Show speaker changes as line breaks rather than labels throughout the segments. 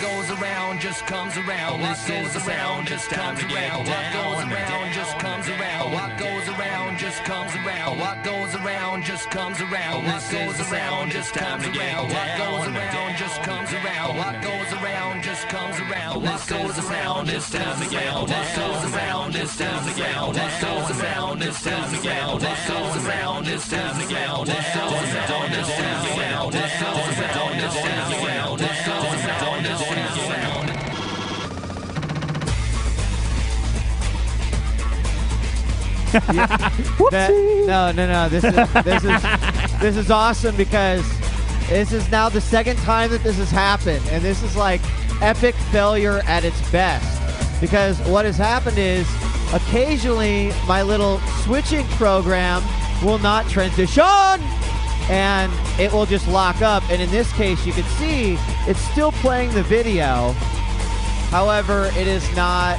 goes around just comes around. What goes around just comes around. What goes around just comes around. What goes around just comes around. What goes around just comes around. What goes around just comes around. What goes around just comes around. What goes around just comes around. What goes around just comes around. What goes around just comes around. What goes around just comes around. What goes around just comes around. What goes around just comes around. What goes around just comes around. What goes around just comes around.
No. This is awesome because this is now the second time that this has happened, and this is like epic failure at its best. Because what has happened is occasionally my little switching program will not transition, and it will just lock up. And in this case, you can see it's still playing the video. However, it is not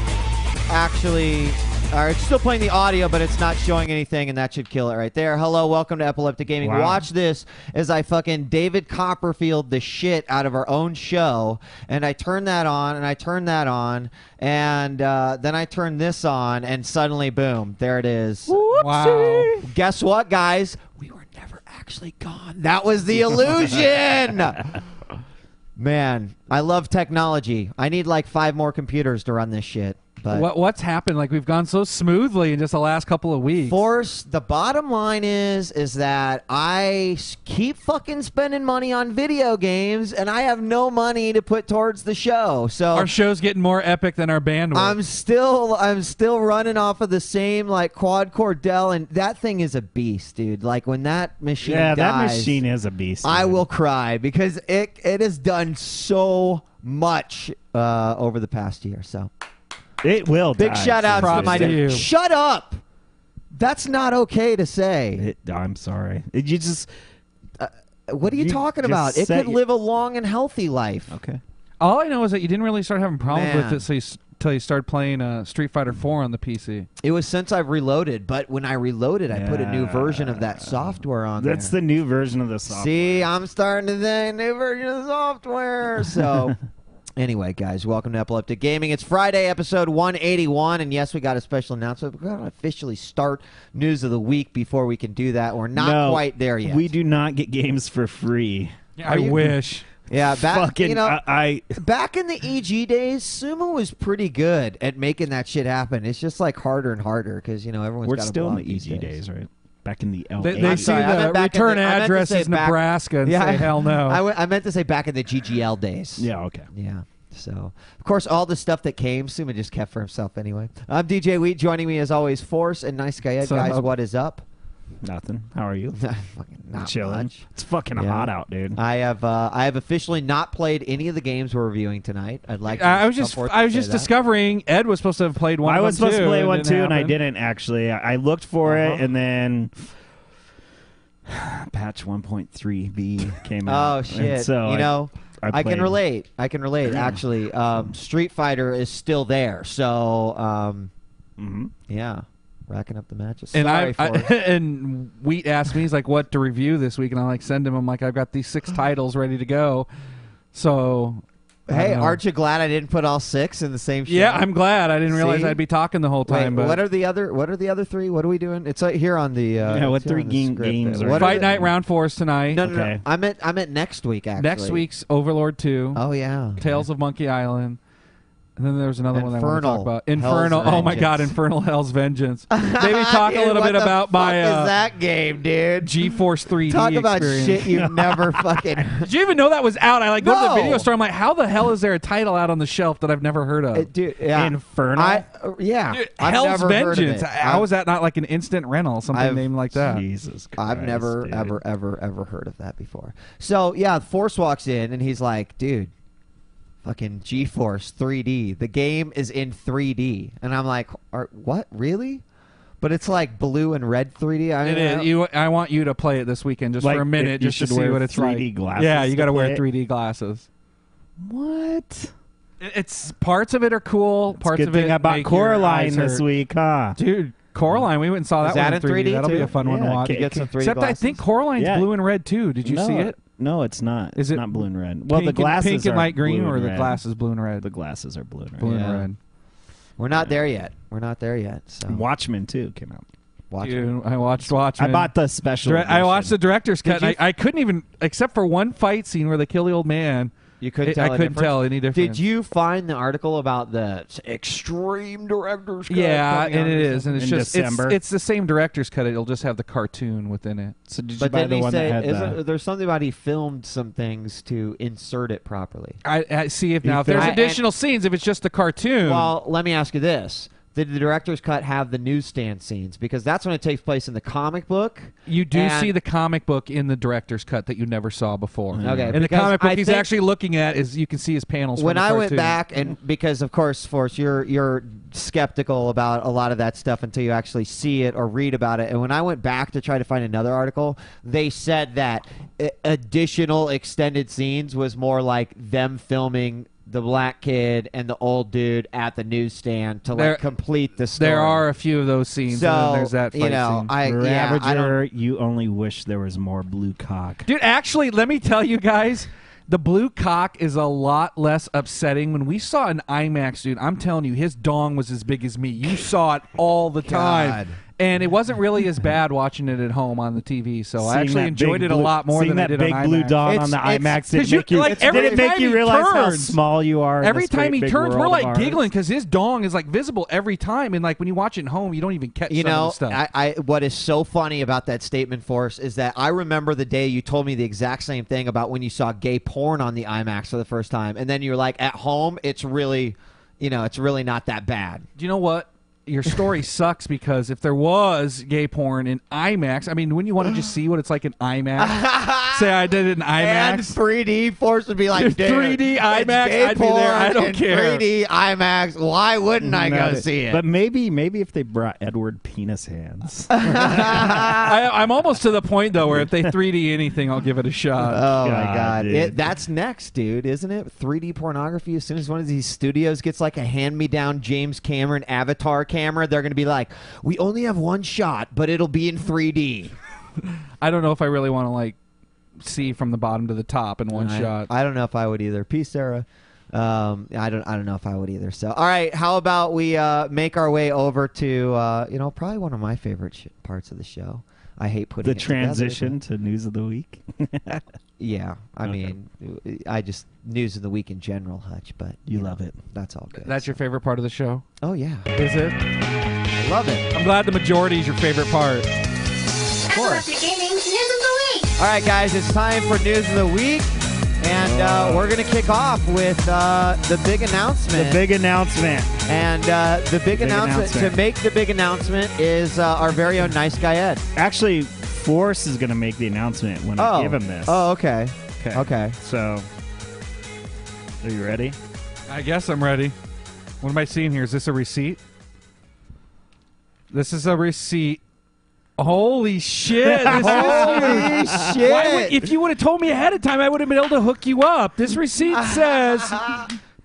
actually. It's still playing the audio, but it's not showing anything, and that should kill it right there. Hello, welcome to Epileptic Gaming.
Wow.
Watch this as I fucking David Copperfield the shit out of our own show, and I turn that on, and I turn that on, and then I turn this on, and suddenly, boom, there it is.
Whoopsie.
Wow. Guess what, guys? We were never actually gone. That was the illusion! Man, I love technology. I need like 5 more computers to run this shit. But
What's happened? Like, we've gone so smoothly in just the last couple of weeks.
Force, the bottom line is that I keep fucking spending money on video games, and I have no money to put towards the show. So
our show's getting more epic than our bandwidth.
I'm still running off of the same like quad core Dell, and that thing is a beast, dude. Like when that machine dies,
that machine is a beast.
I
dude.
will cry because it has done so much over the past year. So.
It will.
Big shout out to my. Shut up. That's not okay to say.
I'm sorry. You just.
What are you talking about? It could live a long and healthy life.
Okay.
All I know is that you didn't really start having problems
Man.
with it until you started playing Street Fighter 4 on the PC.
It was since I've reloaded, but when I reloaded, I put a new version of that software on there.
That's the new version of the software.
See, I'm starting to think new version of the software. So. Anyway, guys, welcome to Epileptic Gaming. It's Friday, episode 181, and yes, we got a special announcement. We're going to officially start News of the Week before we can do that. We're not quite there yet.
We do not get games for free.
Yeah, I wish.
Yeah, back in the EG days, Sumo was pretty good at making that shit happen. It's just like harder and harder because everyone's got a
still in
blog
the
these
EG days, right? Back in the LA.
They see the return address is Nebraska and say hell no.
I meant to say back in the GGL days.
Yeah, okay.
Yeah. So, of course, all the stuff that came, Suma just kept for himself anyway. I'm djWHEAT. Joining me as always, Force and Nice Guy Ed. Guys, what is up?
Nothing. How are you?
Not
chilling.
Much.
It's fucking hot out, dude.
I have officially not played any of the games we're reviewing tonight. I'd like. To
I was just discovering Ed was supposed to have played one.
I was supposed to play one too, and I
happen.
didn't actually. I looked for it, and then patch 1.3b came out.
Oh shit!
So
I can relate. Actually, Street Fighter is still there, so yeah, racking up the matches.
And and Wheat asked me, he's like, "What to review this week?" And I send him. I'm like, "I've got these 6 titles ready to go." So.
Hey, aren't you glad I didn't put all 6 in the same show?
Yeah, I'm glad. I didn't realize I'd be talking the whole time.
Wait,
but
what are the other 3? What are we doing? It's here on the.
what 3 games?
Fight Night Round 4 is tonight.
No. I meant next week. Actually,
next week's Overlord 2.
Oh yeah.
Tales of Monkey Island. And then there's another one I want to talk about.
Infernal.
Oh my God, Infernal Hell's Vengeance. Maybe talk a little bit about my.
What is that game, dude?
GeForce 3D.
Talk about
experience.
shit you've never fucking.
Did you even know that was out? I go to the video store. I'm like, how the hell is there a title out on the shelf that I've never heard of?
Dude, yeah.
Infernal.
Dude,
Hell's Vengeance. How is that not like an instant rental? Something named like that.
Jesus Christ,
I've never ever heard of that before. So yeah, Force walks in and he's like, dude. Fucking GeForce 3D. The game is in 3D, and I'm like, what? Really? But it's like blue and red 3D.
I want you to play it this weekend just for a minute, just to see what it's
3D
like.
Glasses
yeah, you got to wear 3D glasses.
What?
It's parts of it are cool. Parts
good
of it.
Thing about Coraline this week, huh?
Dude, Coraline, we went and saw that one in 3D. That'll be a fun one to watch.
Get some 3D
Except
glasses.
I think Coraline's blue and red too. Did you see it?
No, it's not.
Is it
not blue and red? Well, the
pink
glasses
and
are
light green,
blue
or
and
the
red.
glasses blue and red?
The glasses are blue and red.
Blue
Yeah.
and red.
We're not there yet. We're not there yet. So
Watchmen too came out.
Watchmen.
Dude, I watched Watchmen.
I bought the special.
I watched the director's cut.
Did
And I couldn't even, except for one fight scene where they kill the old man.
You couldn't tell.
I couldn't tell any difference.
Did you find the article about the extreme director's cut?
Yeah,
coming out
and it
in
is, and it's
in
just
December?
it's the same director's cut. It'll just have the cartoon within it.
So did you
But
buy
then
the
they
one
say
that had
there's something about he filmed some things to insert it properly.
I see if now if
You
there's
think-
additional scenes, if it's just the cartoon.
Well, let me ask you this. Did the director's cut have the newsstand scenes? Because that's when it takes place in the comic book.
you do
and-
see the comic book in the director's cut that you never saw before.
Okay,
In the
because
comic book,
I
he's
think-
actually looking at is you can see his panels.
When
from the
I went
cartoon.
back, and because of course, Forrest, you're skeptical about a lot of that stuff until you actually see it or read about it. And when I went back to try to find another article, they said that additional extended scenes was more like them filming the black kid and the old dude at the newsstand to
There-
complete the story.
there are a few of those scenes.
So
and then there's that fight
you know,
scene.
I
Ravager,
don't.
you only wish there was more blue cock.
Dude, actually, let me tell you guys, the blue cock is a lot less upsetting. When we saw an IMAX, dude, I'm telling you, his dong was as big as me. You saw it all the time.
God.
And it wasn't really as bad watching it at home on the TV, so I
Seeing
actually
that
enjoyed
big
it a
blue-
lot more
seeing
than I
that
did
big
on
blue
IMAX.
dog on the
It's-
IMAX.
Because you- like, every
Did it make
time
you
he
realize how
turns-
small you are? in
Every
this
time
great
he
big
turns, we're
world of
like
ours?
giggling because his dong is like visible every time, and like when you watch it at home, you don't even catch
You
some of
know,
the stuff.
I what is so funny about that statement, Forrest, is that I remember the day you told me the exact same thing about when you saw gay porn on the IMAX for the first time, and then you're like, at home, it's really, it's really not that bad.
Do you know what? Your story sucks because if there was gay porn in IMAX, I mean, wouldn't you want to just see what it's like in IMAX? Say I did it in
And
IMAX.
3D, Forrest would be like, dude,
3D
it's
IMAX,
gay
I'd be there. I
porn
don't
in
care.
3D IMAX, why wouldn't I go see it?
But maybe if they brought Edward Penis Hands.
I'm almost to the point though where if they 3D anything, I'll give it a shot.
Oh my
God,
God!
dude.
That's next, dude, isn't it? 3D pornography. As soon as one of these studios gets like a hand-me-down James Cameron Avatar camera, they're going to be like, "We only have one shot, but it'll be in 3D."
I don't know if I really want to like see from the bottom to the top in one shot.
I don't know if I would either. Peace, Sarah. I don't know if I would either. So, all right, how about we make our way over to probably one of my favorite parts of the show. I hate putting
The
it together,
transition to news of the week.
Yeah, I mean, I just news of the week in general, Hutch, but
You love it.
That's all good.
That's your favorite part of the show?
Oh yeah,
Is it?
I love it.
I'm glad the majority is your favorite part.
Of course.
Epileptic Gaming News of the Week.
All right, guys, it's time for news of the week, and we're gonna kick off with the big announcement.
The big announcement.
And the big announcement,
announcement.
to make the big announcement is our very own nice guy Ed.
Actually, Force is going to make the announcement when I give him this.
Oh, okay.
Okay. So, are you ready?
I guess I'm ready. What am I seeing here? Is this a receipt? This is a receipt. Holy shit! This
Holy
is
shit!
if you would have told me ahead of time, I would have been able to hook you up. This receipt says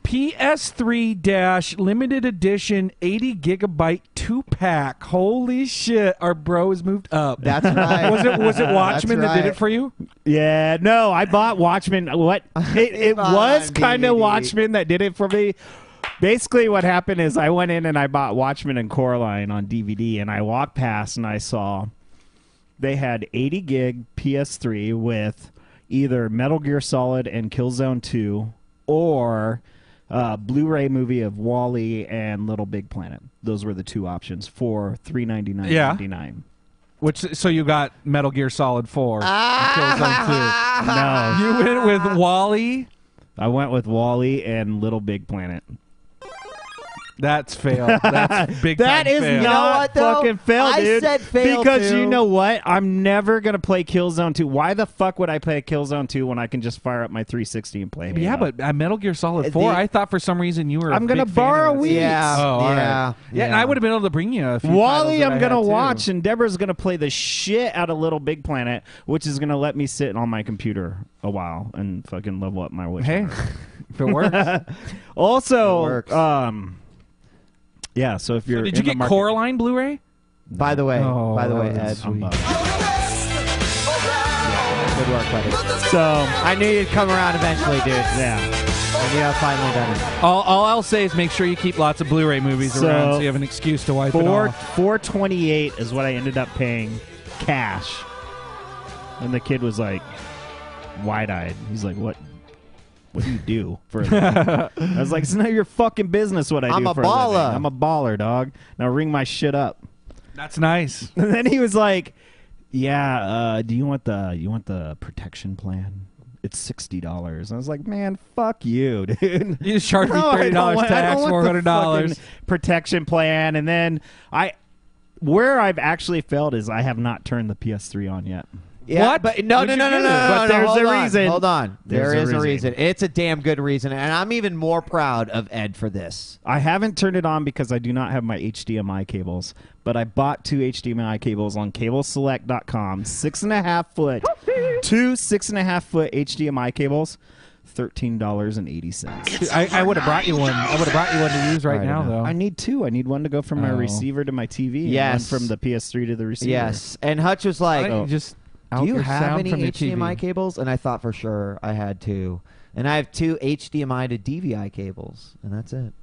PS3 limited edition 80 gigabyte 2-pack. Holy shit! Our bro has moved up.
That's right.
Was it Watchmen
That's
that did
right.
it for you?
Yeah, no, I bought Watchmen. What? It
On
was kind of
DVD.
Watchmen that did it for me. Basically, what happened is I went in and I bought Watchmen and Coraline on DVD, and I walked past and I saw they had 80 gig PS3 with either Metal Gear Solid and Killzone 2 or Blu-ray movie of Wall-E and Little Big Planet. Those were the two options for $399.99.
So you got Metal Gear Solid 4 and Killzone 2.
No,
You went with Wall-E?
I went with Wall-E and Little Big Planet.
That's fail. That's big
That
time
is
fail.
know
not
what, though?
fucking fail,
I
dude.
said fail,
because
too.
you know what? I'm never gonna play Killzone 2. Why the fuck would I play Killzone 2 when I can just fire up my 360 and play?
Yeah,
Halo?
but Metal Gear Solid 4,
The-
I thought for some reason you were.
I'm
a
gonna
big fan of
borrow
it.
Wii.
Yeah.
Oh, all right.
yeah.
Yeah, and I would have been able to bring you a few
Wally,
titles that
I'm
I
gonna
had, too.
watch, and Deborah's gonna play the shit out of Little Big Planet, which is gonna let me sit on my computer a while and fucking level up my wish.
Hey, if it works.
Also,
It works.
yeah. So if you're,
Did
in
you
the
get
market-
Coraline Blu-ray?
By the way,
Oh,
Ed,
that was
I'm
sweet.
bummed.
Good work, buddy.
So
I knew you'd come around eventually, dude.
yeah.
And you have finally done it.
All I'll say is make sure you keep lots of Blu-ray movies
So,
around so you have an excuse to wipe it off.
$428 is what I ended up paying cash. And the kid was like wide-eyed. He's like, "What do you do for a living?" I was like, "It's none of your fucking business what I
I'm
do
a
for a living.
baller.
I'm a baller, dog. Now ring my shit up."
That's nice.
And then he was like, "Yeah, do you want the protection plan? It's $60." I was like, "Man, fuck you, dude."
You just charge me
No, I
$30
don't want- I
tax,
don't want the
$400.
fucking protection plan. And then where I've actually failed is I have not turned the PS3 on yet.
Yeah,
What?
But no.
But there's
hold
a
on,
reason.
Hold on.
There's
There
a
is a
reason.
reason. It's a damn good reason, and I'm even more proud of Ed for this.
I haven't turned it on because I do not have my HDMI cables, but I bought 2 HDMI cables on cableselect.com, 6.5 foot, 2 6.5 foot HDMI cables, $13.80.
Dude, I would have brought you one. I would have brought you one to use right
Right,
now,
I know.
though.
I need 2. I need one to go from my
Oh.
receiver to my TV,
Yes.
and one from the PS3 to the receiver.
Yes, and Hutch was like,
Why don't you just
"Do
out
you
your
have
sound
any
from your
HDMI
TV?
cables?" And I thought for sure I had 2, and I have 2 HDMI to DVI cables, and that's it.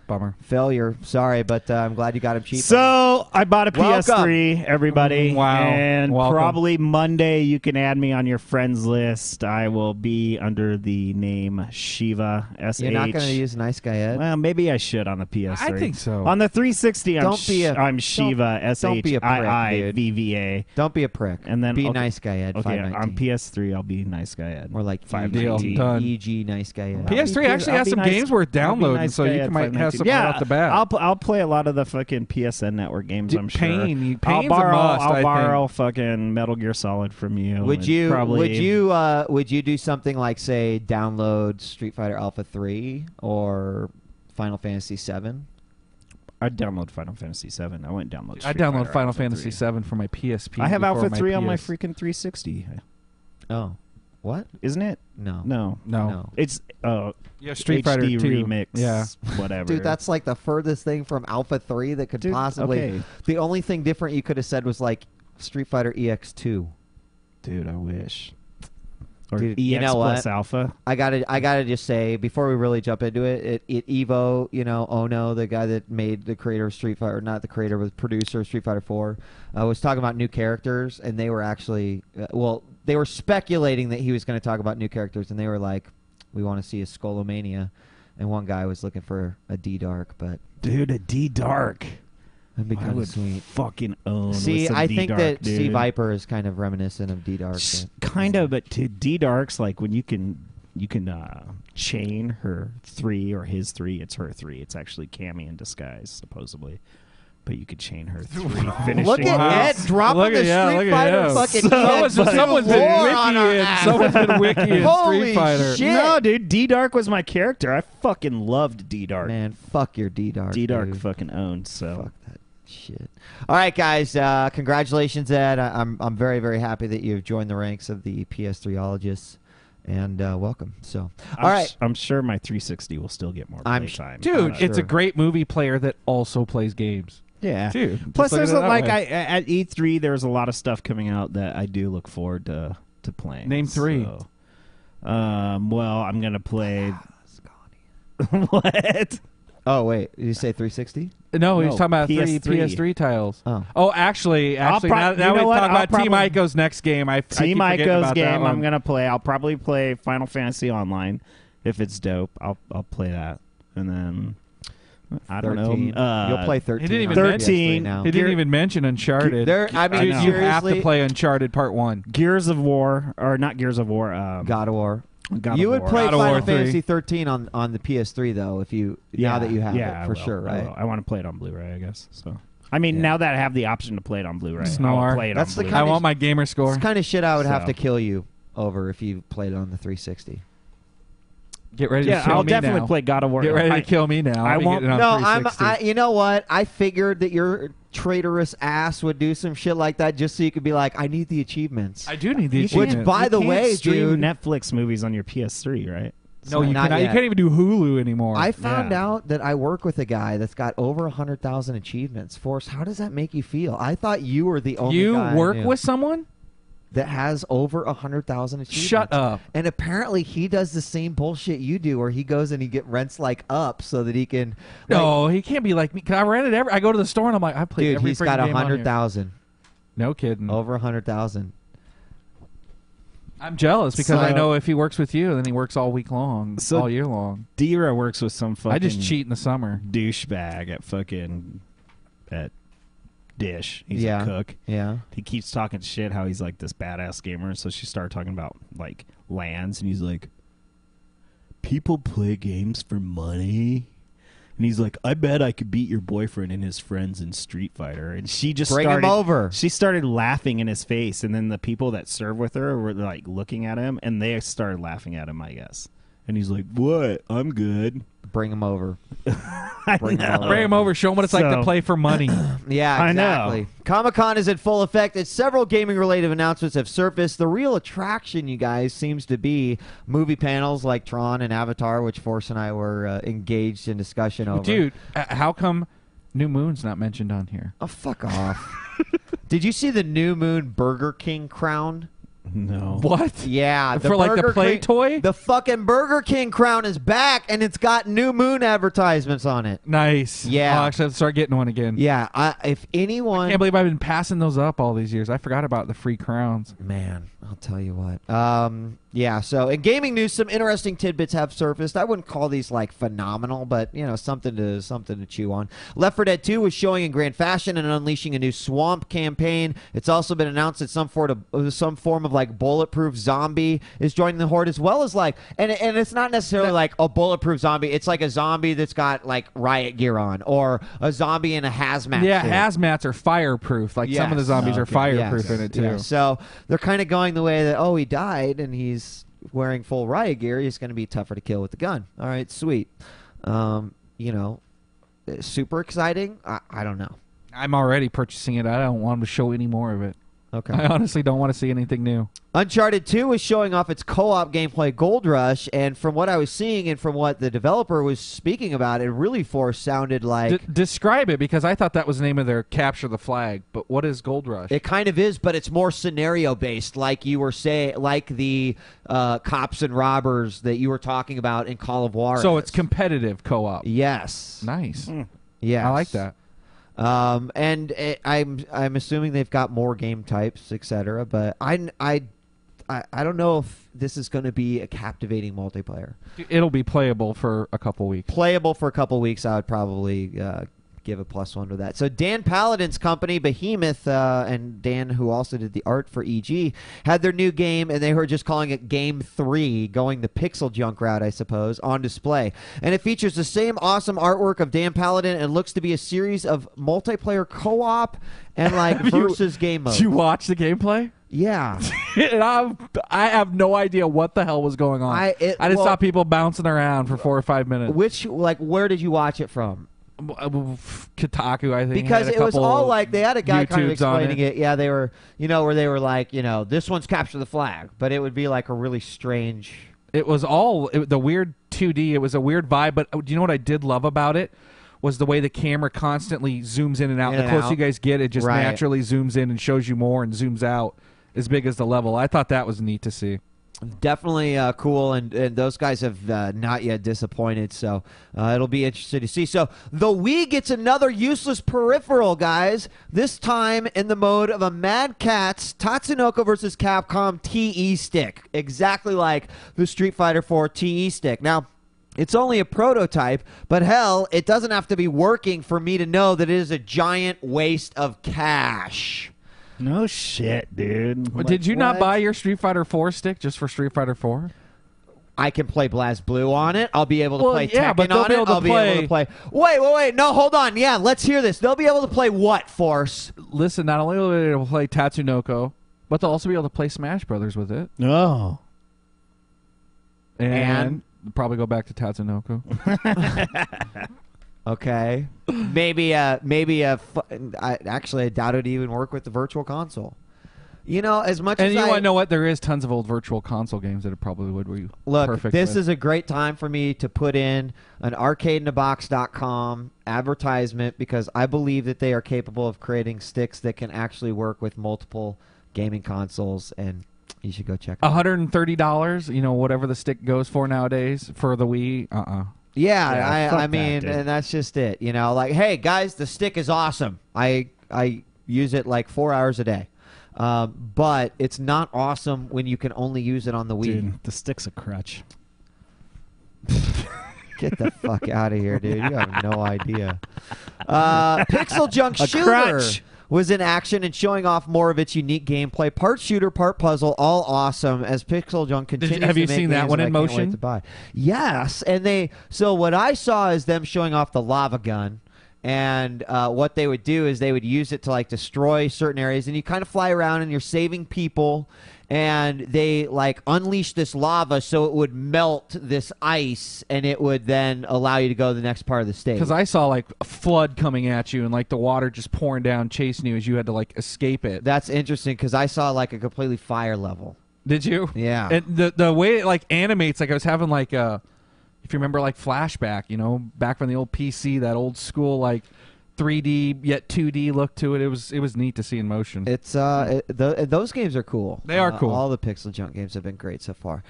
Bummer.
Failure. Sorry, but I'm glad you got him cheap.
So I bought a
Welcome.
PS3, everybody.
Wow.
And
Welcome.
probably Monday you can add me on your friends list. I will be under the name Shiva, SH.
You're not going to use Nice Guy Ed?
Well, maybe I should on the PS3.
I think so.
On the 360, I'm,
Don't be a-
I'm Shiva,
don't be a prick,
SHIIVVA.
Don't be a prick.
And then
be
okay,
Nice Guy Ed.
Okay,
519.
on PS3, I'll be Nice Guy Ed.
Or like
Deal.
519.
Done.
EG Nice Guy Ed.
PS3 actually
I'll
has
be
some
nice-
games worth
I'll be
downloading,
nice
so
guy
you
at
might have
519.
some
Yeah,
right off the bat.
I'll play a lot of the fucking PSN Network games. I'm sure.
Pain's
I'll
a
borrow.
must,
I'll
I
borrow fucking Metal Gear Solid from you.
Would
and
you
probably
would you do something like, say, download Street Fighter Alpha 3 or Final Fantasy 7?
I'd download Final Fantasy 7. I wouldn't download.
I
Street
download
Fighter
Final
Alpha
Fantasy
3.
7 for my PSP.
I have
before
Alpha 3 on my
PS.
freaking 360.
Oh, what?
Isn't it?
No.
No.
It's
Yeah, Street
HD
Fighter 2.
remix.
Yeah.
Whatever.
Dude, that's like the furthest thing from Alpha 3 that could
Dude,
possibly.
okay.
The only thing different you could have said was like Street Fighter EX2.
Dude, I wish. Or
Dude,
EX
you know
plus
what?
Alpha.
I gotta just say, before we really jump into it, Evo, Ono, the guy that made the creator of Street Fighter, not the creator, but the producer of Street Fighter 4, was talking about new characters, and they were actually, they were speculating that he was going to talk about new characters, and they were like, we want to see a Skullomania, and one guy was looking for a D-Dark, but
Dude, a D-Dark.
that'd be
I
kind of
would
sweet.
fucking own.
See,
with some
I think
D-Dark,
that
dude.
C Viper is kind of reminiscent of D-Dark.
Kind of, but to D-Dark's like when you can chain her 3 or his 3. It's her 3. It's actually Cammy in disguise, supposedly. But you could chain her 3. Finishing.
Look at
Wow.
Ed dropping
Look at-
the
yeah,
Street
look at
Fighter
him.
fucking
Someone's been
lore on our
wikiing.
ass.
Someone's been wikiing
Holy
Street Fighter.
shit.
No, dude, D-Dark was my character. I fucking loved D-Dark.
Man, fuck your D-Dark.
D-Dark
dude.
fucking owned, so.
Fuck that shit. All right, guys. Congratulations, Ed. I'm very, very happy that you've joined the ranks of the PS3ologists, and welcome. So, all right.
I'm sure my 360 will still get more
I'm
playtime.
Dude,
Sure.
it's a great movie player that also plays games.
Yeah.
Dude.
Plus,
just look
there's
at it that
like
way.
at E3, there's a lot of stuff coming out that I do look forward to playing.
Name 3.
So, well, I'm gonna play. What?
Oh wait, did you say 360?
No, he's
No,
talking about three
PS3.
PS3 titles.
Oh.
Actually,
I'll
now
you know
we
what?
talk
I'll
about Team
probably-
Ico's next game. I
Team
keep forgetting
Ico's
about that
game.
one.
I'm gonna play. I'll probably play Final Fantasy Online if it's dope. I'll play that, and then I don't
13.
know.
You'll play 13.
didn't even
on
mention-
PS3 now.
He didn't even mention Uncharted.
There, I mean,
Dude, you have to
seriously,
play Uncharted Part 1.
Gears of War, or not Gears of War.
God of War.
God
You
of
would
War.
play
God of War
Final
3.
Fantasy 13 on the PS3 though, if you now that you have
yeah,
it for
I will.
sure,
I
right?
will. I want to play it on Blu-ray, I guess. So, I mean,
Yeah.
now that I have the option to play it on Blu-ray,
Snore.
I'll play it
That's
on
the
Blu-ray.
I want my gamer score.
It's kind of shit I would have
So.
to kill you over if you played it on the 360.
Get ready
Yeah,
to kill
I'll
me
definitely
now.
play God of War.
Get ready to kill me now.
I
I'll be
won't-
getting it on
No,
360.
you know what? I figured that your traitorous ass would do some shit like that just so you could be like, I need the achievements.
I do need the
You
Which,
achievement.
by the
can't
way,
stream
dude,
Netflix movies on your PS3, right?
No, you
Not
cannot. You
yet.
can't even do Hulu anymore.
I found
Yeah.
out that I work with a guy that's got over 100,000 achievements. Forrest, how does that make you feel? I thought you were the only
you
guy I
work
knew.
with someone?
that has over 100,000 achievements.
Shut up.
And apparently he does the same bullshit you do, where he goes and he rents like up so that he can.
No, he can't be like me. 'Cause I rented I go to the store and I'm like, I played
Dude,
every
he's
freaking
got
game on here.
100,000.
No kidding.
Over 100,000.
I'm jealous because
So-
I know if he works with you, then he works all week long,
So-
all year long.
D-Ra works with some fucking
I just cheat in the summer.
douchebag at Dish. He's
Yeah.
a cook.
Yeah.
He keeps talking shit how he's like this badass gamer. So she started talking about like lands, and he's like, people play games for money. And he's like, I bet I could beat your boyfriend and his friends in Street Fighter. And she just
Bring him
started,
over.
She started laughing in his face, and then the people that serve with her were like looking at him, and they started laughing at him, I guess. And he's like, what? I'm good.
Bring him over.
Bring
Bring him over, show him what it's like to
So-
play for money.
Yeah,
I know.
exactly. Comic-Con is in full effect, and several gaming-related announcements have surfaced. The real attraction, you guys, seems to be movie panels like Tron and Avatar, which Force and I were engaged in discussion over.
Dude, how come New Moon's not mentioned on here?
Oh, fuck off. Did you see the New Moon Burger King crown?
No.
What?
Yeah.
For like the
Burger
play
King-
toy?
The fucking Burger King crown is back, and it's got New Moon advertisements on it.
Nice.
Yeah.
I'll actually have to start getting one again.
Yeah, if anyone...
I can't believe I've been passing those up all these years. I forgot about the free crowns.
Man, I'll tell you what. Yeah, so in gaming news, some interesting tidbits have surfaced. I wouldn't call these like phenomenal, but you know, something to chew on. Left 4 Dead 2 was showing in grand fashion and unleashing a new swamp campaign. It's also been announced that some form of like bulletproof zombie is joining the horde, as well as like, and it's not necessarily like a bulletproof zombie. It's like a zombie that's got like riot gear on, or a zombie in a hazmat.
Yeah,
suit.
hazmats are fireproof. Like some of the
Yes.
zombies are
Okay.
fireproof
Yes.
in it too.
Yeah. So they're kind of going the way that, oh, he died and he's wearing full riot gear. He's going to be tougher to kill with the gun. All right, sweet. You know, super exciting. I don't know.
I'm already purchasing it. I don't want them to show any more of it.
Okay.
I honestly don't want to see anything new.
Uncharted 2 is showing off its co-op gameplay Gold Rush, and from what I was seeing and from what the developer was speaking about, it really sounded like...
Describe it, because I thought that was the name of their Capture the Flag. But what is Gold Rush?
It kind of is, but it's more scenario-based, like you were saying, like the cops and robbers that you were talking about in Call of Juarez.
So it's competitive co-op.
Yes.
Nice.
Yes.
I like that.
And I'm assuming they've got more game types, etc. But I don't know if this is going to be a captivating multiplayer.
It'll be playable for a couple weeks.
Playable for a couple weeks, I would probably give a +1 to that. So Dan Paladin's company, Behemoth, and Dan, who also did the art for EG, had their new game, and they were just calling it Game 3, going the pixel junk route, I suppose, on display. And it features the same awesome artwork of Dan Paladin, and looks to be a series of multiplayer co-op and like versus game mode.
Did you watch the gameplay?
Yeah.
And I have no idea what the hell was going on. I just saw people bouncing around for 4 or 5 minutes.
Where did you watch it from?
Kotaku, I think.
Because
had a
it was
couple
all like, they had a guy kind of
YouTubes on
explaining it. Yeah, they were, where they were like, this one's Capture the Flag. But it would be like a really strange...
It was the weird 2D. It was a weird vibe. But do you know what I did love about it? Was the way the camera constantly zooms in and out. The closer you guys get, it just naturally zooms in and shows you more and zooms out as big as the level. I thought that was neat to see.
Definitely cool, and those guys have not yet disappointed, so it'll be interesting to see. So the Wii gets another useless peripheral, guys, this time in the mode of a Mad Catz Tatsunoko vs. Capcom TE stick, exactly like the Street Fighter 4 TE stick. Now, it's only a prototype, but hell, it doesn't have to be working for me to know that it is a giant waste of cash.
No shit, dude.
Did you not
what?
buy your Street Fighter 4 stick just for Street Fighter 4?
I can play BlazBlue on it. I'll be able to play
yeah, but
Tekken
they'll
on
be
it.
able to
I'll be able to play... Wait. No, hold on. Yeah, let's hear this. They'll be able to play what, Force?
Listen, not only will they be able to play Tatsunoko, but they'll also be able to play Smash Brothers with it.
No.
And probably go back to Tatsunoko.
Okay. Maybe actually, I doubt it'd even work with the Virtual Console. As much
And
as
you
I...
want to know what? There is tons of old Virtual Console games that it probably would be
Look,
perfect
this
with.
is a great time for me to put in an arcadeinthebox.com advertisement, because I believe that they are capable of creating sticks that can actually work with multiple gaming consoles, and you should go check it out.
$130, you know, whatever the stick goes for nowadays for the Wii.
Yeah,
fuck
I
that,
mean,
dude.
and that's just it. You know, like, hey guys, the stick is awesome. I use it like 4 hours a day, but it's not awesome when you can only use it on the Wii.
Dude, the stick's a crutch.
Get the fuck out of here, dude. You have no idea. Pixel Junk
A
Shooter
crutch.
was in action and showing off more of its unique gameplay. Part shooter, part puzzle, all awesome as Pixel Junk continues
have you
to make
seen that
games
one
that
in
I can't wait
motion?
to buy. Yes, and so what I saw is them showing off the lava gun. And what they would do is they would use it to like destroy certain areas, and you kind of fly around and you're saving people, and they like unleash this lava so it would melt this ice, and it would then allow you to go to the next part of the stage.
Because I saw like a flood coming at you and like the water just pouring down, chasing you as you had to like escape it.
That's interesting because I saw like a completely fire level.
Did you?
Yeah.
And the way it like animates, like I was having like if you remember like flashback, you know, back from the old PC, that old school like 3D yet 2D look to it. It was neat to see in motion.
It's those games are cool.
They are cool.
All the Pixel Junk games have been great so far.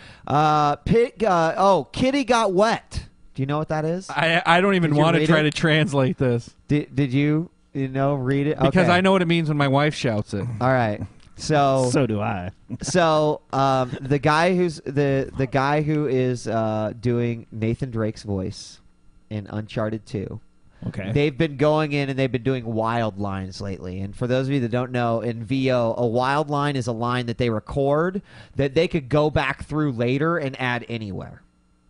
Kitty Got Wet. Do you know what that is?
I don't even
Did you
want to
read
try
it?
to translate this
Did you read it?
because
Okay.
I know what it means when my wife shouts it.
All right. So
So do I.
the guy who is doing Nathan Drake's voice in Uncharted 2.
Okay.
They've been going in and they've been doing wild lines lately. And for those of you that don't know, in VO, a wild line is a line that they record that they could go back through later and add anywhere.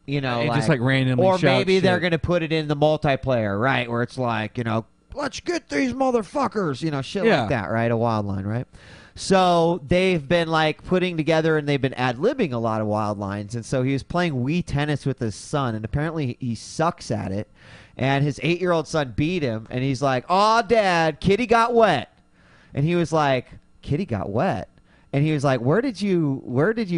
You know,
It just, like, randomly
or
shout
maybe they're
shit.
going to put it in the multiplayer, right? Where it's like, you know, let's get these motherfuckers, you know, shit
Yeah.
like that, right? A wild line, right? So they've been like putting together and they've been ad-libbing a lot of wild lines. And so he was playing Wii tennis with his son, and apparently he sucks at it. And his 8-year-old son beat him, and he's like, "Aw, Dad, Kitty got wet." And he was like, "Kitty got wet?" And he was like, "Where did you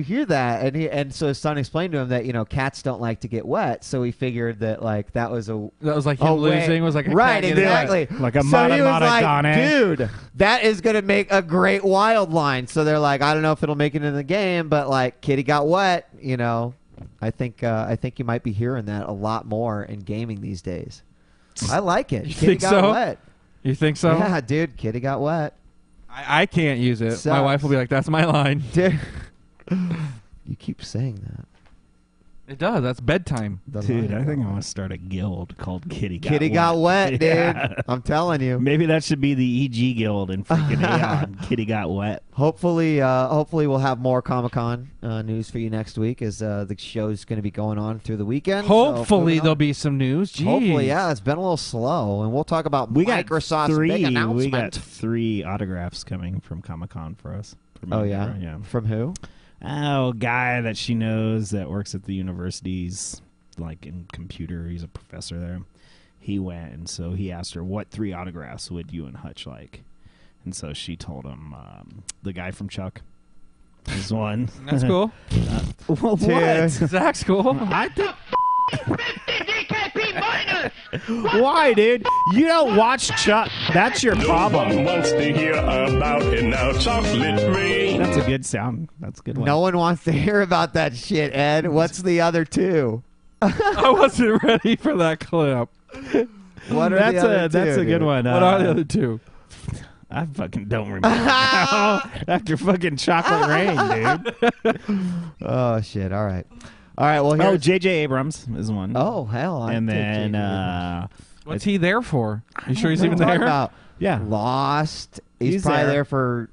hear that?" And so his son explained to him that, you know, cats don't like to get wet. So he figured that like that was
like him losing. Was like a
right,
cat getting wet.
exactly.
Like a
so he was
mata
like,
gane.
dude, that is gonna make a great wild line. So they're like, I don't know if it'll make it in the game, but like Kitty got wet, you know. I think you might be hearing that a lot more in gaming these days. I like it.
You
Kitty
think
got
so?
wet.
You think so?
Yeah, dude, Kitty got wet.
I can't use it.
Sucks.
My wife will be like, "That's my line."
Dude, you keep saying that.
It does. That's bedtime.
Dude, I think I want to start a guild called Kitty Got
Kitty
Wet.
got wet, dude.
Yeah.
I'm telling you.
Maybe that should be the EG guild in freaking Aeon. Kitty Got Wet.
Hopefully we'll have more Comic-Con news for you next week as the show's going to be going on through the weekend.
Hopefully
So,
there'll be some news. Jeez.
hopefully, yeah. It's been a little slow, and we'll talk about
We got
Microsoft's big announcement.
We got 3 autographs coming from Comic-Con for us.
Oh yeah?
Right? Yeah.
From who?
Oh, a guy that she knows that works at the universities, like in computer. He's a professor there. He went, and so he asked her, what 3 autographs would you and Hutch like? And so she told him, the guy from Chuck is one.
That's cool.
Well,
Dude.
what?
Zach's cool.
I think. Why, dude? You don't watch Chuck. That's your
No
problem.
one wants to hear about it now. Chocolate rain.
That's a good sound. That's a good one.
No one wants to hear about that shit, Ed. What's the other 2?
I wasn't ready for that clip.
What are
that's
the other
a that's
2,
a good
dude?
one.
What are the other 2?
I fucking don't remember now. After fucking Chocolate Rain, dude.
Oh shit! All right. Well,
Oh,
here's
J.J. Abrams is one.
oh hell! I
and
take
then
J.J.
What's he there for? You sure he's
What
even
are you talking
there?
about?
yeah,
Lost. He's
He's
probably
there.
there for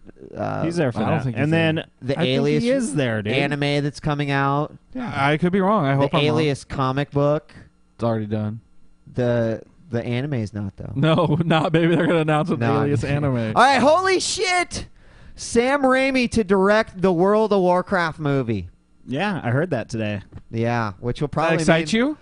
he's there for
I don't
that.
think he's
And then
The
I think
Alias
he is there, dude.
anime that's coming out.
I could be wrong. I hope
The
I'm wrong.
Alias comic book.
It's already done.
The anime is not though.
No, not maybe they're gonna announce an
No.
Alias anime.
All right, holy shit! Sam Raimi to direct the World of Warcraft movie.
Yeah, I heard that today.
Yeah, which will
That
probably
excite
mean-
you?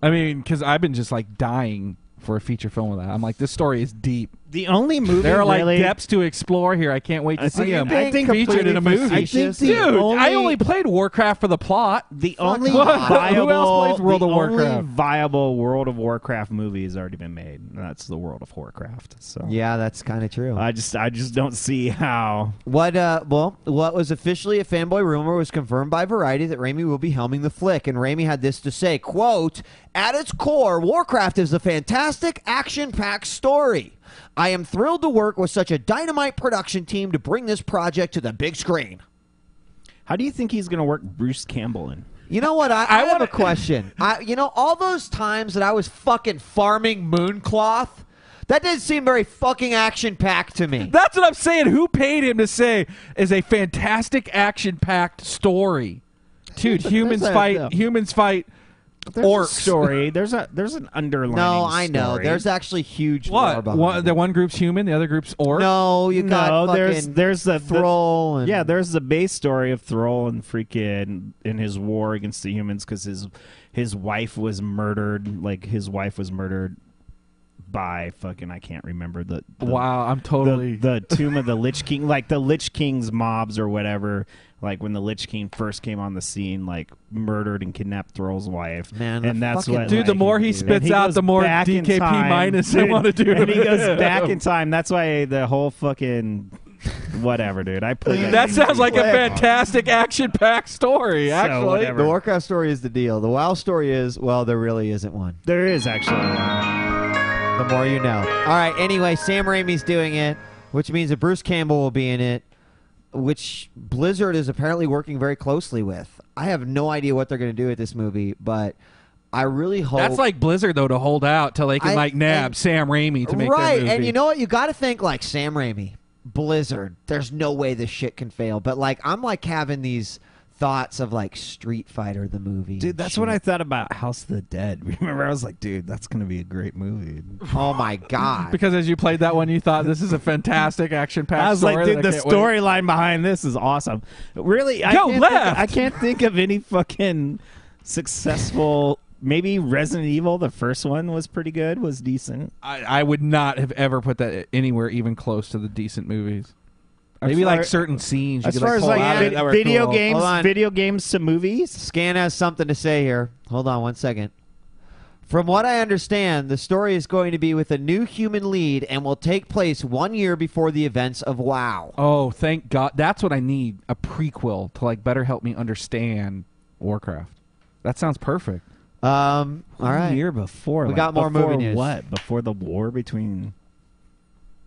I mean, because I've been just like dying for a feature film with that. I'm like, this story is deep.
The only movie
there are like
really,
depths to explore here. I can't wait to see them.
I think
featured in a movie.
I think
Dude, I only played Warcraft for the plot.
The only
Who
viable
else plays World of Warcraft?
only viable World of Warcraft movie has already been made. And that's the World of Warcraft. So
Yeah, that's kind of true.
I just don't see how.
What was officially a fanboy rumor was confirmed by Variety that Raimi will be helming the flick, and Raimi had this to say, quote, "At its core, Warcraft is a fantastic action-packed story. I am thrilled to work with such a dynamite production team to bring this project to the big screen."
How do you think he's going to work Bruce Campbell in?
You know what? I have a question. All those times that I was fucking farming Mooncloth, that didn't seem very fucking action-packed to me.
That's what I'm saying. Who paid him to say is a fantastic action-packed story? Dude, humans fight
There's
orcs.
a story. There's an underlying.
No, I know.
story.
There's actually huge lore
What?
behind
The
it.
one group's human, the other group's orc?
No, you got fucking
there's the
Thrall. And
yeah, there's the base story of Thrall and freaking in his war against the humans because his wife was murdered. Like his wife was murdered by fucking I can't remember the
Wow, I'm totally
the tomb of the Lich King, like the Lich King's mobs or whatever. Like when the Lich King first came on the scene, like murdered and kidnapped Thrall's wife.
Man,
and that's
fucking
what.
Dude, the more he spits out, the more DKP minus I want to do.
And he goes back in time. That's why the whole fucking whatever, dude. I played
That sounds like a fantastic action-packed story, actually.
whatever.
the Warcraft story is the deal. The WoW story is, well, there really isn't one.
There is actually one.
The more you know. All right, anyway, Sam Raimi's doing it, which means that Bruce Campbell will be in it, which Blizzard is apparently working very closely with. I have no idea what they're going to do with this movie, but I really hope...
That's like Blizzard, though, to hold out till they can, nab Sam Raimi to make their movie.
And you know what? You got to think, like, Sam Raimi, Blizzard, there's no way this shit can fail. But, like, I'm, like, having these thoughts of, like, Street Fighter, the movie.
Dude, that's what I thought about House of the Dead. Remember, I was like, dude, that's going to be a great movie.
Oh, my God.
Because as you played that one, you thought this is a fantastic action-packed story.
I was like, dude,
that
the
I can't wait.
storyline behind this is awesome. Really, I can't think of any fucking successful... Maybe Resident Evil, the first one, was pretty good, was decent.
I would not have ever put that anywhere even close to the decent movies. Maybe like certain scenes.
As
you
far
could
as
pull out
like
that were
video
cool.
games, video games to movies.
Scan has something to say here. Hold on 1 second. From what I understand, the story is going to be with a new human lead and will take place 1 year before the events of WoW.
Oh, thank God! That's what I need. A prequel to like better help me understand Warcraft. That sounds perfect.
All right.
A year before.
We got more movie news.
What? Before the war between...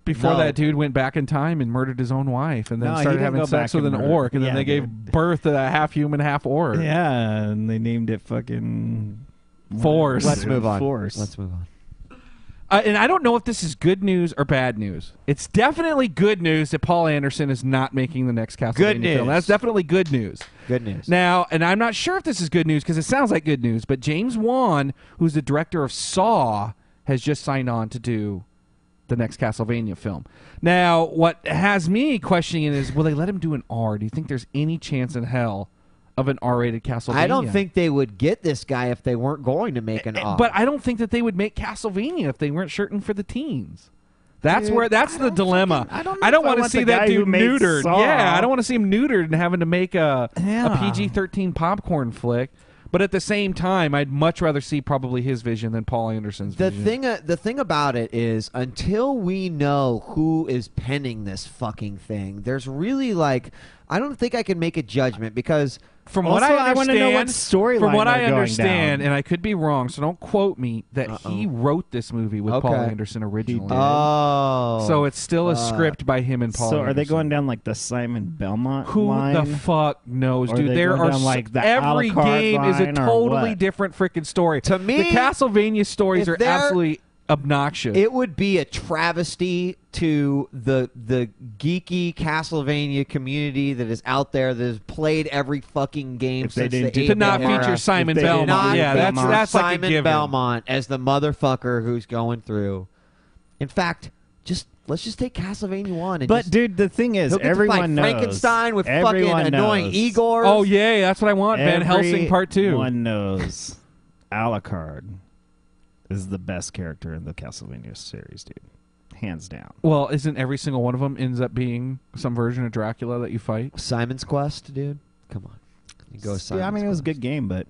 Before that dude went back in time and murdered his own wife and then
No, he
started
didn't
having
go
sex
back
with
and
an
murder.
orc, and then
Yeah,
they gave
dude.
birth to a half human, half orc.
Yeah, and they named it fucking...
Force.
Let's move on.
Force.
Let's move on.
And I don't know if this is good news or bad news. It's definitely good news that Paul Anderson is not making the next Castlevania
Good news.
film. That's definitely good news.
Good news.
Now, and I'm not sure if this is good news because it sounds like good news, but James Wan, who's the director of Saw, has just signed on to do the next Castlevania film. Now, what has me questioning is, will they let him do an R? Do you think there's any chance in hell of an R-rated Castlevania?
I don't think they would get this guy if they weren't going to make an R.
But I don't think that they would make Castlevania if they weren't shooting for the teens. That's
Dude,
where that's the dilemma.
I don't
want to see that dude neutered.
Saw.
Yeah, I don't want to see him neutered and having to make a
Yeah.
PG-13 popcorn flick. But at the same time, I'd much rather see probably his vision than Paul Anderson's vision.
The thing about it is, until we know who is penning this fucking thing, there's really like, I don't think I can make a judgment because
From
Also,
what I
I wanna know what
understand,
storyline
from what
they're
I
going
understand,
down.
and I could be wrong, so don't quote me, that he wrote this movie with Paul
Okay.
Anderson originally.
Oh,
So it's still a script by him and Paul
So
Anderson.
are they going down like the Simon Belmont
Who
line?
the fuck knows,
Or
dude?
they
There
go
are
down, like, the
every
a la carte
game is a
line or
totally
what?
different freaking story.
To me,
the Castlevania stories
if
are
they're-
absolutely obnoxious.
it would be a travesty to the geeky Castlevania community that is out there that has played every fucking game
If they
since
didn't
the
do
to not
8-bit era.
feature Simon
If they did
Belmont.
not
Yeah,
feature
that's like a
Simon
given.
Belmont as the motherfucker who's going through. In fact, let's just take Castlevania 1 and
But
just,
dude, the thing is,
he'll get to
everyone
fight
knows.
Frankenstein with
Everyone
fucking annoying
knows.
Igor.
Oh yay, that's what I want. Van Helsing Part 2.
Everyone knows Alucard is the best character in the Castlevania series, dude. hands down.
Well, isn't every single one of them ends up being some version of Dracula that you fight?
Simon's Quest, dude. Come on. You go Simon's
Yeah, I mean, it was a
Quest.
good game, but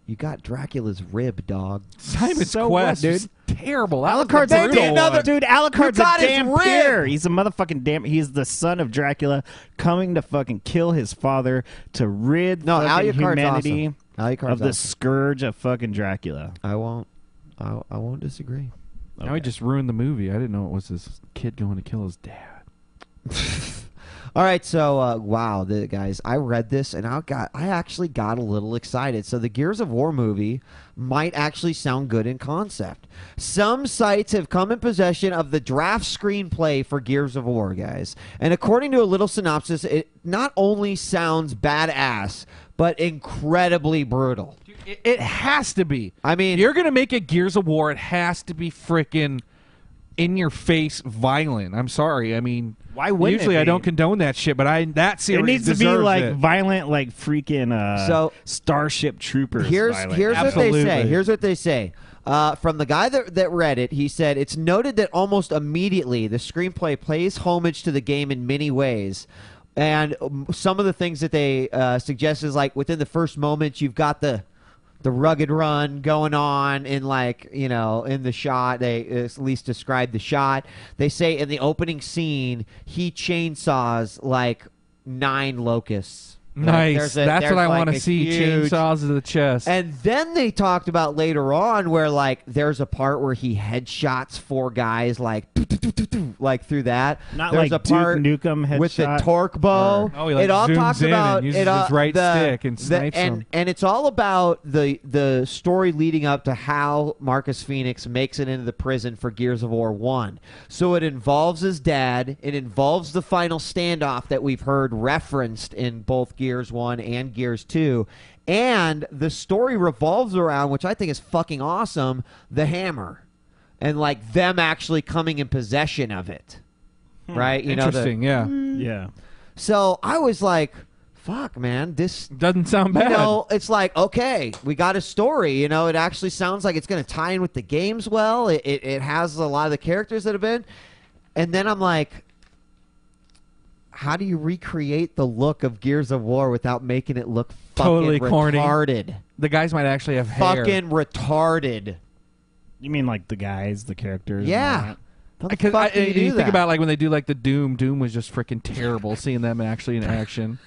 You got Dracula's rib, dog.
Simon's
So
Quest,
what,
dude.
dude?
Terrible. That was
Alucard's
the
a
brutal
damn
one.
dude. Alucard's
got
a
his
damn
rib.
peer. He's a motherfucking damn. He's the son of Dracula, coming to fucking kill his father to rid fucking
Alucard's
humanity
awesome. Alucard's
of the
awesome.
scourge of fucking Dracula.
I won't disagree.
Now he just ruined the movie. I didn't know it was this kid going to kill his dad.
All right, so wow, guys, I read this and I actually got a little excited. So the Gears of War movie might actually sound good in concept. Some sites have come in possession of the draft screenplay for Gears of War, guys. And according to a little synopsis, it not only sounds badass, but incredibly brutal.
It has to be.
I mean,
you're going to make a Gears of War, it has to be freaking in-your-face violent. I'm sorry. I mean,
why wouldn't
usually
it be?
I don't condone that shit, but that series
It needs to be
deserves
like
it.
violent, like freaking
So,
Starship Troopers.
Here's
violent.
what they say.
Absolutely.
Here's what they say. From the guy that read it, he said, it's noted that almost immediately the screenplay pays homage to the game in many ways. And some of the things that they suggest is like within the first moments, you've got the rugged run going on in in the shot. They at least describe the shot. They say in the opening scene, he chainsaws like 9 locusts.
Nice. That's what I want to see.
Huge,
chainsaws to the chest.
and then they talked about later on where there's a part where he headshots 4 guys like through that.
Not
There's
like
a part
Duke Nukem
with the
headshot,
torque bow.
Oh, he,
it all
zooms
talks
in
about
and uses
it.
his right stick and snipes
and
them.
and it's all about the story leading up to how Marcus Phoenix makes it into the prison for Gears of War 1. So it involves his dad. It involves the final standoff that we've heard referenced in both Gears 1 and Gears 2. And the story revolves around, which I think is fucking awesome, the hammer. And them actually coming in possession of it. Right?
Interesting, yeah.
Yeah.
So I was like, fuck, man, this
Doesn't sound bad.
it's like, okay, we got a story. It actually sounds like it's going to tie in with the games well. It has a lot of the characters that have been. And then I'm like, how do you recreate the look of Gears of War without making it look fucking
Totally corny.
retarded?
The guys might actually have hair.
Fucking retarded.
You mean like the guys, the characters? and
Yeah.
all that?
How the
Because
fuck do you do
you
that?
think about when they do the Doom. Doom was just freaking terrible. Seeing them actually in action.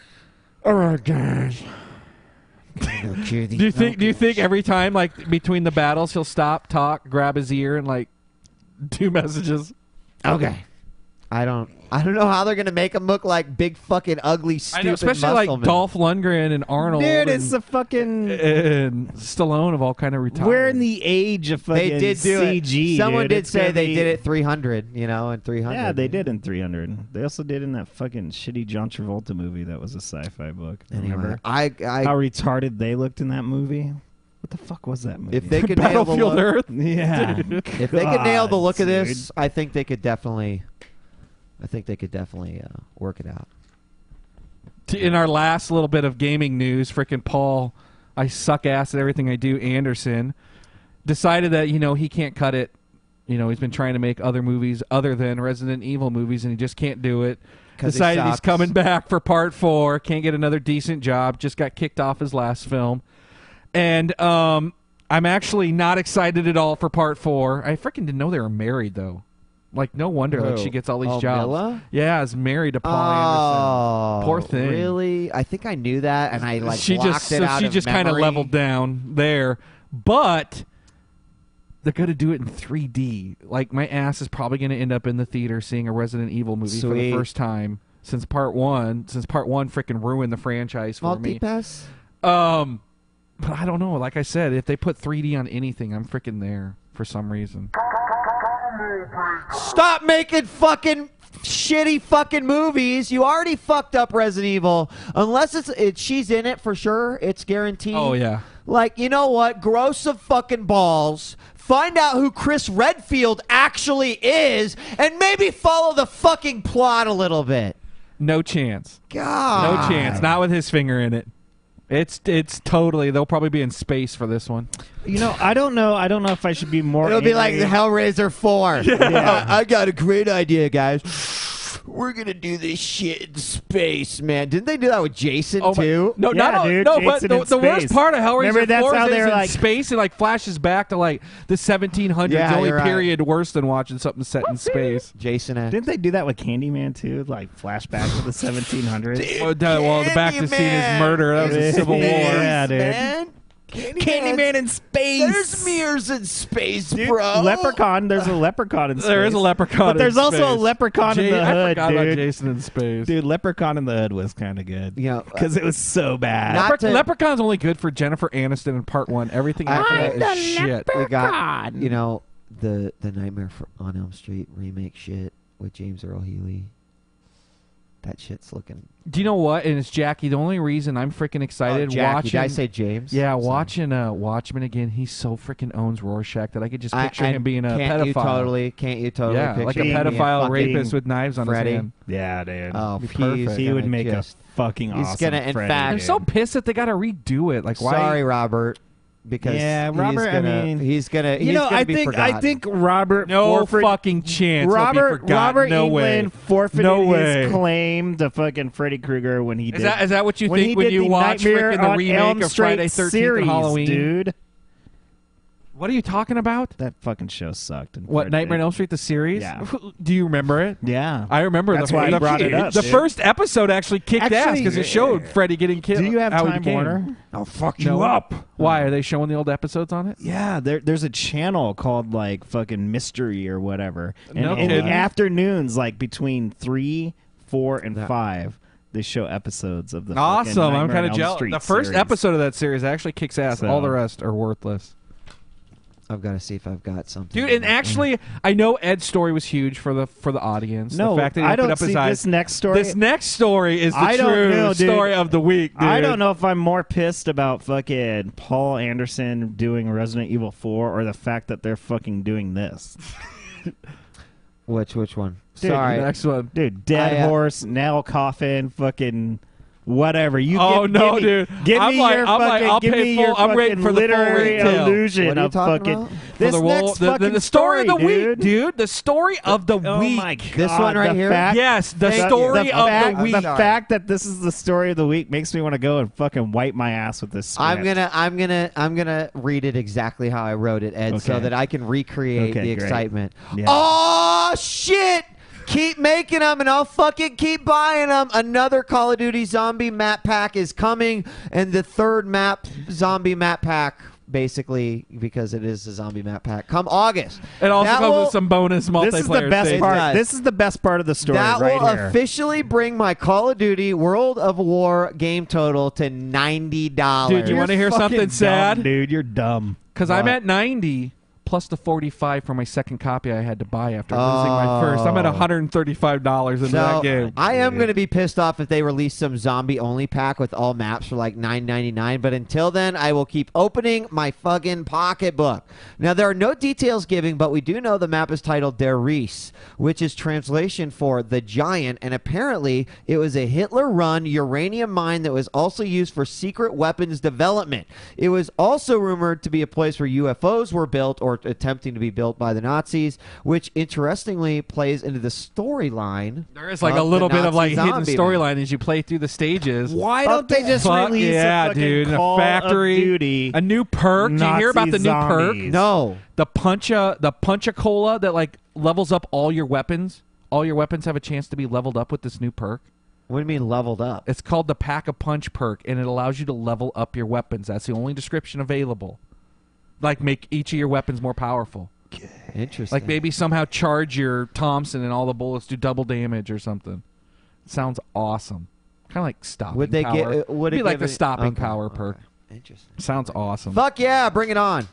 All right, guys.
Do you think every time between the battles he'll stop, talk, grab his ear, and do messages?
Okay. I don't know how they're gonna make him look like big fucking ugly stupid
I know, especially
muscle man.
Dolph Lundgren and Arnold.
Dude, it's
and,
the fucking.
and Stallone have all kind of retired.
We're in the age of fucking
They did do
CG.
it. Someone
dude.
did
It's
say
gonna
they
be-
did it 300. In 300.
Yeah, they did in 300. They also did in that fucking shitty John Travolta movie that was a sci-fi book.
Anyway,
Remember
I
how retarded they looked in that movie? What the fuck was that movie?
if they could nail the
Battlefield
look,
Earth.
yeah,
if they could nail the
God,
look of
dude.
this, I think they could definitely. Work it out.
In our last little bit of gaming news, frickin' Paul, I suck ass at everything I do, Anderson, decided that, he can't cut it. He's been trying to make other movies other than Resident Evil movies, and he just can't do it.
'Cause he
Decided he's
sucks.
coming back for part 4. Can't get another decent job. Just got kicked off his last film. And I'm actually not excited at all for part 4. I freaking didn't know they were married, though. No wonder
Who?
she gets all these
Oh,
jobs.
Mila?
Yeah, is married to Paul
Oh,
Anderson. Poor thing.
Really? I think I knew that, and I
she
blocked it out
she
of
just kind of
memory.
leveled down there, but they're going to do it in 3D. My ass is probably going to end up in the theater seeing a Resident Evil movie for the
Sweet.
first time since part 1. Since part 1 freaking ruined the franchise for me.
Multipass.
But I don't know. Like I said, if they put 3D on anything, I'm freaking there for some reason.
Stop making fucking shitty fucking movies. You already fucked up Resident Evil. Unless she's in it for sure. It's guaranteed.
Oh yeah.
You know what? Grow some fucking balls. Find out who Chris Redfield actually is, and maybe follow the fucking plot a little bit.
No chance.
God.
No chance. Not with his finger in it. It's totally. They'll probably be in space for this one.
You know, I don't know if I should be more.
It'll be like the Hellraiser 4.
Yeah.
I got a great idea, guys. We're gonna do this shit in space, man. Didn't they do that with Jason too?
No,
Yeah, dude,
no,
Jason
but
in
the worst
space.
part of Hellraiser
Remember, that's
4
how
is
they're
in
like
space. It like flashes back to like the 1700s.
Yeah,
the only
you're right.
period worse than watching something set in space.
Jason.
Didn't they do that with Candyman too? Like flashback to the 1700s.
Well, the back to scene is murder. That was a Civil War.
Yeah, dude.
Man.
Candyman in space.
There's mirrors in space,
Dude,
bro.
Leprechaun. There's a leprechaun in space.
There is a leprechaun,
but there's
in
also a
space.
leprechaun in the
I
hood,
forgot about
dude.
Jason in space.
Dude, Leprechaun in the Hood was kind of good.
You know,
because it was so bad.
Not to-
Leprechaun's only good for Jennifer Aniston in part 1. Everything after that is shit.
we got, you know, the Nightmare on Elm Street remake shit with James Earl Healy. That shit's looking.
Do you know what? And it's Jackie. The only reason I'm freaking excited
Jackie.
watching.
Did I say James?
Yeah,
Sorry.
watching Watchmen again. He so freaking owns Rorschach that I could just picture
I
him being a
can't
pedophile.
Can't you totally
Yeah,
picture
like a
him being
pedophile
fucking
rapist with knives on
Freddy?
his hand.
Yeah, dude.
Oh,
Be
he's
perfect.
He would
gonna
make
just,
a fucking
he's
awesome
gonna, in
Freddy,
fact-
I'm
dude.
so pissed that they got to redo it. Like, why?
Sorry, Robert. Because
Yeah, Robert,
he's gonna,
I mean,
he's gonna.
You know,
I
I think Robert
No
forfeit-
fucking chance. He'll be forgotten.
Robert
no
Englund
way.
forfeited
No way.
his claim to fucking Freddy Krueger when he did.
Is that what you
when he
think when
did
you
the
watch
Nightmare
freaking the
on
remake
Elm
of
Street
Friday 13th
series,
and Halloween?
dude?
What are you talking about?
That fucking show sucked. And
What,
Fred
Nightmare on
did.
Elm Street, the series?
Yeah.
Do you remember it?
Yeah.
I remember.
That's
the,
why I
the,
brought it up,
The
dude.
first episode actually kicked ass
Actually,
because it showed Freddy getting killed.
Do you have
how he
Time
became.
Warner?
I'll fuck
No.
you up.
Why are they showing the old episodes on it?
Yeah, there's a channel called like fucking Mystery or whatever. And
No
in the
kidding.
afternoons, like between 3, 4, and 5, they show episodes of the fucking
Awesome! I'm
Nightmare
kind
on
of
Elm
jealous.
Street
The first
series.
episode of that series actually kicks ass.
So-
All the rest are worthless.
I've got to see if I've got something.
Dude, and actually, I know Ed's story was huge for the audience.
No,
the fact that he
I
opened
don't
up his
see
eyes.
this next story.
This next story is the
I don't
true
know, dude.
story of the week. Dude.
I don't know if I'm more pissed about fucking Paul Anderson doing Resident Evil 4 or the fact that they're fucking doing this.
which one?
Dude,
Sorry,
Next one.
Dude, dead
I,
horse, nail coffin, fucking whatever. You
Oh,
give,
no,
give me,
dude.
Give
I'm
me
like-
your
I'm like,
fucking,
I'll
give
pay
me
full-
your
I'm waiting
fucking
for the full
literary
retail.
illusion
What are you
of
talking
fucking
about?
this
For the
next
whole-
fucking
the story of the
dude.
week, dude. The story of the
Oh
week.
my god!
This one right
the
here?
Fact,
Yes, the
Thank
story
you.
of
fact,
the week.
The
Sorry.
fact that this is the story of the week makes me want to go and fucking wipe my ass with this script.
I'm gonna read it exactly how I wrote it, Ed, so
Okay.
that I can recreate
Okay,
the
great.
excitement.
Yeah.
Oh shit! Keep making them, and I'll fucking keep buying them. Another Call of Duty zombie map pack is coming, and the third zombie map pack, basically, because it is a zombie map pack, come August.
It also
That
comes
will-
with some bonus multiplayer.
This is the best
stages.
part.
does.
This is the best part of the story
That
right
will
here.
officially bring my Call of Duty World of War game total to $90.
Dude, you want to hear something
Dumb,
sad?
dude? You're dumb.
Because I'm
What?
at 90 plus the 45 for my second copy I had to buy after losing my first. I'm at $135 into that game.
I am going to be pissed off if they release some zombie only pack with all maps for like $9.99. But until then, I will keep opening my fucking pocketbook. Now, there are no details given, but we do know the map is titled Der Riese, which is translation for the giant. And apparently, it was a Hitler-run uranium mine that was also used for secret weapons development. It was also rumored to be a place where UFOs were built or attempting to be built by the Nazis, which interestingly plays into the storyline.
There is like
of
a
the
little bit of
Nazi
like hidden
zombie
storyline
map.
as you play through the stages.
Why don't they just
Fuck
release
yeah,
a fucking
dude!
Call
A factory,
of Duty?
a new perk. Did you hear about the
Nazi
new perk?
zombies.
No.
The puncha cola that like levels up all your weapons. All your weapons have a chance to be leveled up with this new perk.
What do you mean leveled up?
It's called the Pack a Punch perk, and it allows you to level up your weapons. That's the only description available. Like make each of your weapons more powerful.
Interesting.
Like maybe somehow charge your Thompson and all the bullets do double damage or something. Sounds awesome. Kind of like stopping
Would they
power.
get? Would
It'd
it
be like
give
the
it-
stopping
okay,
power
okay.
perk.
Interesting.
Sounds awesome.
Fuck yeah! Bring it on.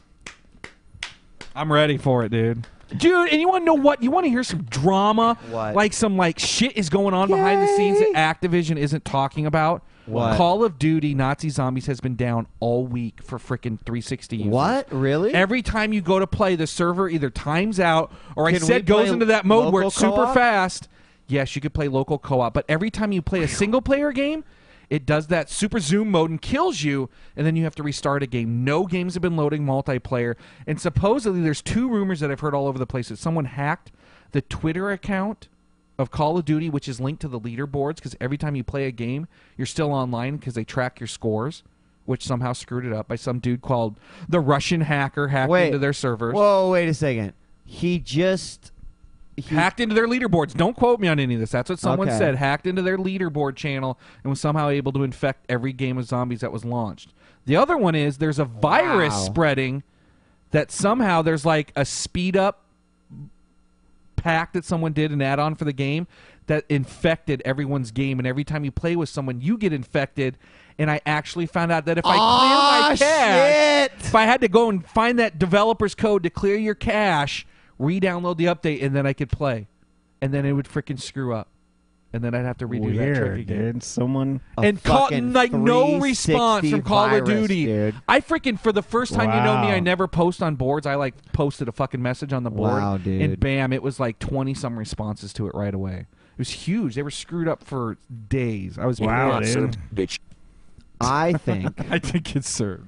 I'm ready for it, dude. Dude, and you want to know what? You want to hear some drama?
What?
Like some like shit is going on behind the scenes that Activision isn't talking about?
What?
Call of Duty Nazi Zombies has been down all week for freaking 360 users.
What? Really?
Every time you go to play, the server either times out or
Can
I said
we
goes
play
into that mode where
local
it's super
co-op?
fast. Yes, you could play local co-op, but every time you play a single player game, it does that super zoom mode and kills you, and then you have to restart a game. No games have been loading multiplayer, and supposedly there's 2 rumors that I've heard all over the place that someone hacked the Twitter account of Call of Duty, which is linked to the leaderboards, because every time you play a game, you're still online because they track your scores, which somehow screwed it up by some dude called the Russian hacker hacked into their servers.
Whoa, wait a second. He
hacked into their leaderboards. Don't quote me on any of this. That's what someone said. Hacked into their leaderboard channel and was somehow able to infect every game of zombies that was launched. The other one is there's a virus spreading that somehow there's like a speed up pack that someone did, an add-on for the game, that infected everyone's game. And every time you play with someone, you get infected. And I actually found out that if I clear my cache, if I had to go and find that developer's code to clear your cache, re-download the update, and then I could play. And then it would freaking screw up. And then I'd have to redo that trick again.
Dude. Someone...
And like no response from Call of Duty.
Dude.
I freaking, for the first time, you know me, I never post on boards. I like posted a fucking message on the board.
Wow, dude.
And bam, it was like 20-some responses to it right away. It was huge. They were screwed up for days. I was
dude.
Bitch.
I think
it's served.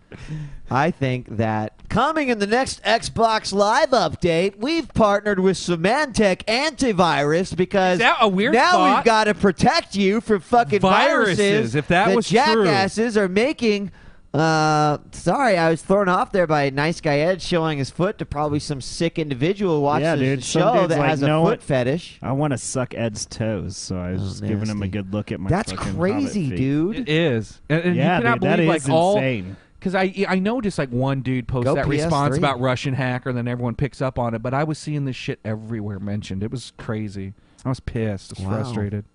I think that coming in the next Xbox Live update, we've partnered with Symantec Antivirus because
Is that a weird
now
thought?
we've got to protect you from fucking viruses
if that was
jackasses are making. Sorry, I was thrown off there by Nice Guy Ed showing his foot to probably some sick individual who watches the show that has a foot fetish.
I want to suck Ed's toes, so I was just giving him a good look at my.
That's
fucking
crazy,
Hobbit feet.
dude.
It is. And
yeah,
you cannot
dude,
believe
that is
like all.
insane.
Because I know just like one dude posted that
PS3.
response about Russian hacker, and then everyone picks up on it. But I was seeing this shit everywhere mentioned. It was crazy. I was pissed. I was frustrated.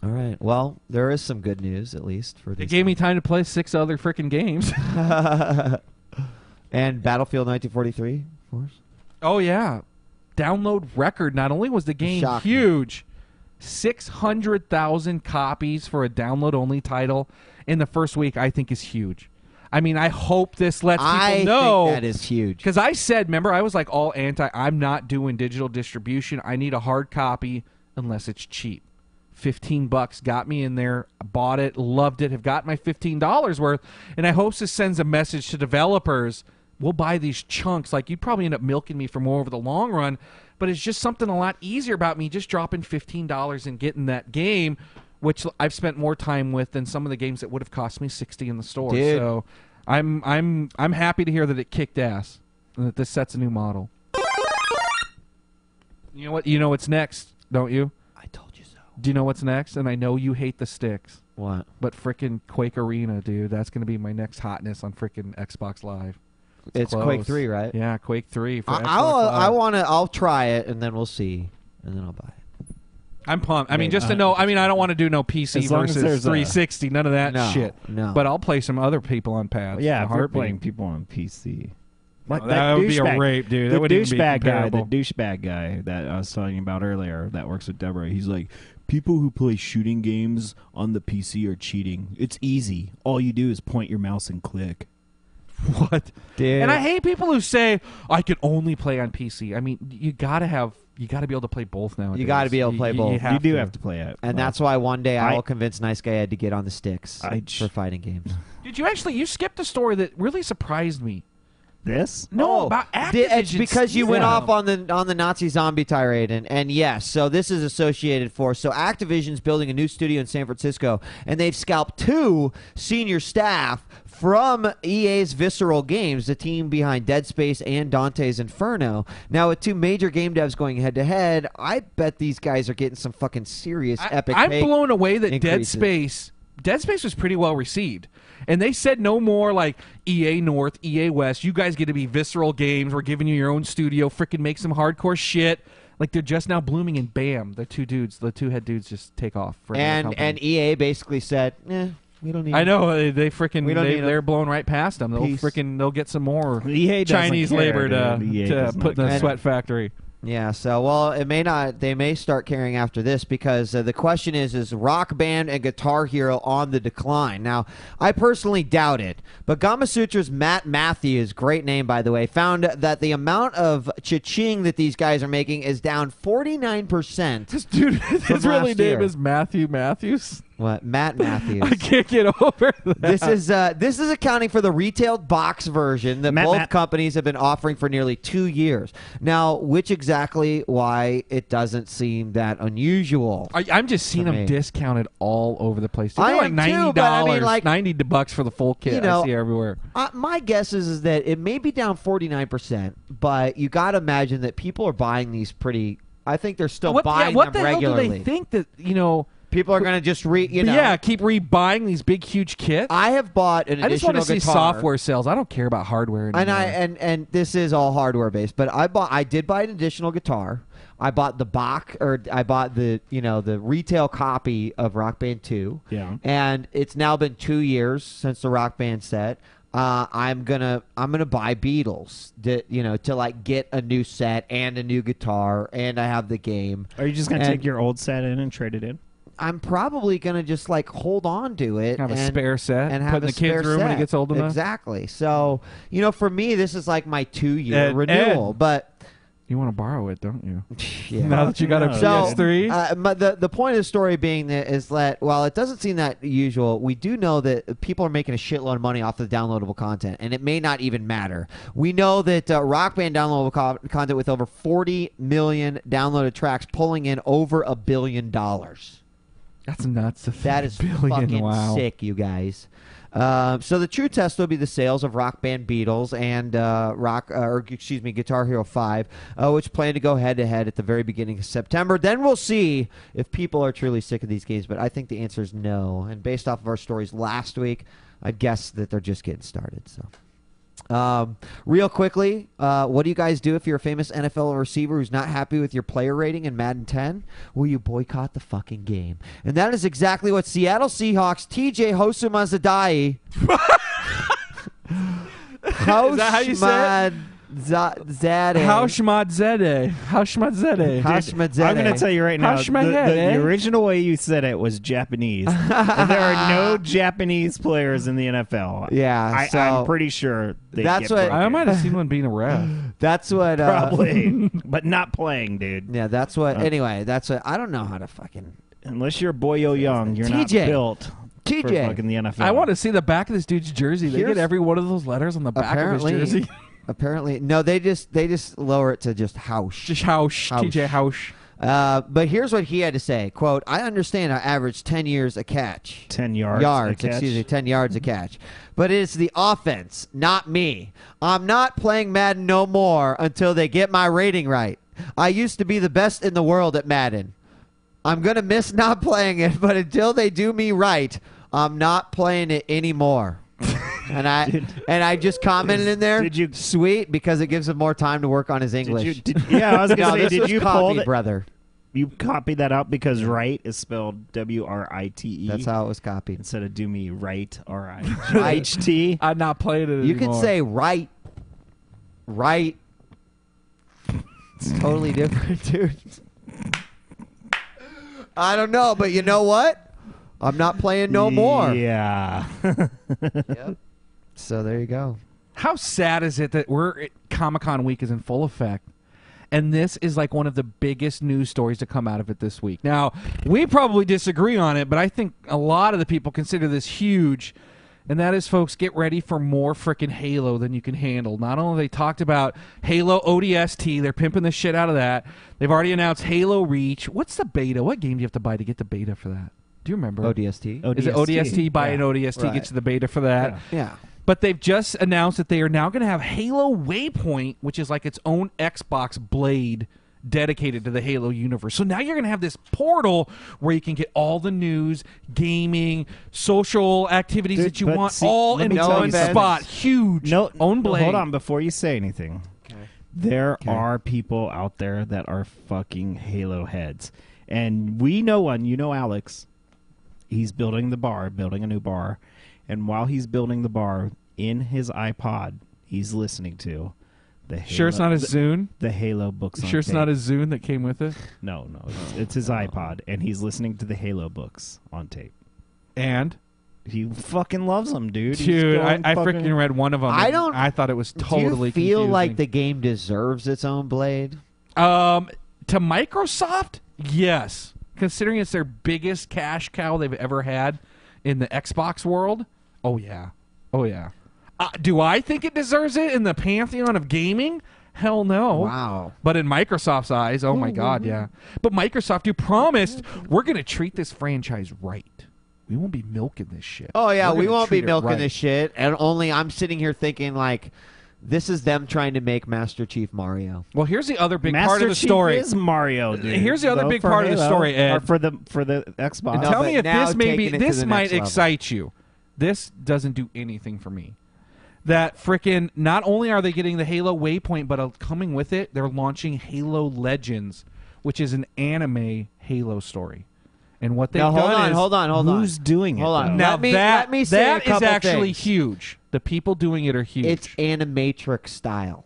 All right. Well, there is some good news, at least. For
They gave me time to play 6 other freaking games.
And Battlefield 1943, of course.
Oh, yeah. Download record. Not only was the game
Shocking.
huge, 600,000 copies for a download-only title in the first week, I think is huge. I mean, I hope this lets people know.
I think that is huge.
Because I said, remember, I was like all anti, I'm not doing digital distribution. I need a hard copy unless it's cheap. $15 got me in there, bought it, loved it, have got my $15 worth, and I hope this sends a message to developers. We'll buy these chunks. Like, you'd probably end up milking me for more over the long run, but it's just something a lot easier about me just dropping $15 and getting that game, which I've spent more time with than some of the games that would have cost me $60 in the store.
Dude.
So I'm happy to hear that it kicked ass and that this sets a new model. You know what? You know what's next, don't you?
I told you so.
Do you know what's next? And I know you hate the sticks.
What?
But frickin' Quake Arena, dude. That's going to be my next hotness on frickin' Xbox Live.
It's
close.
Quake 3, right?
Yeah, Quake 3 for Xbox Live.
I'll try it, and then we'll see, and then I'll buy it.
I'm pumped. I mean, just to know. I mean, I don't want to do no PC
As long as
versus
there's
360. None of that
No,
shit.
no.
But I'll play some other people on pads.
Yeah, if we're
heartbeat.
playing people on PC.
No, that would be a rape, dude.
The
That wouldn't even be
douchebag
comparable.
guy that I was telling you about earlier that works with Deborah, he's like, people who play shooting games on the PC are cheating. It's easy. All you do is point your mouse and click.
What?
Dude.
And I hate people who say I can only play on PC. I mean, you gotta be able to play both nowadays.
You gotta be able to play both.
You do have to play it.
And that's why one day I will convince Nice Guy Ed to get on the sticks for fighting games.
Did you skipped a story that really surprised me.
This?
No, about Activision.
It's because you went
Yeah.
off on the Nazi zombie tirade, and yes, so this is associated for. So Activision's building a new studio in San Francisco, and they've scalped 2 senior staff from EA's Visceral Games, the team behind Dead Space and Dante's Inferno. Now, with 2 major game devs going head-to-head, I bet these guys are getting some fucking serious epic
I'm
pay
blown away that
increases.
Dead Space was pretty well received. And they said no more like EA North, EA West. You guys get to be Visceral Games. We're giving you your own studio. Frickin' make some hardcore shit. Like, they're just now blooming, and bam, the 2 head dudes just take off. For
And EA basically said, we don't need
I know they frickin'
We don't need
they're blowing right past them. They'll get some more
EA doesn't
Chinese
care,
labor
dude. EA
to
does
put in
not
the
care.
sweat factory.
Yeah, so, well, it may not. They may start caring after this because the question is Rock Band and Guitar Hero on the decline? Now, I personally doubt it, but Gamasutra's Matt Matthews, great name, by the way, found that the amount of cha-ching that these guys are making is down 49%.
This dude, his
from
really
last
name
year.
is Matthew Matthews.
What? Matt Matthews.
I can't get over that.
This is accounting for the retail box version that both companies have been offering for nearly 2 years. Now, which exactly why it doesn't seem that unusual.
I'm just seeing them discounted all over the place.
I
like
am
$90,
too, but I mean, like,
$90 for the full kit.
You know,
I see everywhere.
My guess is that it may be down 49%, but you got to imagine that people are buying these pretty. I think they're still buying
what
them
the
regularly.
Hell do they think that
people are going to just
keep rebuying these big huge kits?
I have bought an additional guitar.
I just want to see software sales. I don't care about hardware anymore.
And this is all hardware based, but I did buy an additional guitar. I bought the I bought the the retail copy of Rock Band 2.
Yeah.
And it's now been 2 years since the Rock Band set. I'm gonna buy Beatles to like get a new set and a new guitar, and I have the game.
Are you just gonna take your old set in and trade it in?
I'm probably gonna just like hold on to it,
have a spare set,
and
put in the kids' room when it gets old enough.
Exactly. So for me, this is like my 2-year renewal, but.
You want to borrow it, don't you?
Yeah.
Now that you got a PS3?
The point of the story being that is that while it doesn't seem that usual, we do know that people are making a shitload of money off the downloadable content, and it may not even matter. We know that Rock Band downloadable content with over 40 million downloaded tracks pulling in over $1 billion.
That's nuts.
That is
billion.
fucking sick, you guys. So the true test will be the sales of Rock Band Beatles and Guitar Hero 5, which plan to go head-to-head at the very beginning of September. Then we'll see if people are truly sick of these games, but I think the answer is no. And based off of our stories last week, I'd guess that they're just getting started. So, real quickly, what do you guys do if you're a famous NFL receiver who's not happy with your player rating in Madden 10? Will you boycott the fucking game? And that is exactly what Seattle Seahawks TJ Houshmandzadeh
Is that how you say it?
Houshmandzadeh. I'm going to tell you right now, the original way you said it was Japanese. And there are no Japanese players in the NFL.
Yeah,
I'm pretty sure
that's what
I might have seen one being a ref.
That's what
probably, but not playing, dude.
Yeah, that's what. Anyway, that's what. I don't know how to fucking.
Unless you're Boyo Young, you're not built. For fucking the NFL.
I want to see the back of this dude's jersey. They get every one of those letters on the back of his jersey.
Apparently, no. They just lower it to just Housh.
Just Housh. TJ Housh.
But here's what he had to say. Quote, I understand I average 10 years a catch.
10 yards.
Excuse me, 10 yards a catch. But it's the offense, not me. I'm not playing Madden no more until they get my rating right. I used to be the best in the world at Madden. I'm going to miss not playing it, but until they do me right, I'm not playing it anymore. And I just commented in there,
did you,
sweet, because it gives him more time to work on his English.
I was going to say, did you pull
it, brother?
You copied that out because right is spelled W-R-I-T-E.
That's how it was copied.
Instead of do me right, R-I-G-H-T.
I'm not playing it anymore.
You can say right. Right. It's totally different, dude. I don't know, but you know what? I'm not playing no more.
Yeah.
Yep. So there you go.
How sad is it that Comic-Con week is in full effect, and this is like one of the biggest news stories to come out of it this week? Now, we probably disagree on it, but I think a lot of the people consider this huge, and that is, folks, get ready for more frickin' Halo than you can handle. Not only have they talked about Halo ODST, they're pimping the shit out of that. They've already announced Halo Reach. What's the beta? What game do you have to buy to get the beta for that? Do you remember?
ODST.
Is it ODST? Buy an ODST, gets you the beta for that.
Yeah.
But they've just announced that they are now going to have Halo Waypoint, which is like its own Xbox Blade dedicated to the Halo universe. So now you're going to have this portal where you can get all the news, gaming, social activities that you want, all in one spot. Huge. Own Blade.
Hold on, before you say anything. Okay. There are people out there that are fucking Halo heads. And we know one. You know Alex. He's building a new bar. And while he's building the bar, in his iPod, he's listening to the Halo.
Sure it's not his Zune?
The Halo books on
Sure it's
tape.
not his Zune that came with it?
No. It's his iPod, and he's listening to the Halo books on tape.
And?
He fucking loves them, dude.
Dude, I freaking read one of them. I thought it was totally
Do you feel
confusing.
like the game deserves its own Blade?
To Microsoft, yes. considering it's their biggest cash cow they've ever had in the Xbox world. Oh yeah. Do I think it deserves it in the pantheon of gaming? Hell no.
Wow.
But in Microsoft's eyes, oh my God, yeah. But Microsoft, you promised we're going to treat this franchise right. We won't be milking this shit.
Oh, yeah,
We're
we
gonna
won't be
treat it
milking
right.
this shit. And only I'm sitting here thinking, like, this is them trying to make Master Chief Mario.
Well, here's the other big
Master
part of the
Chief
story.
is Mario, dude.
Here's the other
Though,
big
for
part of the
Halo,
story, Ed.
or for the Xbox.
And
No,
tell
but
me if
now
this maybe
taking it to
this
the
might
next level.
excite you. This doesn't do anything for me. That frickin' not only are they getting the Halo Waypoint, but coming with it, they're launching Halo Legends, which is an anime Halo story. And what they've
Now,
done is
hold on.
Who's doing it?
Hold on.
though?
now
Let me say
that
a couple
is actually
things.
huge. The people doing it are huge.
It's animatrix style.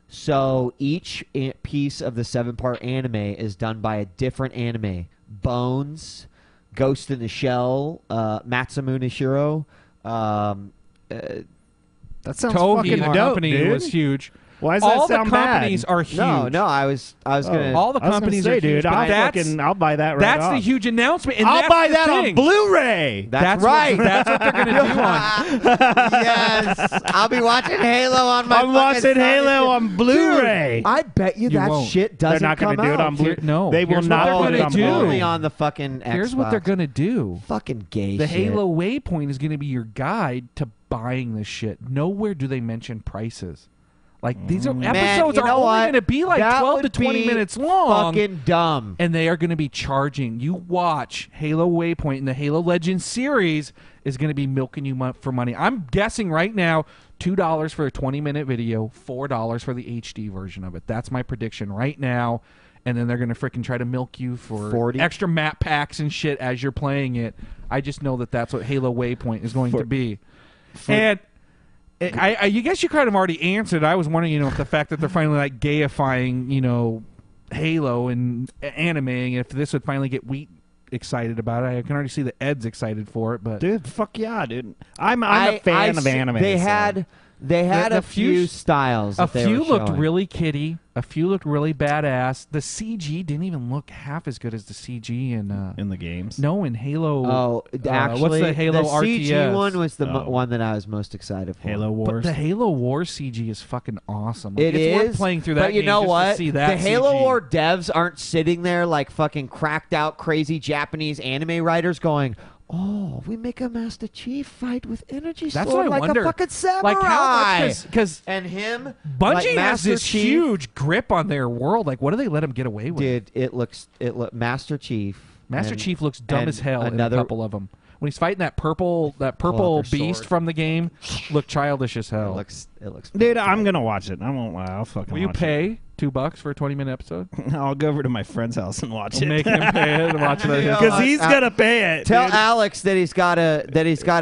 So each piece of the 7-part anime is done by a different anime. Bones, Ghost in the Shell, Masamune Shiro.
That sounds
Toby,
fucking
the
dope,
company,
dude.
was huge.
Why does that
All the
sound
companies
bad?
are huge.
No, I was gonna.
All the
I was gonna
companies
say,
are huge.
dude,
but
I'll buy that right
That's
off.
the huge announcement. And
I'll
that's
buy
the
that
thing.
on Blu-ray.
That's right.
That's what they're going to do on.
Yes, I'll be watching Halo on my.
I'm watching Halo on Blu-ray.
Dude, I bet you that
won't.
shit doesn't
They're not
come
gonna do it
out.
on Blu-ray.
No,
They will
here's what
not
they're
put
gonna
it on
do.
Blu-ray.
Only on the fucking Xbox.
Here's what they're going to do.
Fucking gay
The
shit.
Halo Waypoint is going to be your guide to buying this shit. Nowhere do they mention prices. Like, these episodes
you
are
know
only
what?
going to be like
That
12 to
would
20
be
minutes long.
Fucking dumb.
And they are going to be charging. You watch Halo Waypoint, and the Halo Legends series is going to be milking you for money. I'm guessing right now $2 for a 20-minute video, $4 for the HD version of it. That's my prediction right now. And then they're going to freaking try to milk you for
40?
extra map packs and shit as you're playing it. I just know that that's what Halo Waypoint is going to be. And I guess you kind of already answered. I was wondering, if the fact that they're finally like gayifying, Halo and animating, if this would finally get Wheat excited about it. I can already see that Ed's excited for it, but
Dude, fuck yeah, dude. I'm a fan of anime.
They
so-
had
The
a few styles.
a
that they
few
were
looked
showing.
really kiddie. A few looked really badass. The CG didn't even look half as good as the CG
in the games.
No, in Halo.
Oh, actually,
what's the Halo
CG
RTS?
one was the
Oh.
one that I was most excited for.
Halo
But
Wars.
the Halo Wars CG is fucking awesome. Like,
It
it's worth
is,
playing through that
but you
game
know
just
what?
to see that
the Halo
CG.
War devs aren't sitting there like fucking cracked out, crazy Japanese anime writers going, "Oh, we make a Master Chief fight with energy
That's
sword
what I
like
wonder.
a fucking samurai."
Like how much because
and him,
Bungie
like
has
Master
this
Chief,
huge grip on their world. Like, what do they let them get away with?
Dude, it looks Master Chief.
Master
and-
Chief looks dumb
and
as hell in a
another-
couple of them. When he's fighting that purple
their
beast
sword.
from the game, look childish as hell.
It looks.
Dude, I'm gonna watch it. I won't lie. I'll fucking
Will you
watch
pay $2 for a 20-minute episode?
it. I'll go over to my friend's house and watch it.
Make him pay it and watch it.
Yeah.
Because he's gonna pay it.
Tell
dude.
Alex that he's gotta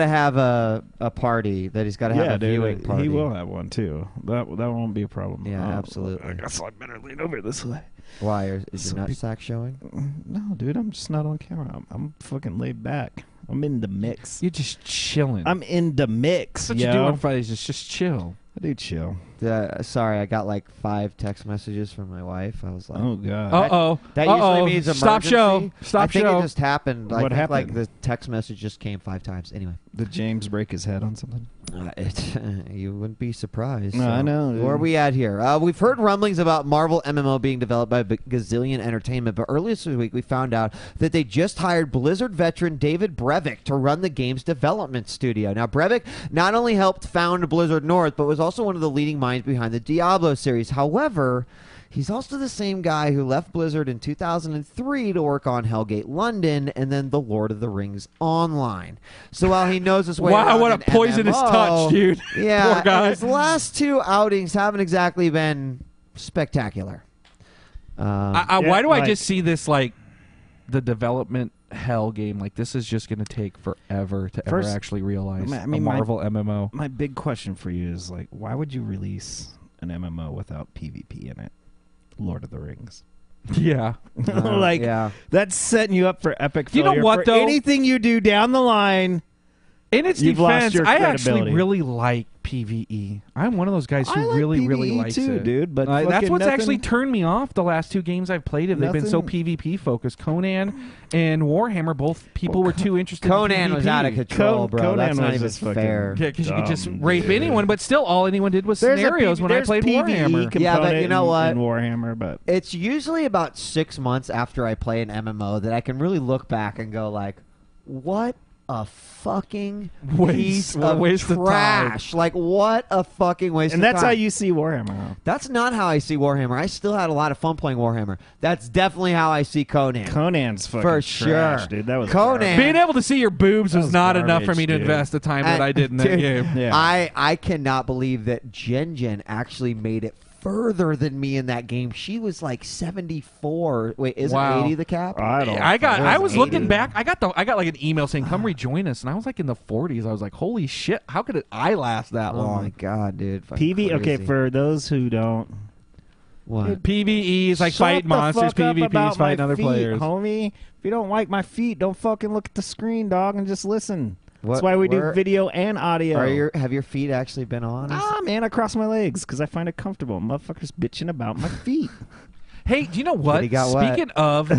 have a party. That he's gotta have a viewing party.
He will have one too. That won't be a problem.
Yeah,
Oh,
absolutely.
I guess I better lean over this way.
Why is
So
your nutsack showing?
No, dude, I'm just not on camera. I'm fucking laid back. I'm in the mix.
You're just chilling.
I'm in the mix.
That's what you do on Fridays. Is just chill.
I do chill.
Sorry, I got like 5 text messages from my wife. I was like,
Oh god.
Uh-oh.
that
Uh-oh.
usually means emergency.
Stop show. Stop
I think
show.
it just happened. I
What
think like
happened?
the text message just came 5 times. Anyway,
Did James break his head on something?
you wouldn't be surprised.
No, I know, dude.
Where are we at here? We've heard rumblings about Marvel MMO being developed by Gazillion Entertainment, but earlier this week we found out that they just hired Blizzard veteran David Brevik to run the game's development studio. Now, Brevik not only helped found Blizzard North, but was also one of the leading minds behind the Diablo series. However, he's also the same guy who left Blizzard in 2003 to work on Hellgate London and then The Lord of the Rings Online. So while he knows his way
Wow,
around
what a
in
poisonous
MMO,
touch, dude.
Yeah,
Poor guy.
his last 2 outings haven't exactly been spectacular.
Why do I
like-
just see this like the development hell game? Like, this is just going to take forever to
First,
ever actually realize
I mean,
a Marvel MMO.
My big question for you is like, why would you release an MMO without PvP in it? Lord of the Rings.
Yeah.
Like,
yeah.
that's setting you up for epic
You know
failure.
what,
For
though?
anything you do down the line.
In its
You've lost
defense,
your
I actually
credibility.
really liked PvE. I'm one of those guys who
I like
really
PvE
likes
too,
it,
dude. But
that's what's
nothing,
actually turned me off the last 2 games I've played. They've been so PvP focused. Conan and Warhammer, both people were too interested.
Conan
in PvP.
was out of control, bro.
Conan
That's not
was
even
just fucking
fair.
Yeah, because you could just
dumb,
rape
dude.
anyone, but still, all anyone did was scenarios when I played Warhammer.
Yeah, but you know what?
In Warhammer, but
It's usually about 6 months after I play an MMO that I can really look back and go like, what a fucking piece of
waste of
trash. Like, what a fucking waste
and
of
that's
time.
how you see Warhammer.
That's not how I see Warhammer. I still had a lot of fun playing Warhammer. That's definitely how I see Conan.
Conan's fucking
For
trash,
sure.
dude. That was
Conan.
garbage.
Being able to see your boobs
That
was
was
not enough for
garbage,
me to
dude.
invest the time that I did in that
Dude,
game.
Yeah.
I cannot believe that Jen actually made it further than me in that game. She was like 74. Wait, isn't
Wow.
80 the cap?
I was
80.
looking back. I got like an email saying, "Come rejoin us," and I was like in the 40s. I was like, "Holy shit! How could I last that
Oh
long?"
my god, dude. Fucking
PV. Okay,
crazy.
for those who don't,
what?
PvE is like
shut
fighting
the
monsters.
fuck up
PvP
about
is fighting
my
other
feet,
players.
homie. If you don't like my feet, don't fucking look at the screen, dog, and just listen. That's
What-
why we do
where-
video and audio.
Have your feet actually been on?
Ah, man, I cross my legs because I find it comfortable. Motherfuckers bitching about my feet.
Hey, do you know what?
he got wet.
Speaking of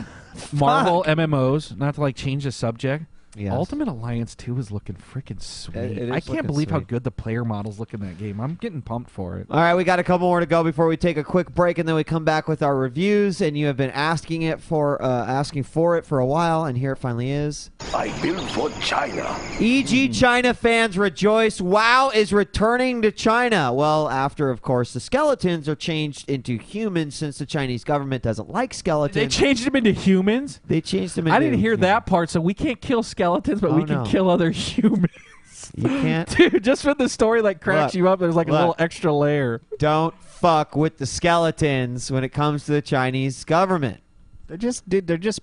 Marvel MMOs, not to like change the subject,
Yes.
Ultimate Alliance 2 is looking freaking sweet.
It is
I can't
looking
believe how
sweet.
good the player models look in that game. I'm getting pumped for it.
All right, we got a couple more to go before we take a quick break, and then we come back with our reviews. And you have been asking for it for a while, and here it finally is.
I build for China.
EG China fans rejoice. WoW is returning to China. Well, after, of course, the skeletons are changed into humans since the Chinese government doesn't like skeletons.
They changed them into humans?
They changed them into
I didn't hear that part, so we can't kill skeletons, but
Oh,
we can
no.
kill other humans.
You can't.
Dude, just for the story like cracks
Look,
you up, there's like a
look.
little extra layer.
Don't fuck with the skeletons when it comes to the Chinese government.
They're just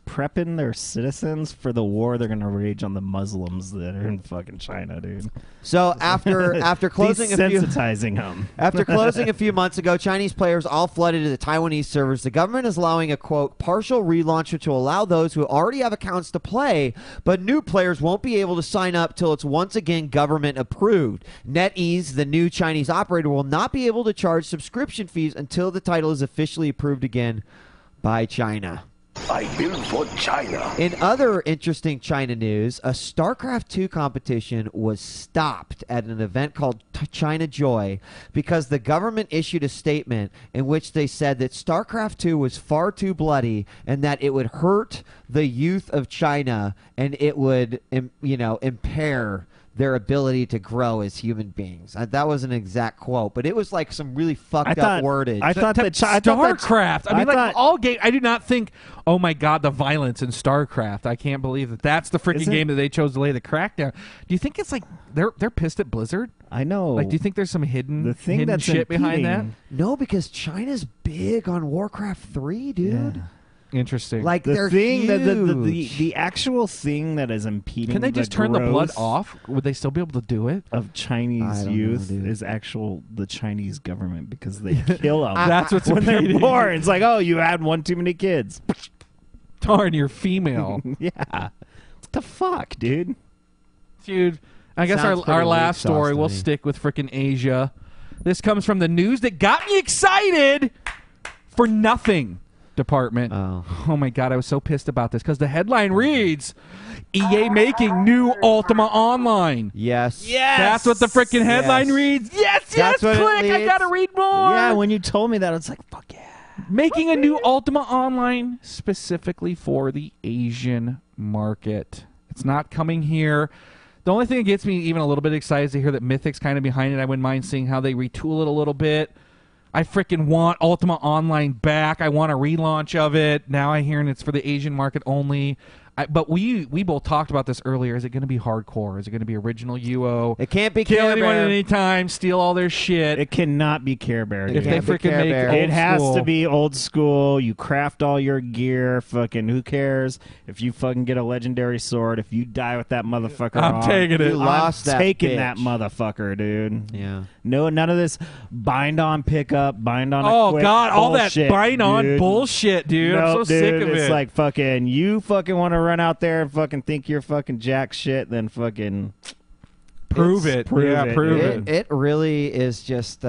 prepping their citizens for the war they're gonna wage on the Muslims that are in fucking China, dude.
So after closing a few
desensitizing them.
After closing a few months ago, Chinese players all flooded to the Taiwanese servers. The government is allowing a, quote, partial relaunch, which will allow those who already have accounts to play, but new players won't be able to sign up till it's once again government approved. NetEase, the new Chinese operator, will not be able to charge subscription fees until the title is officially approved again by China.
I build for China.
In other interesting China news, a StarCraft 2 competition was stopped at an event called China Joy because the government issued a statement in which they said that StarCraft 2 was far too bloody and that it would hurt the youth of China and it would, impair their ability to grow as human beings. That was an exact quote, but it was like some really fucked up wordage.
I thought that
StarCraft. I mean,
I
like
thought-
all game. I do not think. Oh my God, the violence in StarCraft. I can't believe that. That's the freaking
Isn't-
game that they chose to lay the crackdown. Do you think it's like they're pissed at Blizzard?
I know.
Like, do you think there's some hidden
the thing
hidden
that's
shit behind that?
impeding-
No, because China's big on Warcraft 3, dude.
Yeah.
Interesting.
Like
The
they're
thing that
huge.
the actual thing that is impeding
can they just turn the blood
growth
off? Would they still be able to do it?
of
I
Chinese
don't know,
youth
dude.
is the Chinese government because they kill them.
That's what's
when they're
impeding.
born. It's like, oh, you had one too many kids.
Darn, you're female,
Yeah. What the fuck, dude?
dude. I guess
Sounds
our
pretty
last
weak sauce
story.
to
We'll
me.
stick with frickin' Asia. This comes from the news that got me excited for nothing. Department. Oh my God, I was so pissed about this because the headline reads, EA making new Ultima Online.
Yes.
That's what the freaking headline
Yes.
reads. Yes,
That's what it
click. I
reads.
gotta read more.
Yeah, when you told me that, it's like, fuck yeah.
Making a new Ultima Online specifically for the Asian market. It's not coming here. The only thing that gets me even a little bit excited is to hear that Mythic's kind of behind it. I wouldn't mind seeing how they retool it a little bit. I freaking want Ultima Online back. I want a relaunch of it. Now I'm hearing it's for the Asian market only. But we both talked about this earlier. Is it going to be hardcore? Is it going to be original UO?
It can't be
Kill
Care
anyone
Bear.
at any time, steal all their shit.
It cannot be Care Bear.
It
if
dude.
they
can't be
freaking
Care
make
Bear.
old
It has
school.
to be old school. You craft all your gear. Fucking who cares if you fucking get a legendary sword? If you die with that motherfucker,
I'm
on,
taking it.
You lost
I'm
that
taking
bitch.
that motherfucker, dude.
Yeah.
No, none of this bind on pickup, bind on.
Oh
equip
God, all that
bullshit,
bind on
dude.
bullshit, dude. I'm so
Nope,
sick
dude,
of
it's
it.
like fucking you fucking want to run out there and fucking think you're fucking jack shit, then fucking
Prove it.
Prove
it.
It really is just.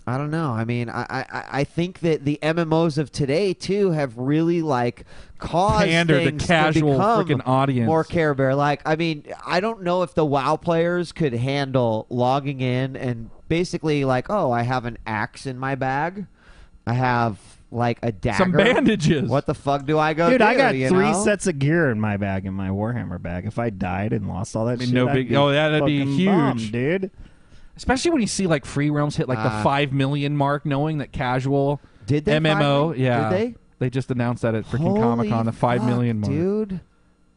I don't know. I mean, I think that the MMOs of today too have really like caused
Pander
things
the casual
to
freaking
become
audience.
more Care Bear. Like, I mean, I don't know if the WoW players could handle logging in and basically like, oh, I have an axe in my bag, I have like a dagger,
some bandages.
What the fuck do I go?
Dude,
do,
I got three
know?
sets of gear in my bag, in my Warhammer bag. If I died and lost all that shit,
no big. Oh, that'd be
fucking
huge,
bummed, dude.
Especially when you see like free realms hit like the 5 million mark, knowing that casual
did they
MMO,
5 million?
yeah,
Did
they just announced that at freaking
Holy
Comic-Con, the 5 million
fuck,
mark,
dude.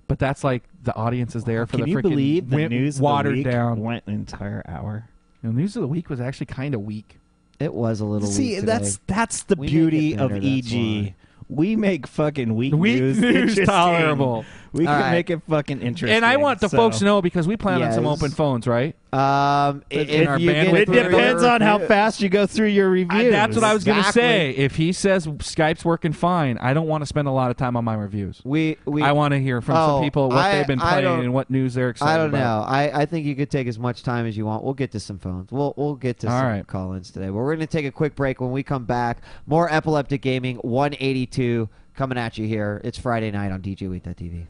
But that's like the audience is there for
Can
the
you
freaking
believe the news
watered
of the week
down.
went an entire hour?
The news of the week was actually kind of weak.
It was a little.
See,
weak
that's the
We make
beauty
it
of
better, that's
EG.
why.
We make fucking weak
Weak
news
news
interesting.
tolerable.
We
All
can
right.
make it fucking interesting.
And I want the
so.
folks to know because we plan on some
Yes.
open phones, right?
If
our
you
bandwidth
get
It
through
depends on how fast you go through your reviews.
That's what I was going to
Exactly.
say. If he says Skype's working fine, I don't want to spend a lot of time on my reviews. I want to hear from some people what they've been playing and what news they're excited
I don't
about.
know. I think you could take as much time as you want. We'll get to some phones. We'll get to
All
some
right.
call-ins today. But we're going to take a quick break. When we come back, more Epileptic Gaming 182 coming at you here. It's Friday night on djWHEAT.tv.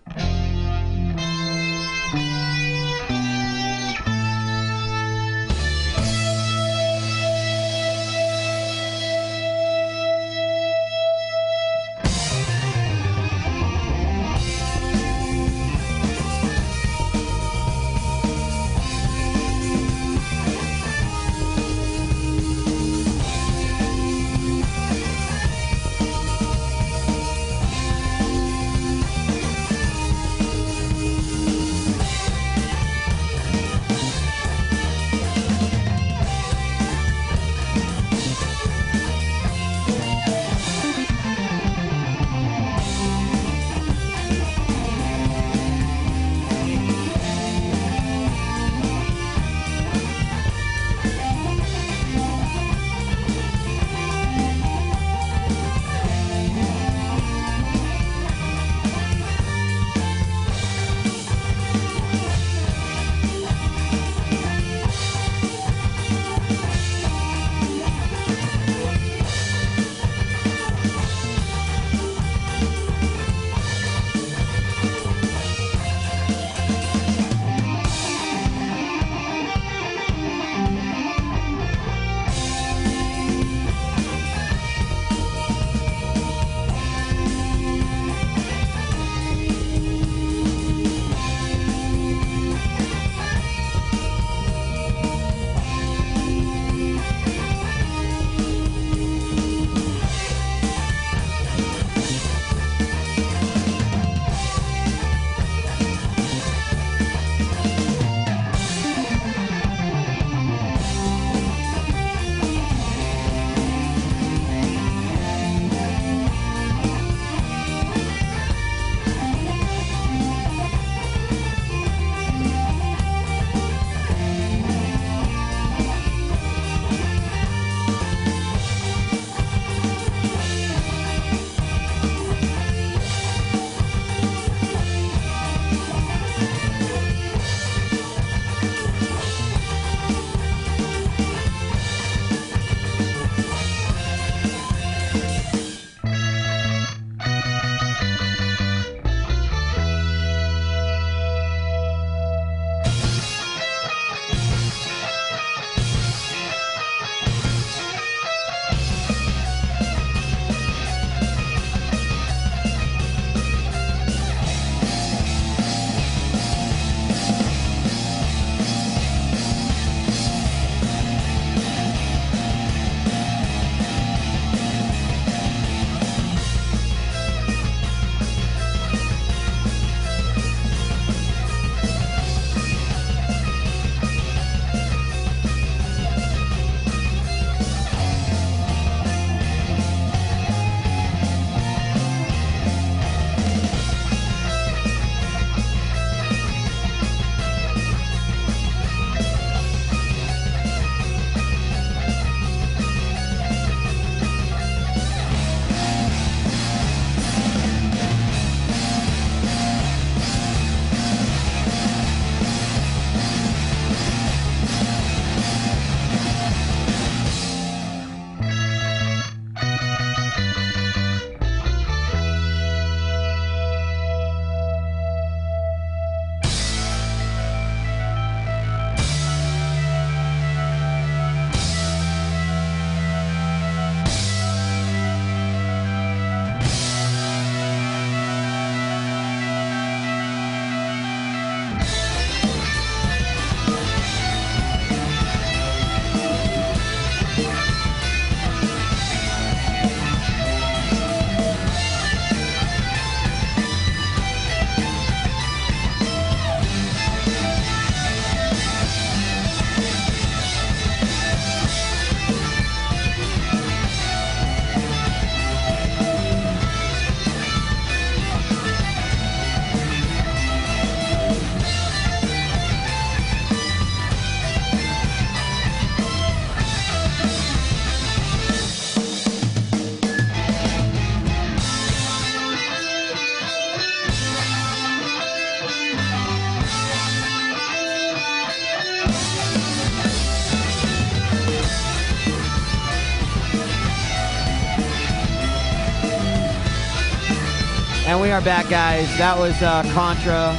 And we are back, guys. That was Contra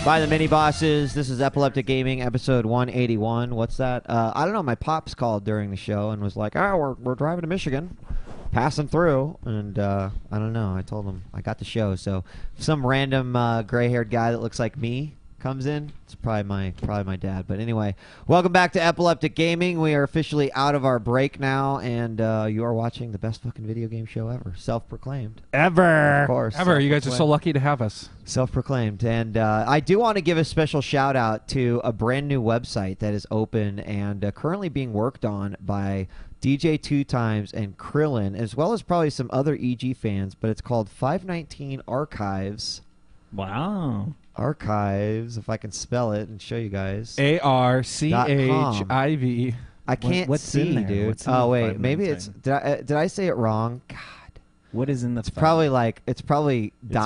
by the Mini Bosses. This is Epileptic Gaming, episode 181. What's that? I don't know. My pops called during the show and was like, "Oh, we're driving to Michigan, passing through." And I don't know. I told him I got the show. So if some random gray-haired guy that looks like me comes in, it's probably my dad. But anyway, welcome back to Epileptic Gaming. We are officially out of our break now, and you are watching the best fucking video game show ever, self-proclaimed.
Ever.
Of course.
Ever. You guys are so lucky to have us.
Self-proclaimed. And I do want to give a special shout-out to a brand-new website that is open and currently being worked on by DJ 2Times and Krillin, as well as probably some other EG fans, but it's called 519 Archives.
Wow.
Archives, if I can spell it and show you guys.
ARCHIV.
I can't
what's
see,
in there?
dude.
What's in
Oh
the
wait, maybe
519?
it's did I say it wrong? God,
What is in the?
it's probably
It's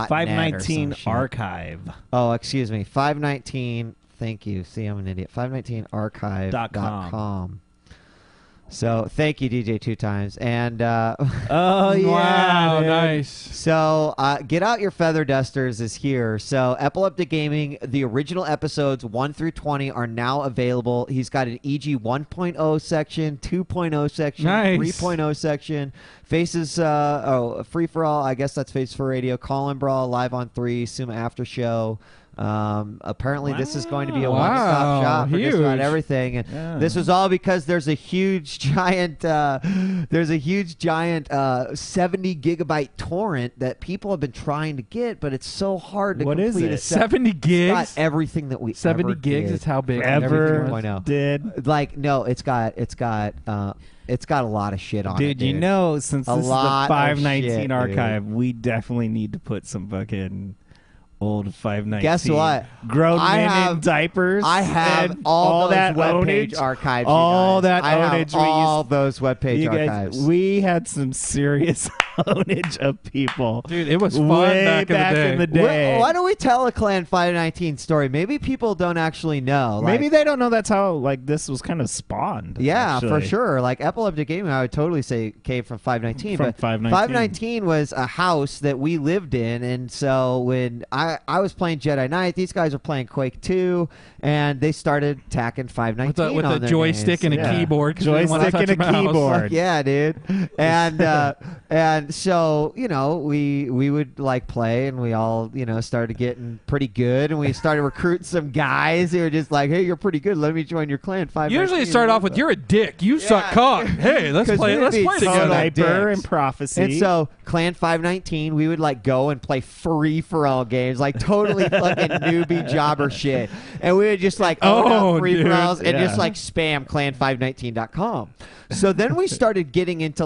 519
.net.
archive.
Oh, excuse me, 519. Thank you. See, I'm an idiot. 519archive.com. So thank you, DJ 2Times. And
Oh yeah,
Wow,
dude.
nice.
so Get Out Your Feather Dusters is here. So Epileptic Gaming, the original episodes 1 through 20 are now available. He's got an EG 1.0 section, 2.0 section,
Nice.
3.0 section. Faces, Free For All, I guess that's Faces for Radio. Call and Brawl, Live on 3, Suma After Show. Apparently this is going to be a
Wow.
one-stop shop for just about
Huge.
everything. And
Yeah.
this was all because there's a huge giant 70 gigabyte torrent that people have been trying to get, but it's so hard to
What is
complete
it?
a
70
It's
gigs?
got everything that we
70
ever
gigs
did.
is how big
Ever
everything was.
3.0.
did.
Like no, it's got a lot of shit on it.
Dude, you know, since
A
this is the
lot of
519
shit,
archive, we definitely need to put some fucking old 519.
Guess what?
Grown
I
men
have-
in diapers.
I have
and
all those
that
webpage
ownage,
archives. you
all
guys.
that
I have
ownage we
all
used.
those webpage
You guys,
archives.
we had some serious ownage of people.
Dude, it was fun
way
back in the day.
Why don't we tell a Clan 519 story? Maybe people don't actually know.
Maybe
Like,
they don't know that's how like this was kind of spawned.
yeah, for
actually.
sure. Like Epileptic Gaming, I would totally say came from 519.
From
but
519.
519 was a house that we lived in, and so when I was playing Jedi Knight, these guys were playing Quake 2, and they started tacking 519
With
on
a
their
joystick
games.
and a
Yeah.
keyboard. 'cause we didn't wanna
Joystick
touch
and a
mouse.
keyboard.
Fuck yeah, dude. And so, you know, we would like play, and we all, you know, started getting pretty good, and we started recruiting some guys who were just like, "Hey, you're pretty good. Let me join your clan." 519.
Usually it started off with, "You're a dick. You suck cock. Hey, let's
'Cause
play
we'd be
together."
total
Sniper
dicks.
and prophecy.
And so, Clan 519, we would like go and play free for all games, like totally fucking newbie jobber shit. And we would just like own
Oh,
up free for alls
dude,
and
yeah.
just like spam clan519.com. So then we started getting into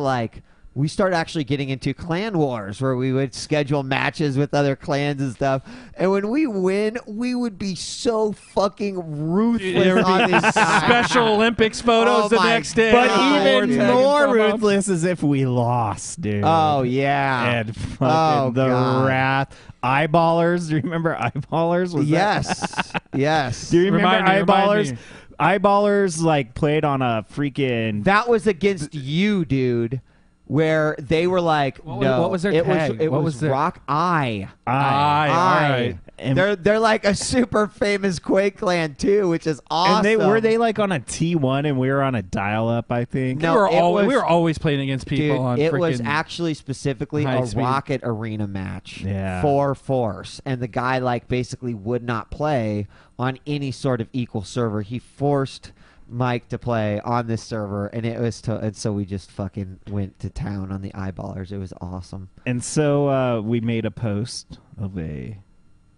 actually getting into clan wars where we would schedule matches with other clans and stuff. And when we win, we would be so fucking ruthless
There would
on
be
these guys.
Special Olympics photos
Oh
the
my
next day.
but
God,
even
dude.
more
Tagging some up.
ruthless is if we lost, dude.
Oh, yeah.
And fucking
Oh,
the
God.
wrath. Eyeballers. Do you remember Eyeballers? Was
Yes. Yes.
Do you remember
Remind
Eyeballers?
me.
Eyeballers like played on a freaking.
That was against you, dude. Where they were like,
What was-
no,
what was their
it
tag?
was it
What
was
was their-
Rock Eye.
Aye, all right.
And,
They're like a super famous Quake clan too, which is awesome.
and were they like on a T1 and we were on a dial up, I think.
No,
we were
it
always,
was-
playing against people
Dude,
on
it was
freaking
actually specifically
high
a
speed.
Rocket Arena match
Yeah.
for Force, and the guy like basically would not play on any sort of equal server. He forced Mike to play on this server, and it was and so we just fucking went to town on the Eyeballers. It was awesome.
And so we made a post of a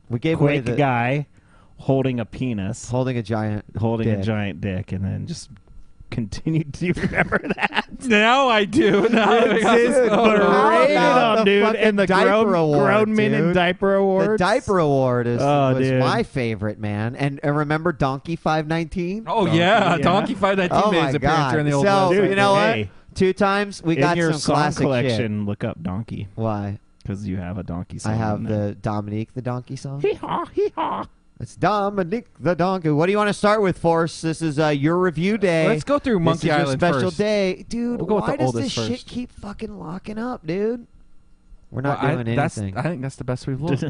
We gave away
Quake
the
guy holding a penis,
holding a giant
a
dick.
giant dick, and then just continued. Do you remember that?
Now I do. Now
It's just
How
paraded
about
on,
the
dude,
fucking
and the
diaper award,
grown men in
dude?
diaper awards.
The diaper award was
dude.
my favorite, man. And remember Donkey 519?
Oh yeah,
yeah.
Donkey 519
Oh
made
my
his appearance
God.
during the old
So,
website.
you know what?
Hey.
2 times we
In
got
your
some
song
classic
collection,
shit.
look up Donkey
Why?
because you have a donkey song.
I have
in there.
the Dominique the Donkey song.
Hee haw, hee haw.
It's Dominique the Donkey. What do you want to start with, Force? This is your review day.
Let's go through
This
Monkey
is your
Island
special
first.
day. Dude,
We'll go with
why
the
does this
oldest
shit
first.
keep fucking locking up, dude? We're not doing anything.
I think that's the best we've looked.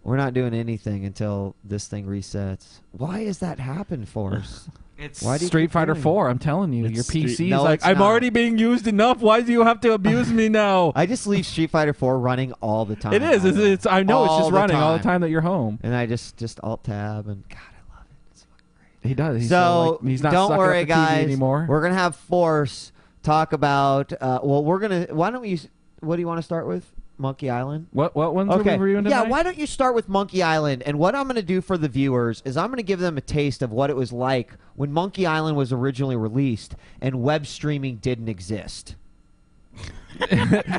We're not doing anything until this thing resets. Why is that happen for us?
It's
Why do you
Street
keep
Fighter
doing
4. I'm telling you, your PC is
No,
like,
it's
I'm
not.
already being used enough. Why do you have to abuse me now?
I just leave Street Fighter 4 running all the time.
It is. It's I know it's
All
just
the
running all the
time.
time that you're home.
And I just Alt Tab and God, I love it. It's fucking great.
He does. He's
So
he's not
don't
sucking
worry,
up the TV
guys.
anymore.
We're gonna have Force talk about. Well, we're gonna. Why don't you? What do you want to start with? Monkey Island.
What ones are we reviewing tonight?
Yeah, why don't you start with Monkey Island? And what I'm going to do for the viewers is I'm going to give them a taste of what it was like when Monkey Island was originally released and web streaming didn't exist.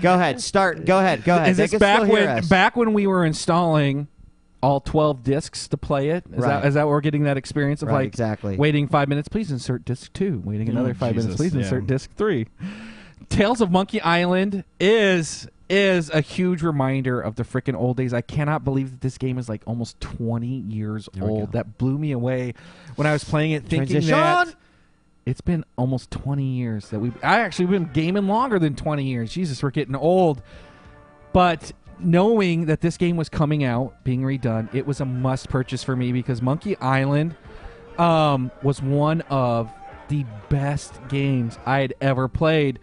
Go ahead. Start. Go ahead.
Is this back when we were installing all 12 discs to play it? Is that where we're getting that experience of like
exactly.
waiting 5 minutes, please insert disc 2. Waiting another 5 minutes, please insert disc 3. Tales of Monkey Island is a huge reminder of the frickin' old days. I cannot believe that this game is like almost 20 years old. That blew me away when I was playing it, thinking that it's been almost 20 years that we've been gaming longer than 20 years. Jesus, we're getting old. But knowing that this game was coming out, being redone, it was a must purchase for me because Monkey Island was one of the best games I had ever played.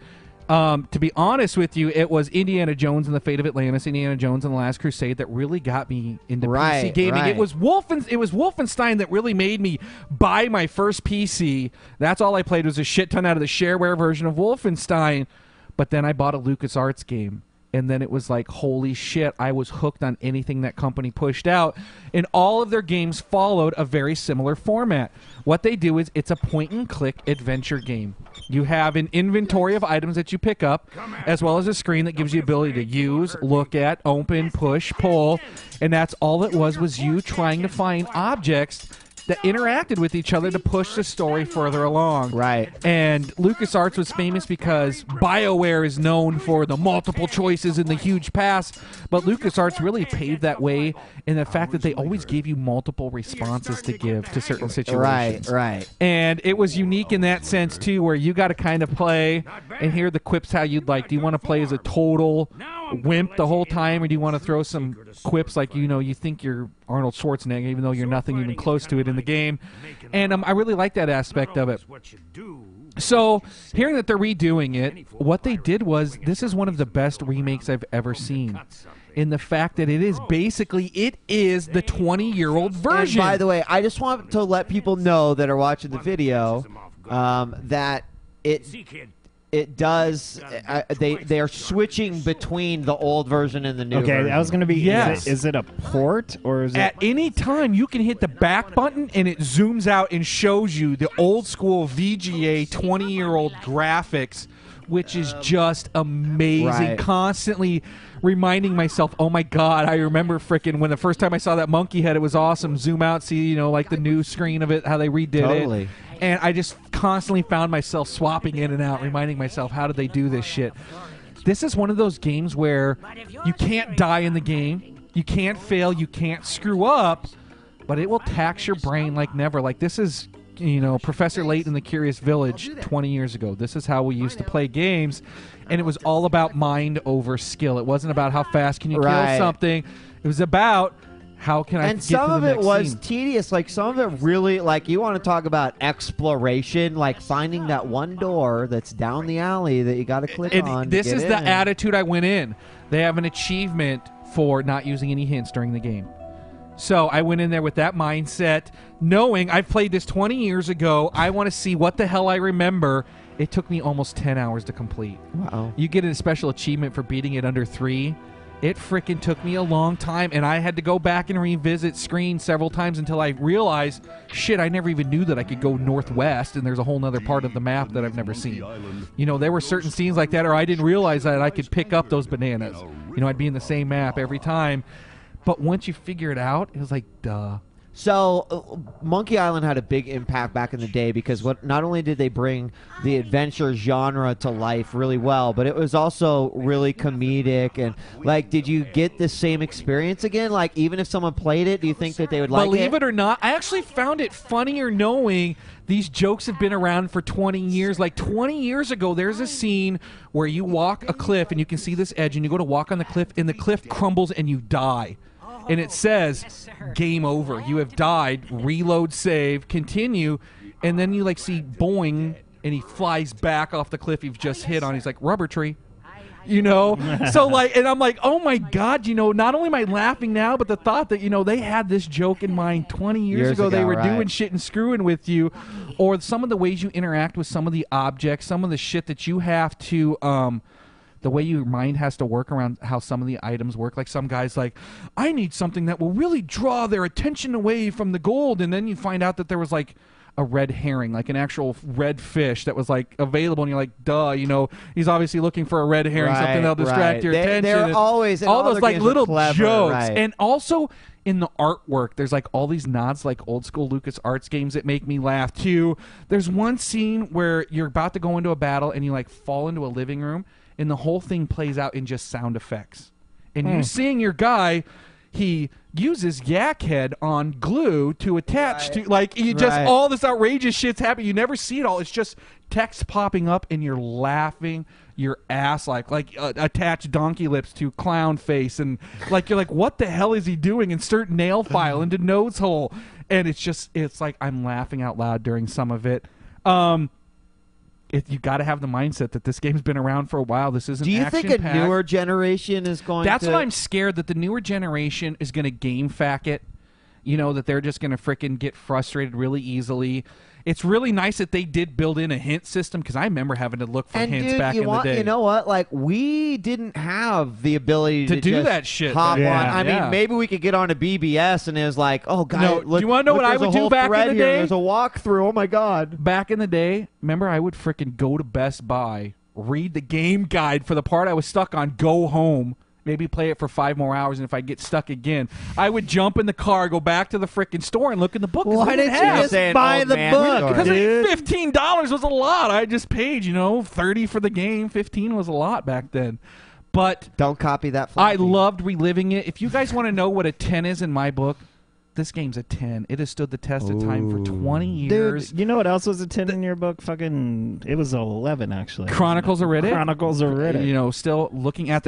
To be honest with you, it was Indiana Jones and the Fate of Atlantis, Indiana Jones and the Last Crusade that really got me into PC gaming. It was Wolfenstein that really made me buy my first PC. That's all I played was a shit ton out of the shareware version of Wolfenstein. But then I bought a LucasArts game. And then it was like, holy shit, I was hooked on anything that company pushed out. And all of their games followed a very similar format. What they do is it's a point-and-click adventure game. You have an inventory of items that you pick up, as well as a screen that gives you the ability to use, look at, open, push, pull. And that's all it was you trying to find objects that interacted with each other to push the story further along.
Right.
And LucasArts was famous because BioWare is known for the multiple choices and the huge pass, but LucasArts really paved that way in the fact that they always gave you multiple responses to give to certain situations.
Right.
And it was unique in that sense, too, where you got to kind of play and hear the quips how you'd like. Do you want to play as a total wimp the whole time, or do you want to throw some quips like, you think you're Arnold Schwarzenegger, even though you're nothing even close to it in the game? And I really like that aspect of it. So, hearing that they're redoing it, what they did was, this is one of the best remakes I've ever seen. In the fact that it is the 20-year-old version.
And by the way, I just want to let people know that are watching the video that it does. They are switching between the old version and the new version.
Okay, I was going to be.
Yes.
Is it a port or is
At any time, you can hit the back button and it zooms out and shows you the old school VGA 20-year-old graphics, which is just amazing.
Right.
Constantly reminding myself, oh my God, I remember frickin' when the first time I saw that monkey head, it was awesome. Zoom out, see, like the new screen of it, how they redid it. And I just constantly found myself swapping in and out, reminding myself, how did they do this shit? This is one of those games where you can't die in the game, you can't fail, you can't screw up, but it will tax your brain like never. Like this is, Professor Layton in the Curious Village 20 years ago. This is how we used to play games, and it was all about mind over skill. It wasn't about how fast can you kill something. It was about how can I
and
get
some
to
of
the
it
next
was
scene.
tedious. Like some of it really, like you want to talk about exploration, like finding that one door that's down the alley that you got to click on.
This is the attitude I went in. They have an achievement for not using any hints during the game. So I went in there with that mindset, knowing I've played this 20 years ago. I want to see what the hell I remember. It took me almost 10 hours to complete.
Wow.
You get a special achievement for beating it under 3. It freaking took me a long time, and I had to go back and revisit screens several times until I realized, shit, I never even knew that I could go northwest, and there's a whole nother part of the map that I've never seen. There were certain scenes like that, or I didn't realize that I could pick up those bananas. I'd be in the same map every time. But once you figure it out, it was like, duh.
So, Monkey Island had a big impact back in the day because not only did they bring the adventure genre to life really well, but it was also really comedic. And, like, did you get the same experience again? Like, even if someone played it, do you think that they would like it?
Believe it or not, I actually found it funnier knowing these jokes have been around for 20 years. Like, 20 years ago, there's a scene where you walk a cliff and you can see this edge, and you go to walk on the cliff, and the cliff crumbles and you die. And it says, game over. You have died. Reload, save, continue. And then you, like, see boing, and he flies back off the cliff you've just hit on. He's like, rubber tree. You know? So, like, and I'm like, oh, my God, you know, not only am I laughing now, but the thought that, you know, they had this joke in mind 20 years ago. They were doing shit and screwing with you. Or some of the ways you interact with some of the objects, some of the shit that you have to, the way your mind has to work around how some of the items work. Like some guys like, I need something that will really draw their attention away from the gold. And then you find out that there was like a red herring, like an actual red fish that was like available. And you're like, duh, you know, he's obviously looking for a red herring, something that'll distract your attention.
They're always,
all those like little jokes.
Right.
And also in the artwork, there's like all these nods like old school LucasArts games that make me laugh too. There's one scene where you're about to go into a battle and you like fall into a living room, and the whole thing plays out in just sound effects. And you seeing your guy, he uses yak head on glue to attach to, like, you just, all this outrageous shit's happening. You never see it all. It's just text popping up, and you're laughing your ass like attach donkey lips to clown face, and like you're like, what the hell is he doing? Insert nail file into nose hole. And it's like I'm laughing out loud during some of it. You got to have the mindset that this game's been around for a while. This isn't.
Do you think a newer generation is going
That's what I'm scared, that the newer generation is going to game fact it. You know, that they're just going to frickin' get frustrated really easily. It's really nice that they did build in a hint system, because I remember having to look for hints back in the day.
You know what? Like, we didn't have the ability to
do
just
that shit.
Hop on. I mean, maybe we could get on a BBS and it was like, oh, God.
Do you want to know what I would do back in the day?
There's a walkthrough. Oh, my God.
Back in the day, remember, I would frickin' go to Best Buy, read the game guide for the part I was stuck on, go home, maybe play it for 5 more hours, and if I get stuck again, I would jump in the car, go back to the frickin' store, and look in the book.
Why didn't you just buy the book?
Because $15 was a lot. I just paid, $30 for the game. $15 was a lot back then. But
don't copy that.
I loved reliving it. If you guys want to know what a 10 is in my book, this game's a 10. It has stood the test of time for 20 years.
Dude, you know what else was a 10 in your book? Fucking, it was 11 actually.
Chronicles of Riddick.
Chronicles of Riddick.
Still looking at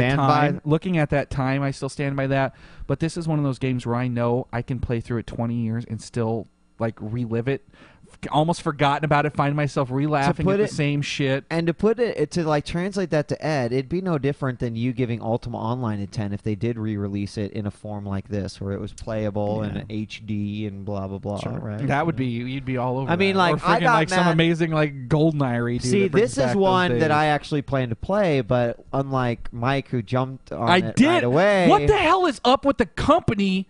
looking at that time, I still stand by that. But this is one of those games where I know I can play through it 20 years and still like relive it. Almost forgotten about it, find myself re-laughing at the same shit.
And to put it, to like translate that to Ed, it'd be no different than you giving Ultima Online a 10 if they did re-release it in a form like this, where it was playable and HD and blah blah blah.
Sure.
Right?
That would be, you'd be all over.
I mean, like,
or I got like some amazing like GoldenEye redo.
See, this is one that I actually plan to play, but unlike Mike, who jumped on it right away.
What the hell is up with the company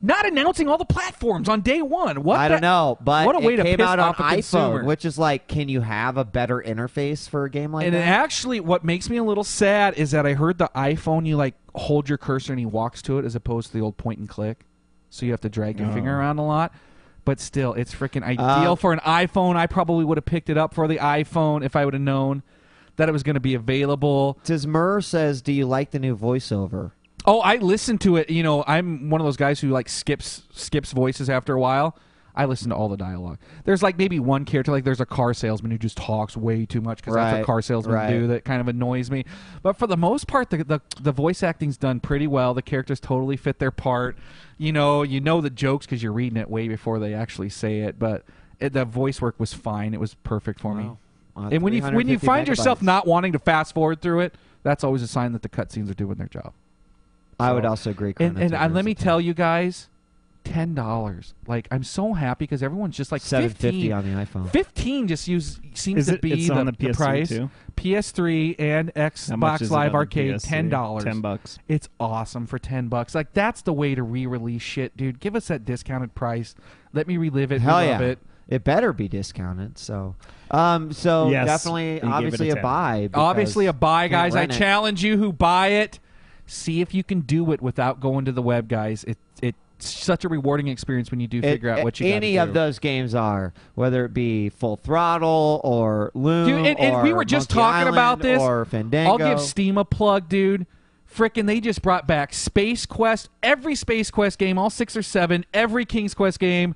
not announcing all the platforms on day one?
I don't know, but
what a way
it
to
came
piss
out
off
on
a
iPhone,
consumer.
which is like, can you have a better interface for a game like that?
And actually, what makes me a little sad is that I heard the iPhone, you like hold your cursor and he walks to it, as opposed to the old point and click. So you have to drag your finger around a lot. But still, it's freaking ideal for an iPhone. I probably would have picked it up for the iPhone if I would have known that it was going to be available.
Murr says, do you like the new voiceover?
Oh, I listen to it. I'm one of those guys who like skips voices after a while. I listen to all the dialogue. There's like maybe one character, like there's a car salesman who just talks way too much, because that's what car salesmen do. That kind of annoys me. But for the most part, the voice acting's done pretty well. The characters totally fit their part. You know the jokes because you're reading it way before they actually say it. But the voice work was fine. It was perfect for me. And when you find yourself not wanting to fast forward through it, that's always a sign that the cutscenes are doing their job.
I would also agree.
And let me tell you guys, $10. Like, I'm so happy because everyone's just like
$7.50 on the iPhone.
15 just seems to be
on the PS3
price.
too?
PS3 and Xbox Live Arcade, $10.
$10.
It's awesome for $10. Like, that's the way to re-release shit, dude. Give us that discounted price. Let me relive it.
Hell
love it.
It better be discounted. So definitely, obviously a buy.
Obviously a buy, guys. I challenge you who buy it. See if you can do it without going to the web, guys. It such a rewarding experience when you do figure out what you got to do.
Any of those games are, whether it be Full Throttle or Loom,
dude, and we were just
Monkey
talking
Island
about this.
Or Fandango.
I'll give Steam a plug, dude. Frickin' they just brought back Space Quest, every Space Quest game, all 6 or 7, every King's Quest game.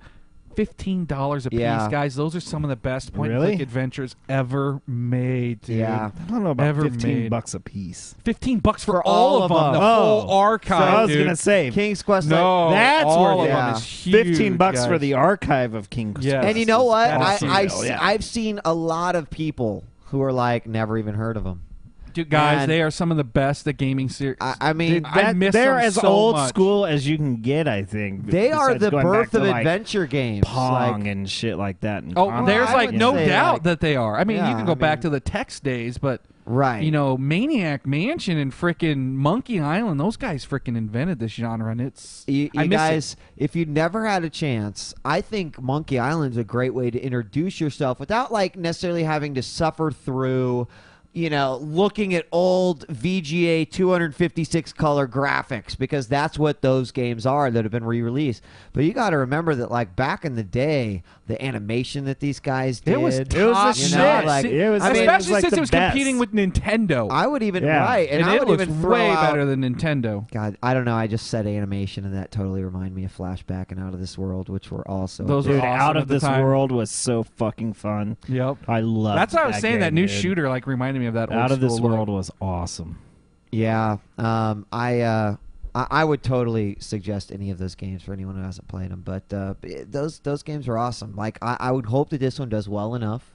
$15 a piece, guys. Those are some of the best point-and-click adventures ever made, dude.
Yeah.
I don't know about $15 a piece.
$15 for all of them. The whole archive,
I was going to say.
King's Quest.
No,
that's
all
worth
of
it.
them is huge,
$15
guys.
for the archive of King's Quest.
Yes.
And you know what?
Yeah.
I've seen a lot of people who are like, never even heard of them.
Dude, guys,
And
they are some of the best the gaming series.
I mean,
I miss
they're
them
as
so
old
much.
school as you can get, I think.
they are
besides
the
going
birth
back
of
to, like,
adventure games.
Pong and shit like that. And
Oh,
Conduit.
there's
I
like
wouldn't
no
say,
doubt
like-
that they are. I mean,
Yeah,
you can go
I
back
mean-
to the text days, but
Right.
you know, Maniac Mansion and frickin' Monkey Island, those guys frickin' invented this genre, and it's
You
I miss
guys, if you never had a chance, I think Monkey Island's a great way to introduce yourself without like necessarily having to suffer through, you know, looking at old VGA 256 color graphics, because that's what those games are that have been re-released. But you got to remember that, like, back in the day, the animation that these guys did,
It was
a
you know,
shit.
like,
It was-
I mean,
especially
like
since
the
it was
best.
competing with Nintendo.
I would even
Yeah.
right, and I
it
would
looks
even throw
way
out,
better than Nintendo.
God, I don't know. I just said animation, and that totally reminded me of Flashback and Out of This World, which were also
Those
Dude,
were awesome
Out
at
of
the
This
time.
World was so fucking fun.
Yep.
I love.
That's why I was saying that new
dude.
shooter like reminded me of that old
Out of This
school look.
World was awesome.
Yeah, I would totally suggest any of those games for anyone who hasn't played them. But those games are awesome. Like I would hope that this one does well enough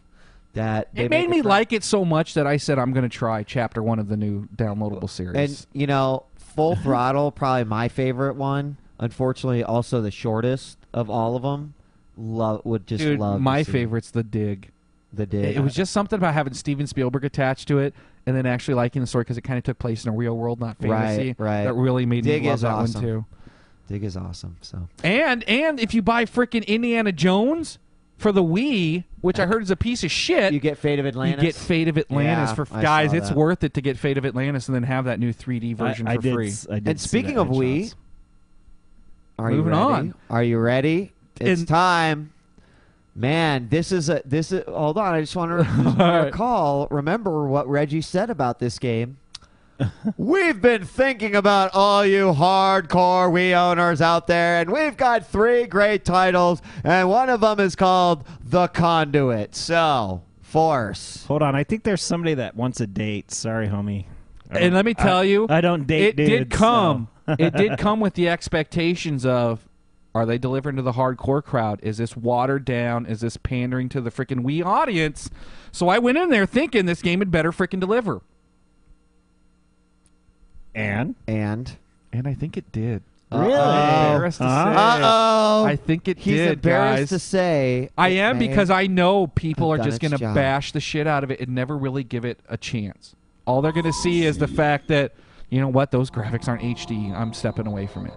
that they
It made
make
me
fun.
like it so much that I said I'm going to try Chapter 1 of the new downloadable series.
And you know, Full Throttle, probably my favorite one. Unfortunately, also the shortest of all of them. Would just
Dude,
love.
my
to see
favorite's The Dig.
The Dig.
It was just something about having Steven Spielberg attached to it, and then actually liking the story because it kind of took place in a real world, not fantasy.
Right.
That really made
Dig
me love
is
that
awesome.
one too.
Dig is awesome. So
And if you buy freaking Indiana Jones for the Wii, which I heard is a piece of shit,
you get Fate of Atlantis.
You get Fate of Atlantis
Yeah,
for
I
guys.
saw
It's
that.
worth it to get Fate of Atlantis and then have that new 3D version
I
for
did,
free.
I did
And
see
speaking
that
of
in
Wii,
shots.
are you
Moving
ready?
on.
Are you ready? It's
And-
time. Man, this is hold on, I just want to remember what Reggie said about this game. We've been thinking about all you hardcore Wii owners out there, and we've got 3 great titles, and one of them is called The Conduit. So, Force.
Hold on, I think there's somebody that wants a date. Sorry, homie.
And let me tell you,
I don't date
it did
dudes,
come.
so.
It did come with the expectations of, are they delivering to the hardcore crowd? Is this watered down? Is this pandering to the freaking Wii audience? So I went in there thinking this game had better freaking deliver.
And
I think it did.
Really?
I'm embarrassed to say.
Uh-oh.
I think it
He's
did,
embarrassed
guys.
to say.
I
it
am
may
because I know people
have
are
done
just
its
going to
job.
bash the shit out of it and never really give it a chance. All they're going to see is the fact that, you know what, those graphics aren't HD. I'm stepping away from it.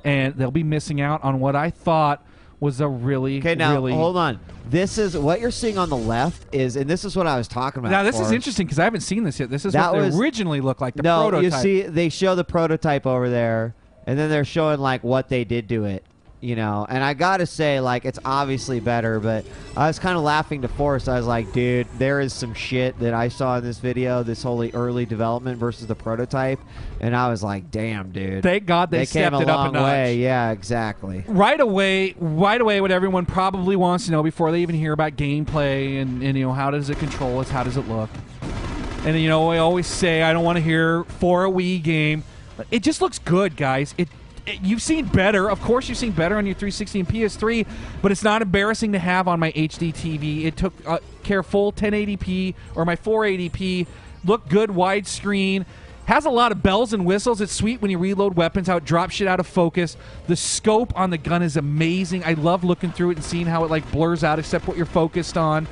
And they'll be missing out on what I thought was a really,
Okay, now
really...
hold on. This is what you're seeing on the left is, and this is what I was talking about.
Now, this is
Forrest.
interesting because I haven't seen this yet. This is
That
what
was-
they originally looked like, the
No,
prototype.
you see, they show the prototype over there, and then they're showing like what they did to it, you know. And I gotta say, like, it's obviously better, but I was kind of laughing to Forrest. I was like, dude, there is some shit that I saw in this video, this whole early development versus the prototype, and I was like, damn, dude.
Thank God they
came
stepped
a
it up a
long
notch.
way. Yeah, exactly.
Right away, what everyone probably wants to know before they even hear about gameplay and you know, how does it control us, how does it look? And you know, I always say I don't want to hear for a Wii game. It just looks good, guys. You've seen better. Of course you've seen better on your 360 and PS3, but it's not embarrassing to have on my HD TV. It took care full 1080p or my 480p. Looked good widescreen. Has a lot of bells and whistles. It's sweet when you reload weapons, how it drops shit out of focus. The scope on the gun is amazing. I love looking through it and seeing how it like blurs out except what you're focused on.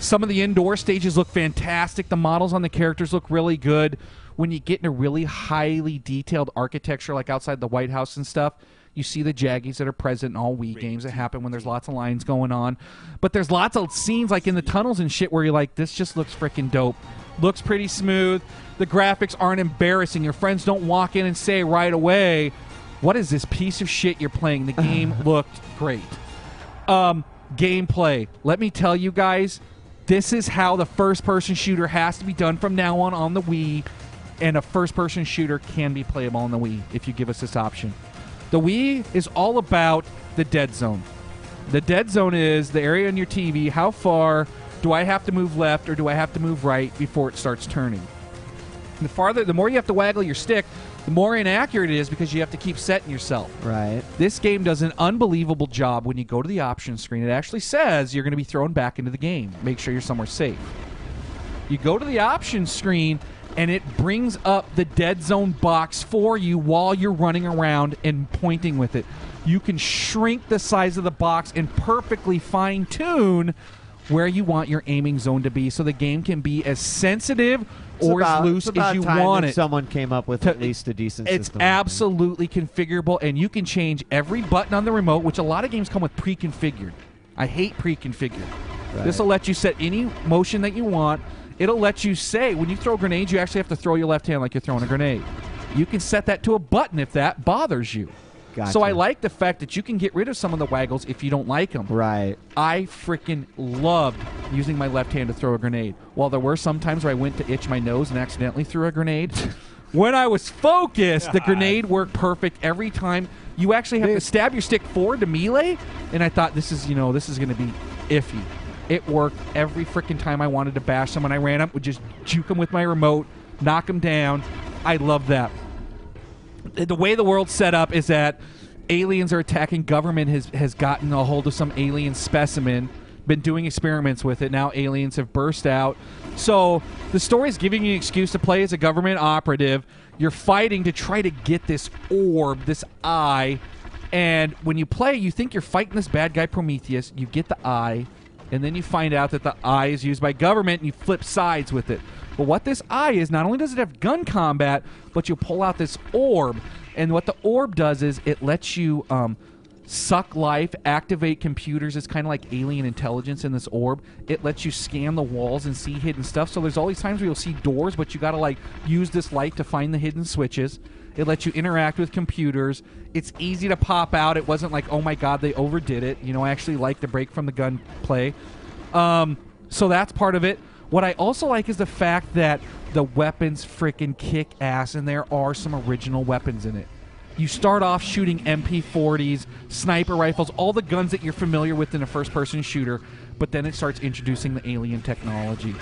Some of the indoor stages look fantastic. The models on the characters look really good. When you get in a really highly detailed architecture like outside the White House and stuff, you see the jaggies that are present in all Wii games that happen when there's lots of lines going on. But there's lots of scenes like in the tunnels and shit where you're like, this just looks freaking dope. Looks pretty smooth. The graphics aren't embarrassing. Your friends don't walk in and say right away, what is this piece of shit you're playing? The game looked great. Gameplay. Let me tell you guys, this is how the first-person shooter has to be done from now on the Wii, and a first-person shooter can be playable on the Wii if you give us this option. The Wii is all about the dead zone. The dead zone is the area on your TV. How far do I have to move left or do I have to move right before it starts turning? The more you have to waggle your stick, the more inaccurate it is because you have to keep setting yourself.
Right.
This game does an unbelievable job when you go to the options screen. It actually says you're going to be thrown back into the game. Make sure you're somewhere safe. You go to the options screen, and it brings up the dead zone box for you while you're running around and pointing with it. You can shrink the size of the box and perfectly fine-tune where you want your aiming zone to be so the game can be as sensitive or as loose as you want it.
Someone came up with at least a decent system.
It's absolutely configurable, and you can change every button on the remote, which a lot of games come with pre-configured. I hate pre-configured.
Right.
This will let you set any motion that you want. It'll let you say, when you throw grenades, you actually have to throw your left hand like you're throwing a grenade. You can set that to a button if that bothers you.
Gotcha.
So I like the fact that you can get rid of some of the waggles if you don't like them.
Right.
I freaking loved using my left hand to throw a grenade. While there were some times where I went to itch my nose and accidentally threw a grenade, when I was focused, the grenade worked perfect every time. You actually have to stab your stick forward to melee, and I thought this is going to be iffy. It worked every freaking time I wanted to bash someone. I ran up, would just juke them with my remote, knock them down. I love that. The way the world's set up is that aliens are attacking. Government has gotten a hold of some alien specimen, been doing experiments with it. Now aliens have burst out. So the story is giving you an excuse to play as a government operative. You're fighting to try to get this orb, this eye. And when you play, you think you're fighting this bad guy Prometheus. You get the eye, and then you find out that the eye is used by government, and you flip sides with it. But what this eye is, not only does it have gun combat, but you pull out this orb. And what the orb does is it lets you suck life, activate computers. It's kind of like alien intelligence in this orb. It lets you scan the walls and see hidden stuff. So there's all these times where you'll see doors, but you got to use this light to find the hidden switches. It lets you interact with computers. It's easy to pop out. It wasn't like, oh my God, they overdid it. I actually like the break from the gunplay. So that's part of it. What I also like is the fact that the weapons freaking kick ass, and there are some original weapons in it. You start off shooting MP40s, sniper rifles, all the guns that you're familiar with in a first-person shooter, but then it starts introducing the alien technology.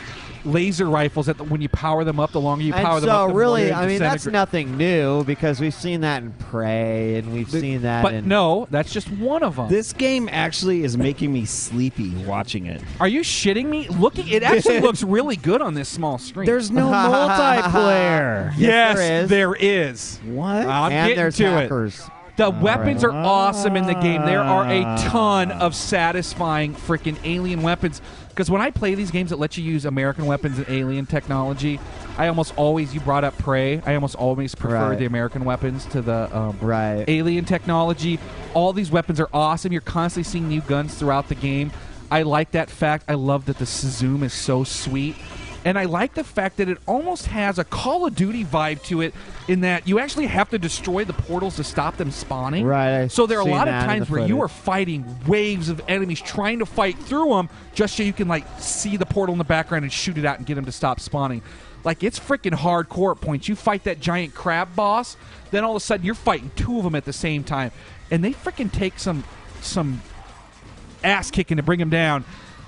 Laser rifles, when you power them up, the longer you power them up, the
really,
more
I mean, that's nothing new because we've seen that in Prey, and we've seen that
but
in...
no, that's just one of them.
This game actually is making me sleepy watching it.
Are you shitting me? It actually looks really good on this small screen.
There's no multiplayer.
Yes, there is.
What?
I'm
and
getting
there's
to
hackers.
it. The weapons are awesome in the game. There are a ton of satisfying freaking alien weapons. Because when I play these games that let you use American weapons and alien technology, I almost always, you brought up Prey, I almost always prefer the American weapons to the alien technology. All these weapons are awesome. You're constantly seeing new guns throughout the game. I like that fact. I love that the zoom is so sweet. And I like the fact that it almost has a Call of Duty vibe to it in that you actually have to destroy the portals to stop them spawning.
Right.
So there are a lot of times where you are fighting waves of enemies trying to fight through them just so you can see the portal in the background and shoot it out and get them to stop spawning. It's freaking hardcore at points. You fight that giant crab boss, then all of a sudden you're fighting two of them at the same time. And they freaking take some ass kicking to bring them down.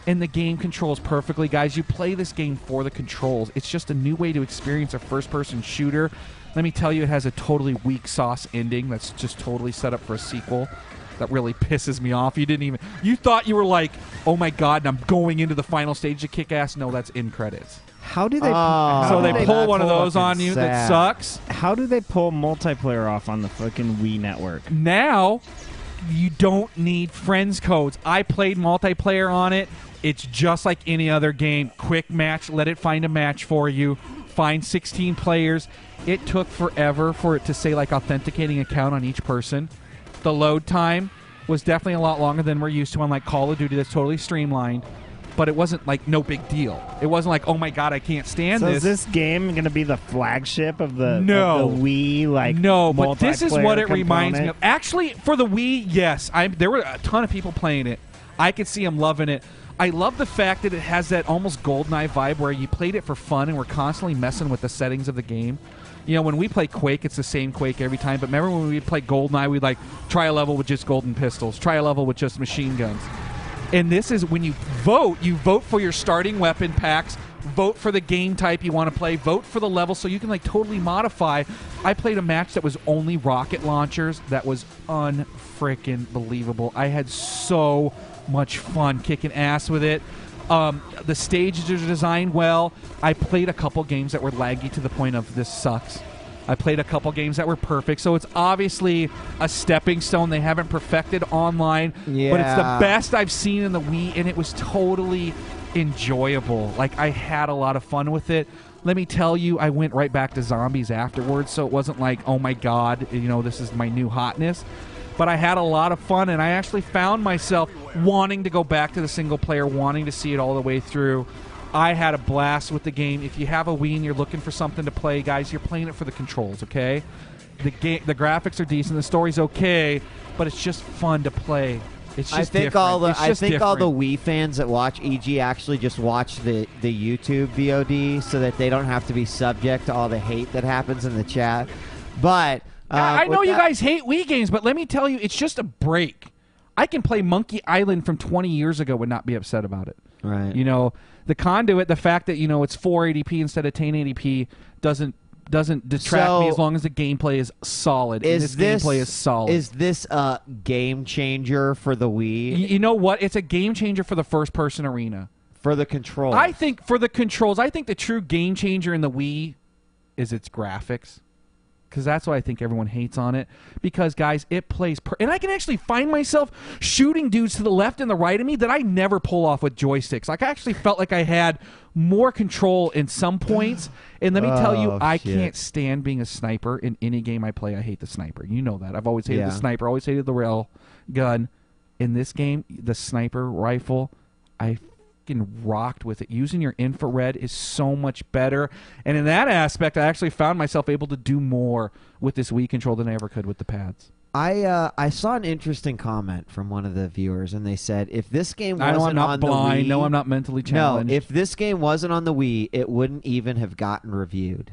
And the game controls perfectly, guys. You play this game for the controls. It's just a new way to experience a first-person shooter. Let me tell you, it has a totally weak sauce ending that's just totally set up for a sequel. That really pisses me off. You thought you were like, oh my God, and I'm going into the final stage of Kick-Ass. No, that's in credits.
How do they?
So they pull one of those on you that sucks.
How do they pull multiplayer off on the fucking Wii network?
Now, you don't need friends codes. I played multiplayer on it. It's just like any other game. Quick match. Let it find a match for you. Find 16 players. It took forever for it to say authenticating account on each person. The load time was definitely a lot longer than we're used to on Call of Duty. That's totally streamlined. but it wasn't like no big deal. It wasn't like, oh my god, I can't stand this.
Is this game going to be the flagship of the
no
of the Wii? Like
no, but this is what it reminds me of.
component?
Actually, for the Wii, yes, there were a ton of people playing it. I could see them loving it. I love the fact that it has that almost GoldenEye vibe where you played it for fun and we're constantly messing with the settings of the game. You know, when we play Quake, it's the same Quake every time. But remember when we play GoldenEye, we'd like try a level with just golden pistols, try a level with just machine guns. And this is when you vote for your starting weapon packs, vote for the game type you want to play, vote for the level so you can like totally modify. I played a match that was only rocket launchers. That was unfreaking believable. I had so much fun kicking ass with it. The stages are designed well. I played a couple games that were laggy to the point of this sucks. I played a couple games that were perfect. So it's obviously a stepping stone. They haven't perfected online.
Yeah.
But it's the best I've seen in the Wii, and it was totally enjoyable. Like, I had a lot of fun with it. Let me tell you, I went right back to zombies afterwards, so it wasn't like, oh my god, you know, this is my new hotness. But I had a lot of fun, and I actually found myself wanting to go back to the single player, wanting to see it all the way through. I had a blast with the game. If you have a Wii and you're looking for something to play, guys, you're playing it for the controls, okay? The graphics are decent, the story's okay, but it's just fun to play. It's just different.
I think all the Wii fans that watch EG actually just watch the YouTube VOD so that they don't have to be subject to all the hate that happens in the chat. But
I know you guys hate Wii games, but let me tell you, it's just a break. I can play Monkey Island from 20 years ago and not be upset about it.
Right.
You know, the Conduit, the fact that, you know, it's 480p instead of 1080p doesn't detract me as long as the gameplay is solid. And this gameplay is solid.
Is this a game changer for the Wii?
You know what? It's a game changer for the first-person arena.
For the controls.
I think for the controls, I think the true game changer in the Wii is its graphics. Because that's what I think everyone hates on it. Because, guys, it plays... and I can actually find myself shooting dudes to the left and the right of me that I never pull off with joysticks. Like, I actually felt like I had more control in some points. And let me tell you, I can't stand being a sniper in any game I play. I hate the sniper. You know that. I've always hated the sniper. Always hated the rail gun. In this game, the sniper rifle, I rocked with it. Using your infrared is so much better, and in that aspect I actually found myself able to do more with this Wii control than I ever could with the pads.
I saw an interesting comment from one of the viewers, and they said if this game wasn't
I'm not
on
blind.
the Wii,
No, I'm not mentally challenged.
No, if this game wasn't on the Wii, it wouldn't even have gotten reviewed.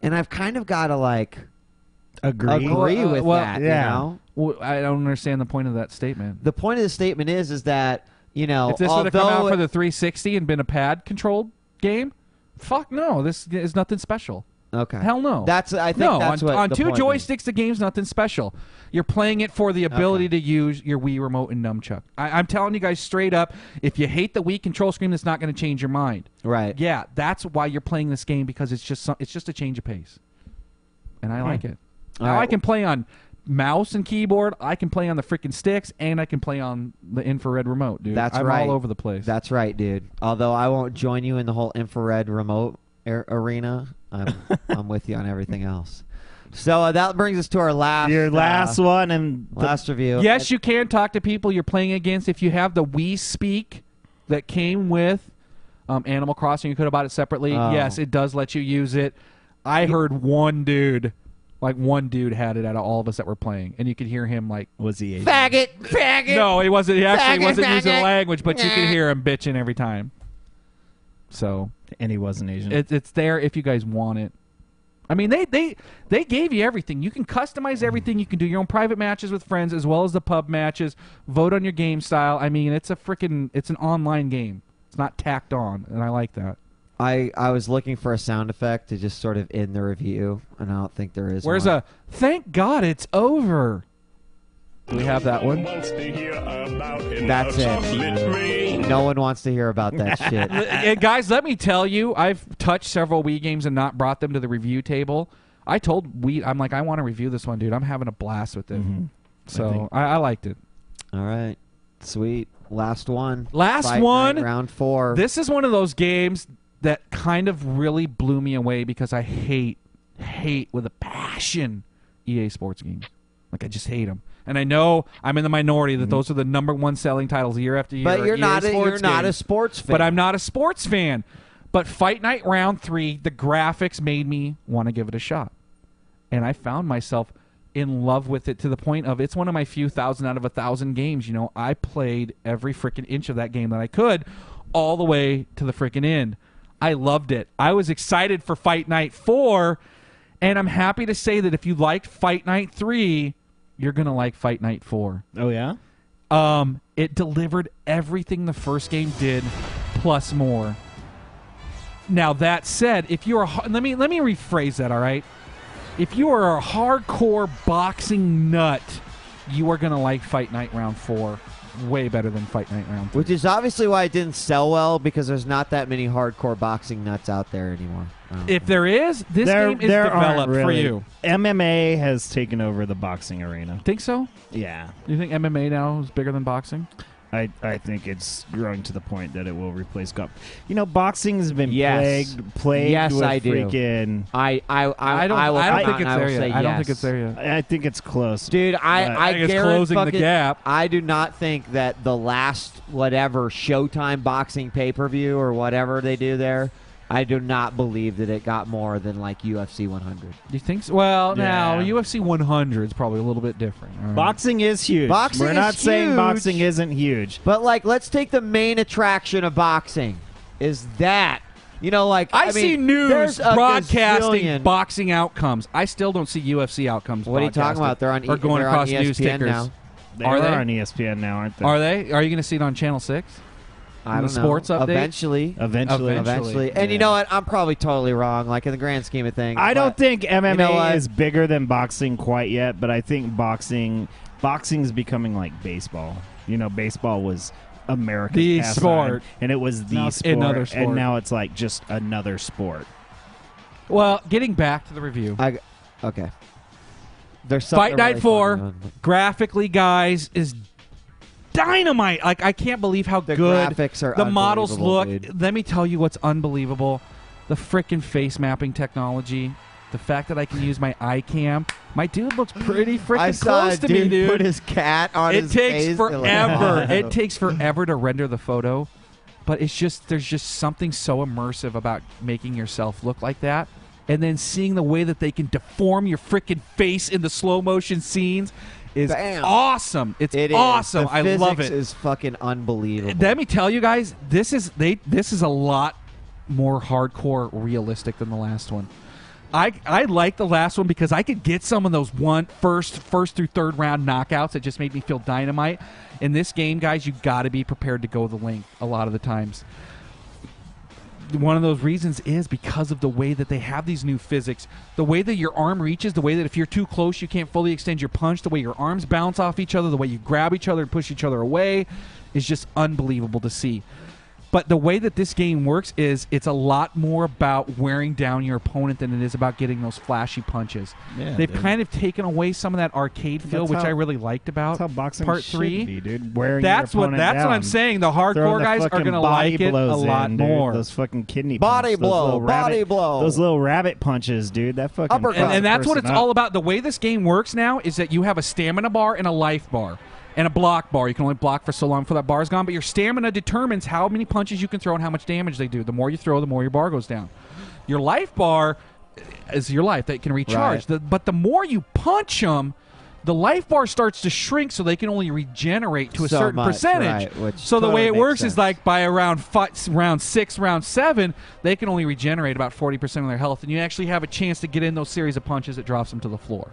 And I've kind of got to like agree with that.
Yeah.
You know?
Well, I don't understand the point of that statement.
The point of the statement is that, you know,
if this would have come out for the 360 and been a pad-controlled game, fuck no, this is nothing special.
Okay.
Hell no.
I think that's what
on
the
two
point
joysticks,
is.
the game's nothing special. You're playing it for the ability to use your Wii remote and nunchuck. I'm telling you guys straight up, if you hate the Wii control scheme, that's not going to change your mind.
Right.
Yeah, that's why you're playing this game, because it's just a change of pace, and I like it. Now I can play on mouse and keyboard, I can play on the freaking sticks, and I can play on the infrared remote, dude. I'm all over the place.
That's right, dude. Although I won't join you in the whole infrared remote arena, I'm with you on everything else. So that brings us to our last
one and
last review.
Yes, you can talk to people you're playing against. If you have the Wii Speak that came with Animal Crossing, you could have bought it separately. Yes, it does let you use it. I heard one dude had it out of all of us that were playing, and you could hear him like,
was he Asian?
Faggot.
No, he wasn't. He actually wasn't using the
faggot.
language, but you could hear him bitching every time. So,
and he wasn't Asian.
It's there if you guys want it. I mean, they gave you everything. You can customize everything. You can do your own private matches with friends as well as the pub matches. Vote on your game style. I mean, it's an online game. It's not tacked on, and I like that.
I was looking for a sound effect to just sort of end the review, and I don't think there is
Where's
one.
a thank God it's over? Do we have that one?
Wants to hear about
That's it. No one wants to hear about that shit.
Guys, let me tell you, I've touched several Wii games and not brought them to the review table. I told Wii, I'm like, I want to review this one, dude. I'm having a blast with it.
Mm-hmm.
So I liked it.
All right. Sweet. Last one.
Last
Fight
one.
Night, round 4.
This is one of those games that kind of really blew me away because I hate with a passion EA Sports games. Like, I just hate them. And I know I'm in the minority that those are the number 1 selling titles year after year.
But you're not a sports fan.
But I'm not a sports fan. But Fight Night Round 3, the graphics made me want to give it a shot. And I found myself in love with it to the point of it's one of my few 1,000 out of 1,000 games. You know, I played every freaking inch of that game that I could all the way to the freaking end. I loved it. I was excited for Fight Night 4, and I'm happy to say that if you liked Fight Night 3, you're going to like Fight Night 4.
Oh, yeah?
It delivered everything the first game did, plus more. Now, that said, if you're let me rephrase that, all right? If you are a hardcore boxing nut, you are going to like Fight Night Round 4 way better than Fight Night Round 3.
Which is obviously why it didn't sell well, because there's not that many hardcore boxing nuts out there anymore.
If there is, this game is developed for you.
MMA has taken over the boxing arena.
Think so?
Yeah.
You think MMA now is bigger than boxing?
I think it's growing to the point that it will replace golf. You know, boxing has been plagued
yes,
with
I do.
freaking...
I don't think it's there yet. I don't think it's there yet.
I think it's close.
Dude, I
think it's closing the gap.
I do not think that the last whatever Showtime boxing pay-per-view or whatever they do there, I do not believe that it got more than like UFC 100.
You think so? Well,
Yeah.
now UFC 100 is probably a little bit different. All right.
Boxing is huge.
Boxing
We're not
is
saying
huge.
boxing isn't huge.
But like, let's take the main attraction of boxing. Is that, you know, like
I see
mean,
news
there's a
broadcasting
gazillion-
boxing outcomes. I still don't see UFC outcomes.
What are you talking about? They're on
or going
they're
across
on ESPN
news tickers.
now.
They
Are
are
they?
on ESPN now, aren't they?
Are they? Are you going to see it on Channel 6?
I don't
the
know.
sports update?
Eventually.
Eventually.
And you know what? I'm probably totally wrong, like in the grand scheme of things.
I don't think MMA
you know what?
is bigger than boxing quite yet, but I think boxing's becoming like baseball. You know, baseball was America's
The
pastime,
sport.
and it was the
Now it's
sport,
another sport.
and now it's like just another sport.
Well, getting back to the review.
Okay. There's
Fight
something
Night
really
4,
funny.
graphically, guys, is dynamite. Like, I can't believe how
The
good
graphics are
the models
unbelievable,
look.
dude.
Let me tell you what's unbelievable. The frickin' face mapping technology. The fact that I can use my eye cam. My dude looks pretty
I
frickin'
saw
close
a
to me, dude.
put his cat on
It
his
takes
face.
forever. It takes forever to render the photo. But it's just, there's just something so immersive about making yourself look like that. And then seeing the way that they can deform your frickin' face in the slow motion scenes is
Bam.
awesome. It's
It is.
awesome.
The
I love
physics
it.
is fucking unbelievable.
Let me tell you guys, this is a lot more hardcore realistic than the last one. I like the last one because I could get some of those first through third round knockouts that just made me feel dynamite. In this game, guys, you got to be prepared to go the length a lot of the times. One of those reasons is because of the way that they have these new physics, the way that your arm reaches, the way that if you're too close you can't fully extend your punch, the way your arms bounce off each other, the way you grab each other and push each other away is just unbelievable to see. But the way that this game works is it's a lot more about wearing down your opponent than it is about getting those flashy punches.
Yeah,
They've
dude.
kind of taken away some of that arcade feel,
That's
which
how-
I really liked about
That's how boxing
Part
should
3.
be, dude. Wearing
That's
your
what
opponent down.
I'm saying. The
Throwing
hardcore
the
guys are
fucking
going to
body
like it a
blows
lot
in, dude.
more.
Those fucking kidney
Body
punches, those
blow,
little
body
rabbit,
blow.
those little rabbit punches, dude. That fucking
Uppercut.
And that's what it's
person up.
all about. The way this game works now is that you have a stamina bar and a life bar and a block bar. You can only block for so long before that bar is gone, but your stamina determines how many punches you can throw and how much damage they do. The more you throw, the more your bar goes down. Your life bar is your life that can recharge.
Right.
But the more you punch them, the life bar starts to shrink so they can only regenerate to a
So
certain
much,
percentage.
right, which
So the way
totally
it
makes
works
sense.
is like by around round 6, round 7, they can only regenerate about 40% of their health, and you actually have a chance to get in those series of punches that drops them to the floor.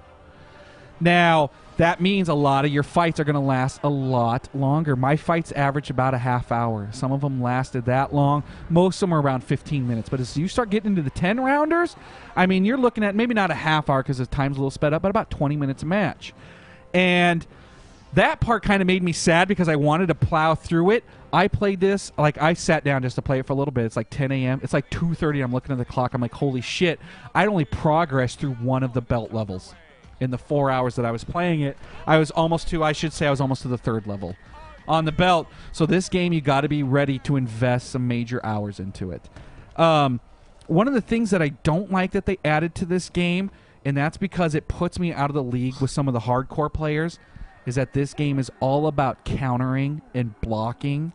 Now, that means a lot of your fights are going to last a lot longer. My fights average about a half hour. Some of them lasted that long. Most of them are around 15 minutes. But as you start getting into the 10-rounders, I mean, you're looking at maybe not a half hour because the time's a little sped up, but about 20 minutes a match. And that part kind of made me sad because I wanted to plow through it. I played this, like I sat down just to play it for a little bit. It's like 10 a.m. It's like 2:30. I'm looking at the clock. I'm like, holy shit. I'd only progressed through one of the belt levels. In the 4 hours that I was playing it, I was almost to the 3rd level on the belt. So this game, you got to be ready to invest some major hours into it. One of the things that I don't like that they added to this game And that's because it puts me out of the league with some of the hardcore players, is that this game is all about countering and blocking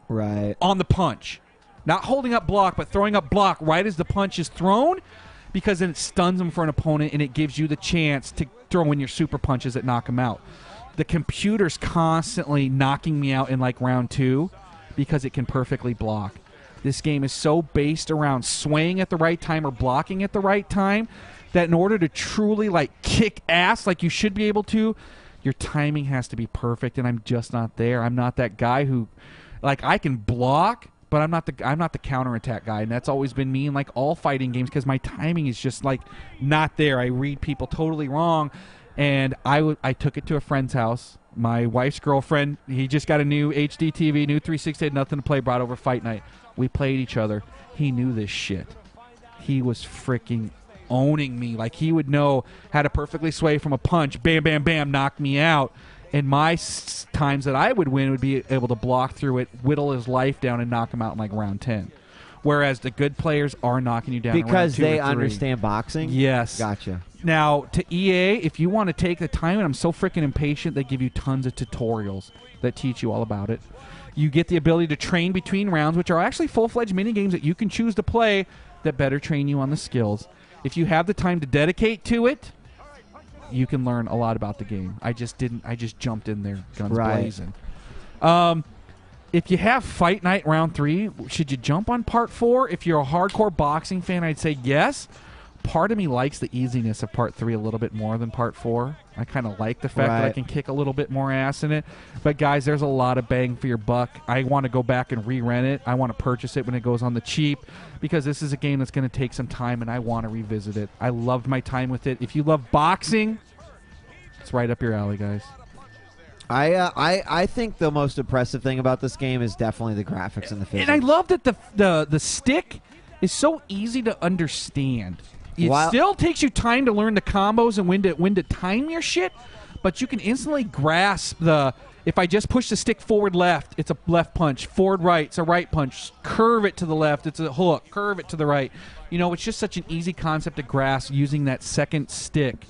on the punch. Not holding up block, but throwing up block right as the punch is thrown, because then it stuns them for an opponent and it gives you the chance to throw in your super punches that knock them out. The computer's constantly knocking me out in like round 2 because it can perfectly block. This game is so based around swaying at the right time or blocking at the right time that in order to truly like kick ass like you should be able to, your timing has to be perfect, and I'm just not there. I'm not that guy who, like, I can block, but I'm not the counterattack guy, and that's always been me in like all fighting games because my timing is just like not there. I read people totally wrong, and I took it to a friend's house. My wife's girlfriend, he just got a new HD TV, new 360, had nothing to play, brought over Fight Night. We played each other. He knew this shit. He was freaking owning me. Like, he would know how to perfectly sway from a punch, bam, bam, bam, knock me out. And my times that I would win would be able to block through it, whittle his life down, and knock him out in like round 10. Whereas the good players are knocking you down
because
in round 2
they
or 3.
understand boxing.
Yes.
Gotcha.
Now, to EA, if you want to take the time, and I'm so freaking impatient, they give you tons of tutorials that teach you all about it. You get the ability to train between rounds, which are actually full-fledged mini-games that you can choose to play that better train you on the skills. If you have the time to dedicate to it, you can learn a lot about the game. I just jumped in there, guns blazing. If you have Fight Night round 3, should you jump on part 4? If you're a hardcore boxing fan, I'd say yes. Part of me likes the easiness of part 3 a little bit more than part 4. I kind of like the fact that I can kick a little bit more ass in it. But guys, there's a lot of bang for your buck. I want to go back and re-rent it. I want to purchase it when it goes on the cheap, because this is a game that's going to take some time, and I want to revisit it. I loved my time with it. If you love boxing, it's right up your alley, guys.
I think the most impressive thing about this game is definitely the graphics and the physics.
And I love that the stick is so easy to understand. It still takes you time to learn the combos and when to time your shit, but you can instantly grasp if I just push the stick forward left, it's a left punch. Forward right, it's a right punch. Curve it to the left, it's a hook. Curve it to the right. You know, it's just such an easy concept to grasp using that second stick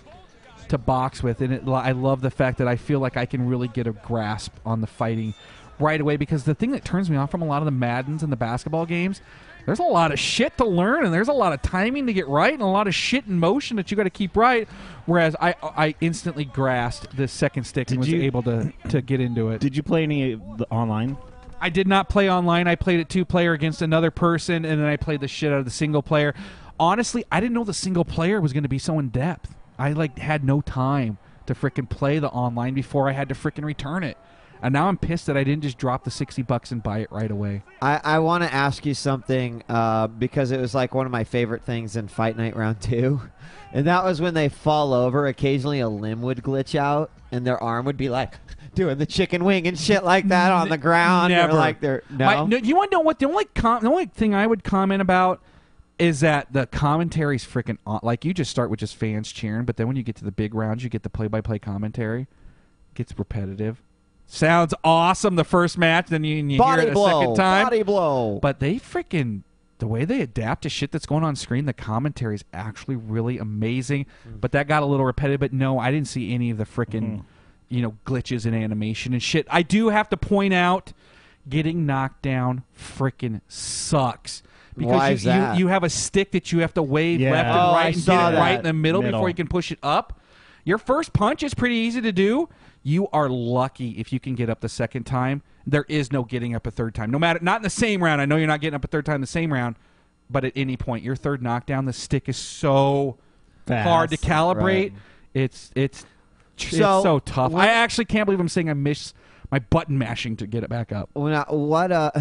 to box with. And I love the fact that I feel like I can really get a grasp on the fighting right away, because the thing that turns me off from a lot of the Maddens and the basketball games, there's a lot of shit to learn, and there's a lot of timing to get right, and a lot of shit in motion that you got to keep right. Whereas I instantly grasped the second stick and was able to get into it.
Did you play any of the online?
I did not play online. I played it 2-player against another person, and then I played the shit out of the single player. Honestly, I didn't know the single player was going to be so in depth. I had no time to frickin' play the online before I had to frickin' return it. And now I'm pissed that I didn't just drop the $60 and buy it right away.
I want to ask you something because it was like one of my favorite things in Fight Night Round 2. And that was when they fall over. Occasionally a limb would glitch out and their arm would be like doing the chicken wing and shit like that on the ground.
Never.
Or like you
want to know what? The only thing I would comment about is that the commentary's freaking on. Like, you just start with just fans cheering, but then when you get to the big rounds, you get the play-by-play commentary. It gets repetitive. Sounds awesome the first match, then you hear it a second time.
Body blow.
But they freaking, the way they adapt to shit that's going on screen, the commentary is actually really amazing. But that got a little repetitive. But no, I didn't see any of the freaking, glitches in animation and shit. I do have to point out, getting knocked down freaking sucks. Because
why is that?
You have a stick that you have to wave left and right and get it right in the middle before you can push it up. Your first punch is pretty easy to do. You are lucky if you can get up the second time. There is no getting up a third time. No matter, not in the same round. I know you're not getting up a third time in the same round, but at any point, your third knockdown, the stick is so hard to calibrate. Right. It's so tough. I actually can't believe I'm saying I miss my button mashing to get it back up.
Well, now,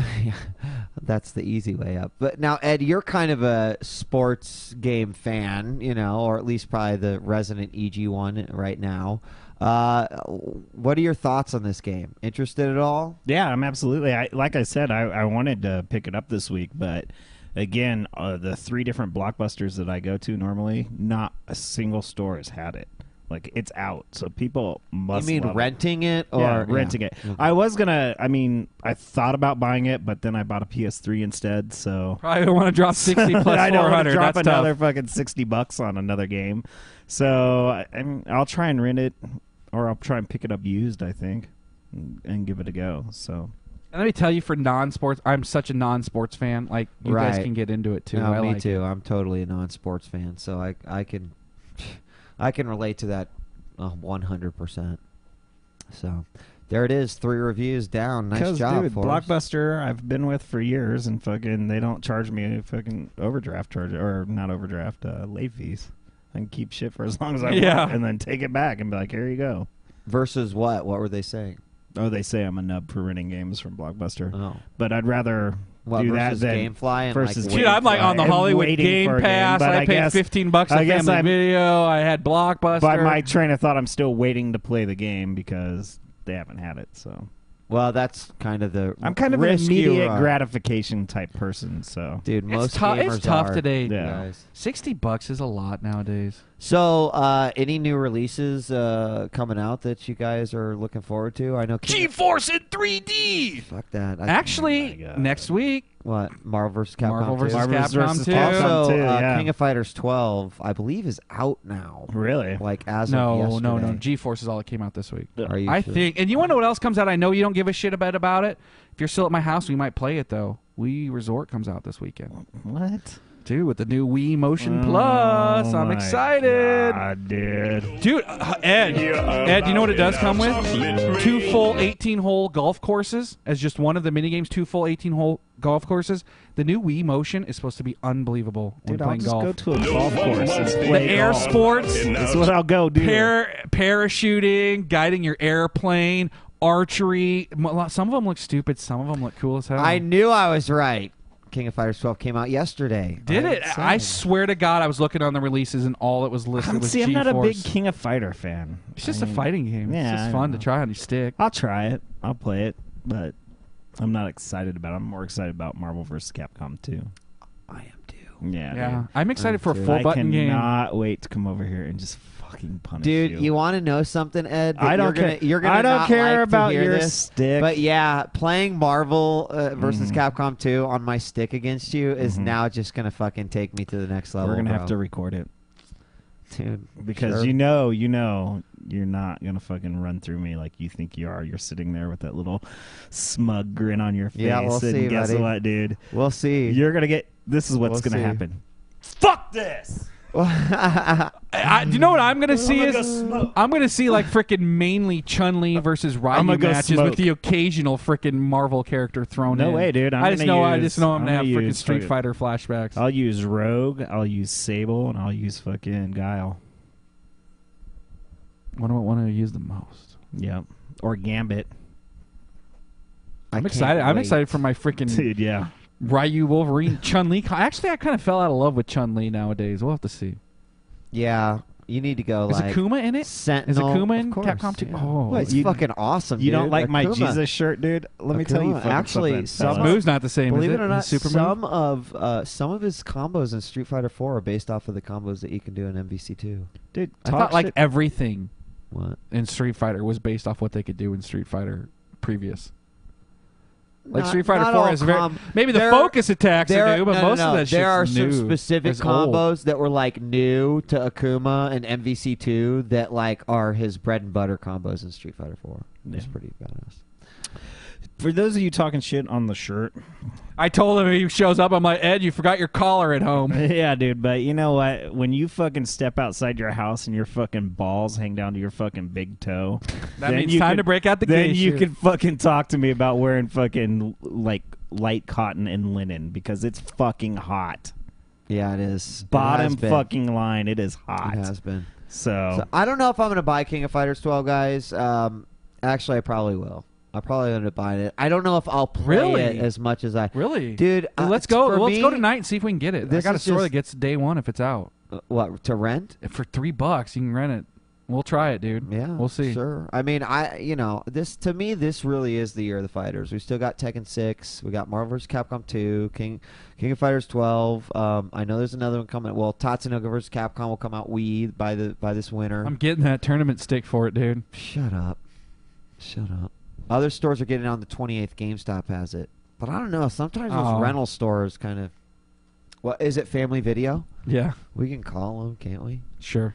that's the easy way up. But now, Ed, you're kind of a sports game fan, or at least probably the resident EG one right now. What are your thoughts on this game? Interested at all?
Yeah, I'm absolutely. Like I said, I wanted to pick it up this week, but again, the 3 different Blockbusters that I go to normally, not a single store has had it. Like, it's out, so people must.
You mean
love
renting it, or
yeah, renting it? I was gonna. I mean, I thought about buying it, but then I bought a PS3 instead. So
probably don't want to drop 60 plus
I don't want
400.
to drop
That's
another
tough.
fucking $60 on another game. So I'll try and rent it, or I'll try and pick it up used. I think, and give it a go. So.
And let me tell you, for non-sports, I'm such a non-sports fan. Like, you guys can get into it too.
No,
I
me
like
too.
It.
I'm totally a non-sports fan, so I can relate to that 100%. So there it is, 3 reviews down. Nice job,
dude,
for
Blockbuster I've been with for years, and fucking they don't charge me fucking overdraft charge, or not overdraft, late fees. I can keep shit for as long as I want, and then take it back and be like, here you go.
Versus what? What were they saying?
Oh, they say I'm a nub for renting games from Blockbuster.
Oh.
But I'd rather do that than
GameFly and
versus
like
Dude, I'm like on the Hollywood Game Pass. I paid $15 a Family Video. I had Blockbuster.
By my train of thought, I'm still waiting to play the game because they haven't had it. So,
well, that's kind of the.
I'm kind of an immediate gratification type person. So,
dude, most
it's tough today.
Yeah.
Guys.
$60 is a lot nowadays.
So, any new releases coming out that you guys are looking forward to? I know
GeForce in 3D.
Fuck that.
Actually, next week.
What? Marvel vs. Capcom
Marvel
2?
vs. Capcom 2.
Also, King of Fighters 12, I believe, is out now.
Really?
Like, as of yesterday.
No. GeForce is all that came out this week.
Are you
I
sure?
think. And you want to know what else comes out? I know you don't give a shit about it. If you're still at my house, we might play it, though. Wii Resort comes out this weekend.
What?
Dude, with the new Wii Motion Plus. I'm excited.
God, dude.
Dude, Ed, you know what it does come with? 2 full 18-hole golf courses as just one of the minigames, 2 full 18-hole golf courses. The new Wii Motion is supposed to be unbelievable when
Dude, I'll
playing
just
golf.
go to a golf course and
The
play
air
golf.
sports.
That's what I'll go do.
Parachuting, guiding your airplane, archery. Some of them look stupid. Some of them look cool as hell.
I knew I was right. King of Fighters 12 came out yesterday.
Did it? I swear to God, I was looking on the releases and all it was listed was
I'm not a big
GeForce.
King of Fighter fan.
It's just a fighting game.
Yeah,
It's just
I
fun
know.
to try on your stick.
I'll try it. I'll play it, but I'm not excited about it. I'm more excited about Marvel vs. Capcom 2.
I am too.
Yeah.
Yeah,
dude.
I'm excited for a
too.
full
I
button game.
cannot wait to come over here and just fucking punish
Dude,
you.
you want to know something, Ed? That
I don't
you're
care.
Gonna, you're gonna
I don't
not
care
like
about
to hear
your
this,
stick.
But yeah, playing Marvel versus Capcom 2 on my stick against you is now just gonna fucking take me to the next level.
We're gonna
bro.
have to record it,
dude,
because
sure.
you know, you're not gonna fucking run through me like you think you are. You're sitting there with that little smug grin on your face.
Yeah, we'll
and
see,
guess
buddy.
what, dude?
We'll see.
You're gonna get. This is what's
We'll
gonna
see.
happen. Fuck this.
Do you know what I'm gonna see
gonna
is
go smoke.
I'm gonna see like freaking mainly Chun-Li versus Ryu
gonna go
matches
smoke.
with the occasional freaking Marvel character thrown in.
No way, dude.
I just know I'm gonna have freaking
use
Street
fucking-
Fighter flashbacks.
I'll use Rogue. I'll use Sable, and I'll use fucking Guile.
What do I want to use the most?
Yep. Or Gambit.
I'm excited. I'm excited for my freaking
Dude, yeah.
Ryu Wolverine Chun-Li. Actually, I kind of fell out of love with Chun-Li nowadays. We'll have to see.
Yeah, you need to go.
Is
like
Akuma in it?
Sentinel.
Is Akuma in
Of course,
Capcom 2?
yeah.
Oh,
Well, it's
you-
fucking awesome.
You don't
dude.
like my
Akuma.
Jesus shirt, dude? Let me tell you
Akuma.
fucking
Actually,
something.
some-
Smooth's not the same.
Believe
is
it or not,
His Superman?
some of his combos in Street Fighter 4 are based off of the combos that you can do in MVC2.
Dude,
I
talk
thought like
shit.
everything
What?
in Street Fighter was based off what they could do in Street Fighter previous. Like
Not-
Street Fighter
not
4
all
is very
com-
maybe the
there-
focus attacks
there-
are new, but
no,
most
no,
of
no.
that shit's
There are
new.
some specific
It's old.
combos that were like new to Akuma and MVC2 that like are his bread and butter combos in Street Fighter 4. It's
Yeah.
pretty badass.
For those of you talking shit on the shirt,
I told him he shows up. I'm like, Ed, you forgot your collar at home.
yeah, dude. But you know what? When you fucking step outside your house and your fucking balls hang down to your fucking big toe,
That
then
means
you
time
can-
to break out the
Then
gay
you
shit.
can fucking talk to me about wearing fucking like light cotton and linen because it's fucking hot.
Yeah, it is.
Bottom
It has been.
fucking line, it is hot.
It has been.
So,
So I don't know if I'm going to buy King of Fighters 12, guys. Actually, I probably will. I'll probably end up buying it. I don't know if I'll play
Really?
it as much as I.
Really?
Dude,
Let's go.
for
Let's
me,
go tonight and see if we can get it. I
this
got a
is
store
just-
that gets day one if it's out.
What, to rent?
For $3, you can rent it We'll try it, dude.
Yeah,
we'll see.
Sure. I mean, this to me, this really is the year of the fighters. We still got Tekken 6. We got Marvel vs. Capcom 2, King of Fighters 12. I know there's another one coming. Well, Tatsunoko vs. Capcom will come out Wii by this winter.
I'm getting that tournament stick for it, dude.
Shut up. Other stores are getting it on the 28th. GameStop has it, but I don't know. Sometimes those rental stores kind of. Well, is it Family Video?
Yeah,
we can call them, can't we?
Sure.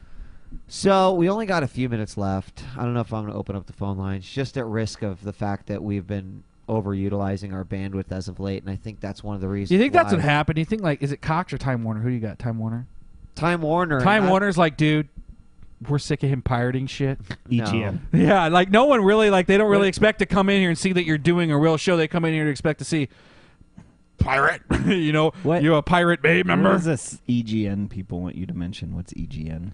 So we only got a few minutes left. I don't know if I'm going to open up the phone lines, just at risk of the fact that we've been overutilizing our bandwidth as of late, and I think that's one of the reasons.
You think that's what happened? You think, like, is it Cox or Time Warner? Who do you got? Time Warner?
Time Warner.
Time Warner's like, dude, we're sick of him pirating shit.
EGM.
Yeah, like no one really, like, they don't really expect to come in here and see that you're doing a real show. They come in here to expect to see pirate. You know, you're a Pirate Bay member.
What is this EGN people want you to mention? What's EGN?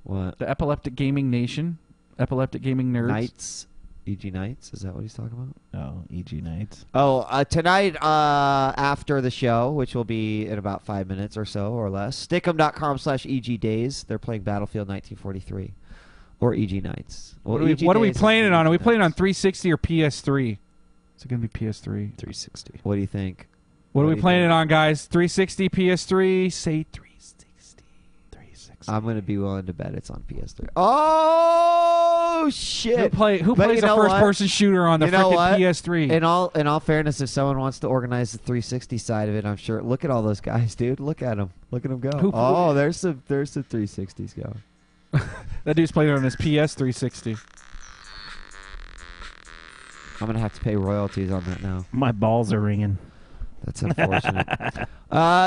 What?
The Epileptic Gaming Nation. Epileptic Gaming Nerds.
Knights. EG Knights? Is that what he's talking about?
Oh, EG Knights.
Oh, tonight after the show, which will be in about 5 minutes or so or less, stickem.com/EGDays. They're playing Battlefield 1943 or EG Knights. Well,
what are we playing it on? Are we playing it on 360 or PS3? Is it going to be PS3?
360.
What do you think?
What are we playing it on, guys? 360, PS3? Say 360. 360.
I'm going to be willing to bet it's on PS3. Oh, shit.
Who plays a first-person shooter on the freaking PS3?
In all fairness, if someone wants to organize the 360 side of it, I'm sure. Look at all those guys, dude. Look at them. Look at them go. There's some 360s going.
That dude's playing it on his PS 360.
I'm going to have to pay royalties on that now.
My balls are ringing.
That's unfortunate.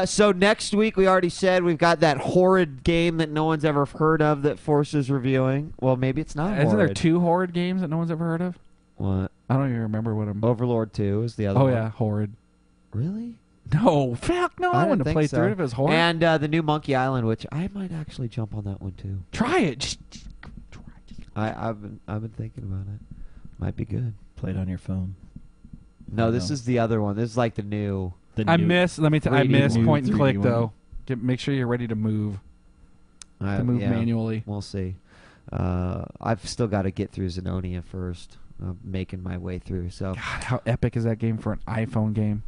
So next week, we already said we've got that horrid game that no one's ever heard of that Force is reviewing. Well, maybe it's not.
Isn't there 2 horrid games that no one's ever heard of?
What?
I don't even remember what I'm.
Overlord 2 is the other one.
Oh yeah, horrid.
Really?
No, fuck no. I wouldn't have played through it if it was horrid.
And the new Monkey Island, which I might actually jump on that one too.
Try it. Just try it.
I've been thinking about it. Might be good.
Play it on your phone.
No, this is the other one. This is like the new.
I miss point and click
one.
though. Make sure you're ready to move. Manually.
We'll see. I've still got to get through Zenonia first. I'm making my way through. So.
God, how epic is that game for an iPhone game?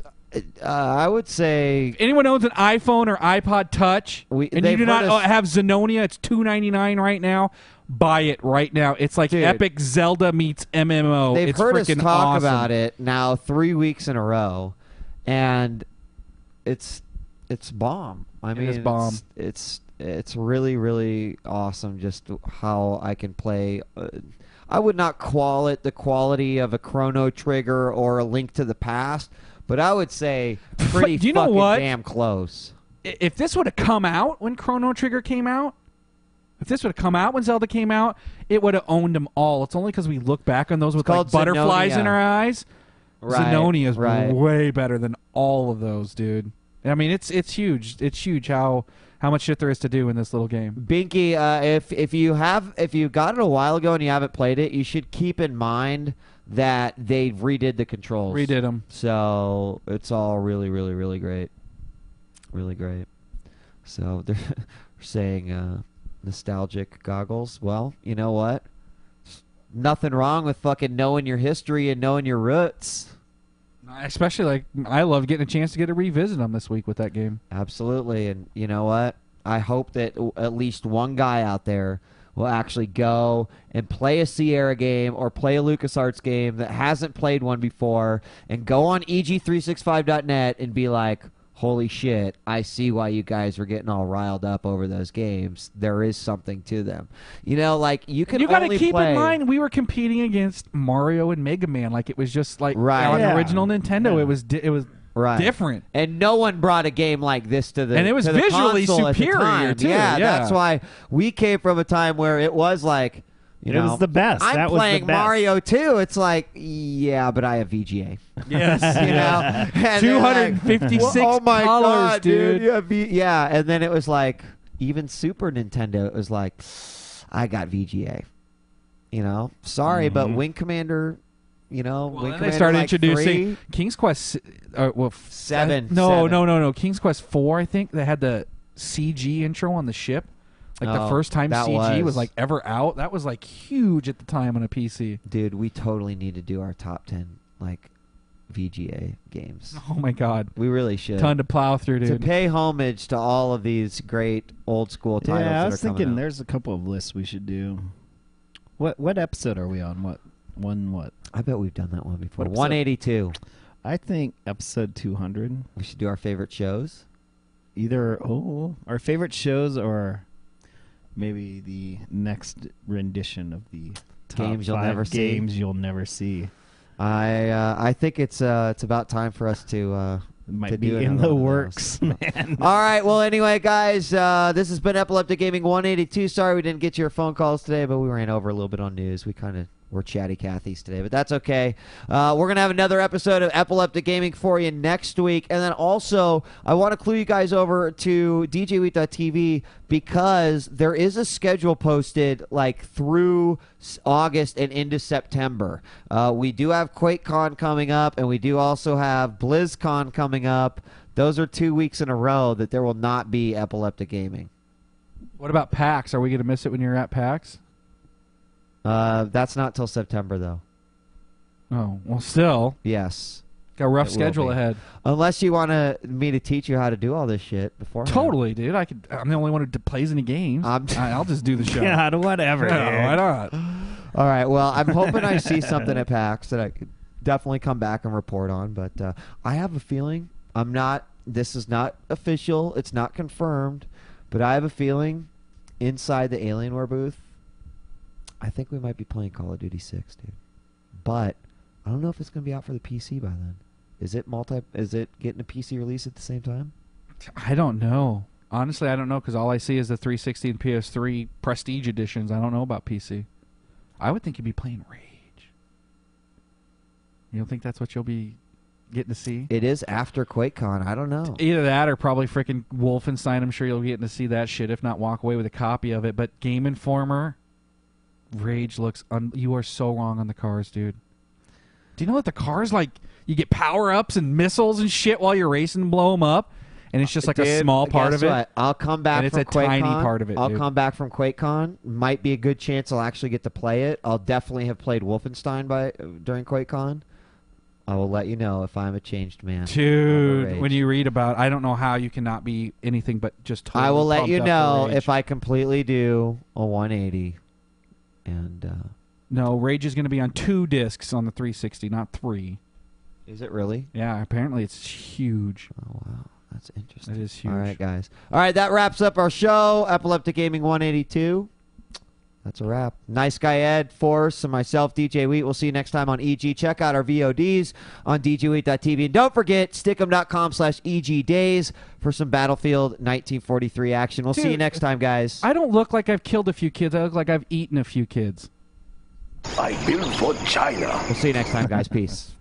I would say.
If anyone owns an iPhone or iPod Touch, and you do not have Zenonia, it's $2.99 right now. Buy it right now. It's like epic Zelda meets MMO.
They've
it's
heard us talk
awesome.
about it now 3 weeks in a row, and it's bomb. I mean,
it's bomb.
It's really, really awesome. Just how I can play. I would not call it the quality of a Chrono Trigger or a Link to the Past, but I would say pretty fucking damn close.
If this would have come out when Chrono Trigger came out, if this would have come out when Zelda came out, it would have owned them all. It's only because we look back on those with like butterflies in our eyes.
Right,
Zenonia is way better than all of those, dude. I mean, it's huge. It's huge how much shit there is to do in this little game.
Binky, if you got it a while ago and you haven't played it, you should keep in mind that they redid the controls.
Redid them.
So it's all really, really, really great. Really great. So they're saying nostalgic goggles. Well, you know what? Nothing wrong with fucking knowing your history and knowing your roots.
Especially, like, I love getting a chance to get to revisit them this week with that game.
Absolutely. And you know what? I hope that at least one guy out there will actually go and play a Sierra game or play a LucasArts game that hasn't played one before and go on eg365.net and be like, holy shit, I see why you guys were getting all riled up over those games. There is something to them. You know, like, you got to
keep in mind, we were competing against Mario and Mega Man. Like, it was just like on original Nintendo. Yeah. It was different.
And no one brought a game like this to the
And it was visually superior, too.
Yeah, that's why we came from a time where it was like, you know,
it was the best.
I'm playing Mario too. It's like, yeah, but I have VGA.
Yes,
you know, and
256
like, oh my
colors,
God,
dude.
Yeah, and then it was like, even Super Nintendo, it was like, I got VGA. You know, sorry, but Wing Commander. You know,
well, they started introducing King's Quest.
7.
No. King's Quest 4. I think they had the CG intro on the ship. Like the first time CG was like ever out, that was like huge at the time on a PC.
Dude, we totally need to do our top 10 like VGA games.
Oh my god,
we really should.
Ton to plow through, dude.
To pay homage to all of these great old school titles.
Yeah, I was
that are
thinking
coming out.
there's a couple of lists we should do. What episode are we on? What?
I bet we've done that one before.
What episode?
182.
I think episode 200.
We should do our favorite shows.
Either our favorite shows or maybe the next rendition of the top
Games you'll
5
never see.
games you'll never see.
I think it's about time for us to
might
to
be
do
in
another
the
one of
works,
those.
man.
All right. Well, anyway, guys, this has been Epileptic Gaming 182. Sorry we didn't get your phone calls today, but we ran over a little bit on news. We're chatty Cathy's today, but that's okay. We're going to have another episode of Epileptic Gaming for you next week. And then also, I want to clue you guys over to djWHEAT.tv because there is a schedule posted like through August and into September. We do have QuakeCon coming up, and we do also have BlizzCon coming up. Those are 2 weeks in a row that there will not be Epileptic Gaming.
What about PAX? Are we going to miss it when you're at PAX?
That's not till September, though.
Oh, well, still.
Yes.
Got a rough schedule ahead.
Unless you want me to teach you how to do all this shit before.
Totally, dude. I'm the only one who plays any games. I'll just do the show.
God, whatever.
Yeah, why not?
All right. Well, I'm hoping I see something at PAX that I could definitely come back and report on. But I have a feeling this is not official. It's not confirmed. But I have a feeling inside the Alienware booth, I think we might be playing Call of Duty 6, dude. But I don't know if it's going to be out for the PC by then. Is it getting a PC release at the same time?
I don't know. Honestly, I don't know because all I see is the 360 and PS3 Prestige editions. I don't know about PC. I would think you'd be playing Rage. You don't think that's what you'll be getting to see?
It is after QuakeCon. I don't know.
Either that or probably freaking Wolfenstein. I'm sure you'll be getting to see that shit. If not, walk away with a copy of it. But Game Informer, Rage looks... you are so wrong on the cars, dude. Do you know that the cars, like, you get power-ups and missiles and shit while you're racing and blow them up? And it's just like a small part of it.
What? I'll come back
and
from
it's a
QuakeCon.
tiny part of it,
I'll
dude.
come back from QuakeCon. Might be a good chance I'll actually get to play it. I'll definitely have played Wolfenstein during QuakeCon. I will let you know if I'm a changed man.
Dude, when you read about, I don't know how you cannot be anything but just totally
I will let you
pumped up
know
for Rage.
if I completely do a 180. And
no, Rage is going to be on 2 discs on the 360, not 3.
Is it really?
Yeah, apparently it's huge.
Oh, wow. That's interesting.
It is huge.
All right, guys. All right, that wraps up our show, Epileptic Gaming 182. That's a wrap. Nice guy Ed, Force, and myself, DJ Wheat. We'll see you next time on EG. Check out our VODs on djWHEAT.tv. And don't forget, stickem.com/EGDays for some Battlefield 1943 action. We'll see you next time, guys.
I don't look like I've killed a few kids. I look like I've eaten a few kids.
I built for China.
We'll see you next time, guys. Peace.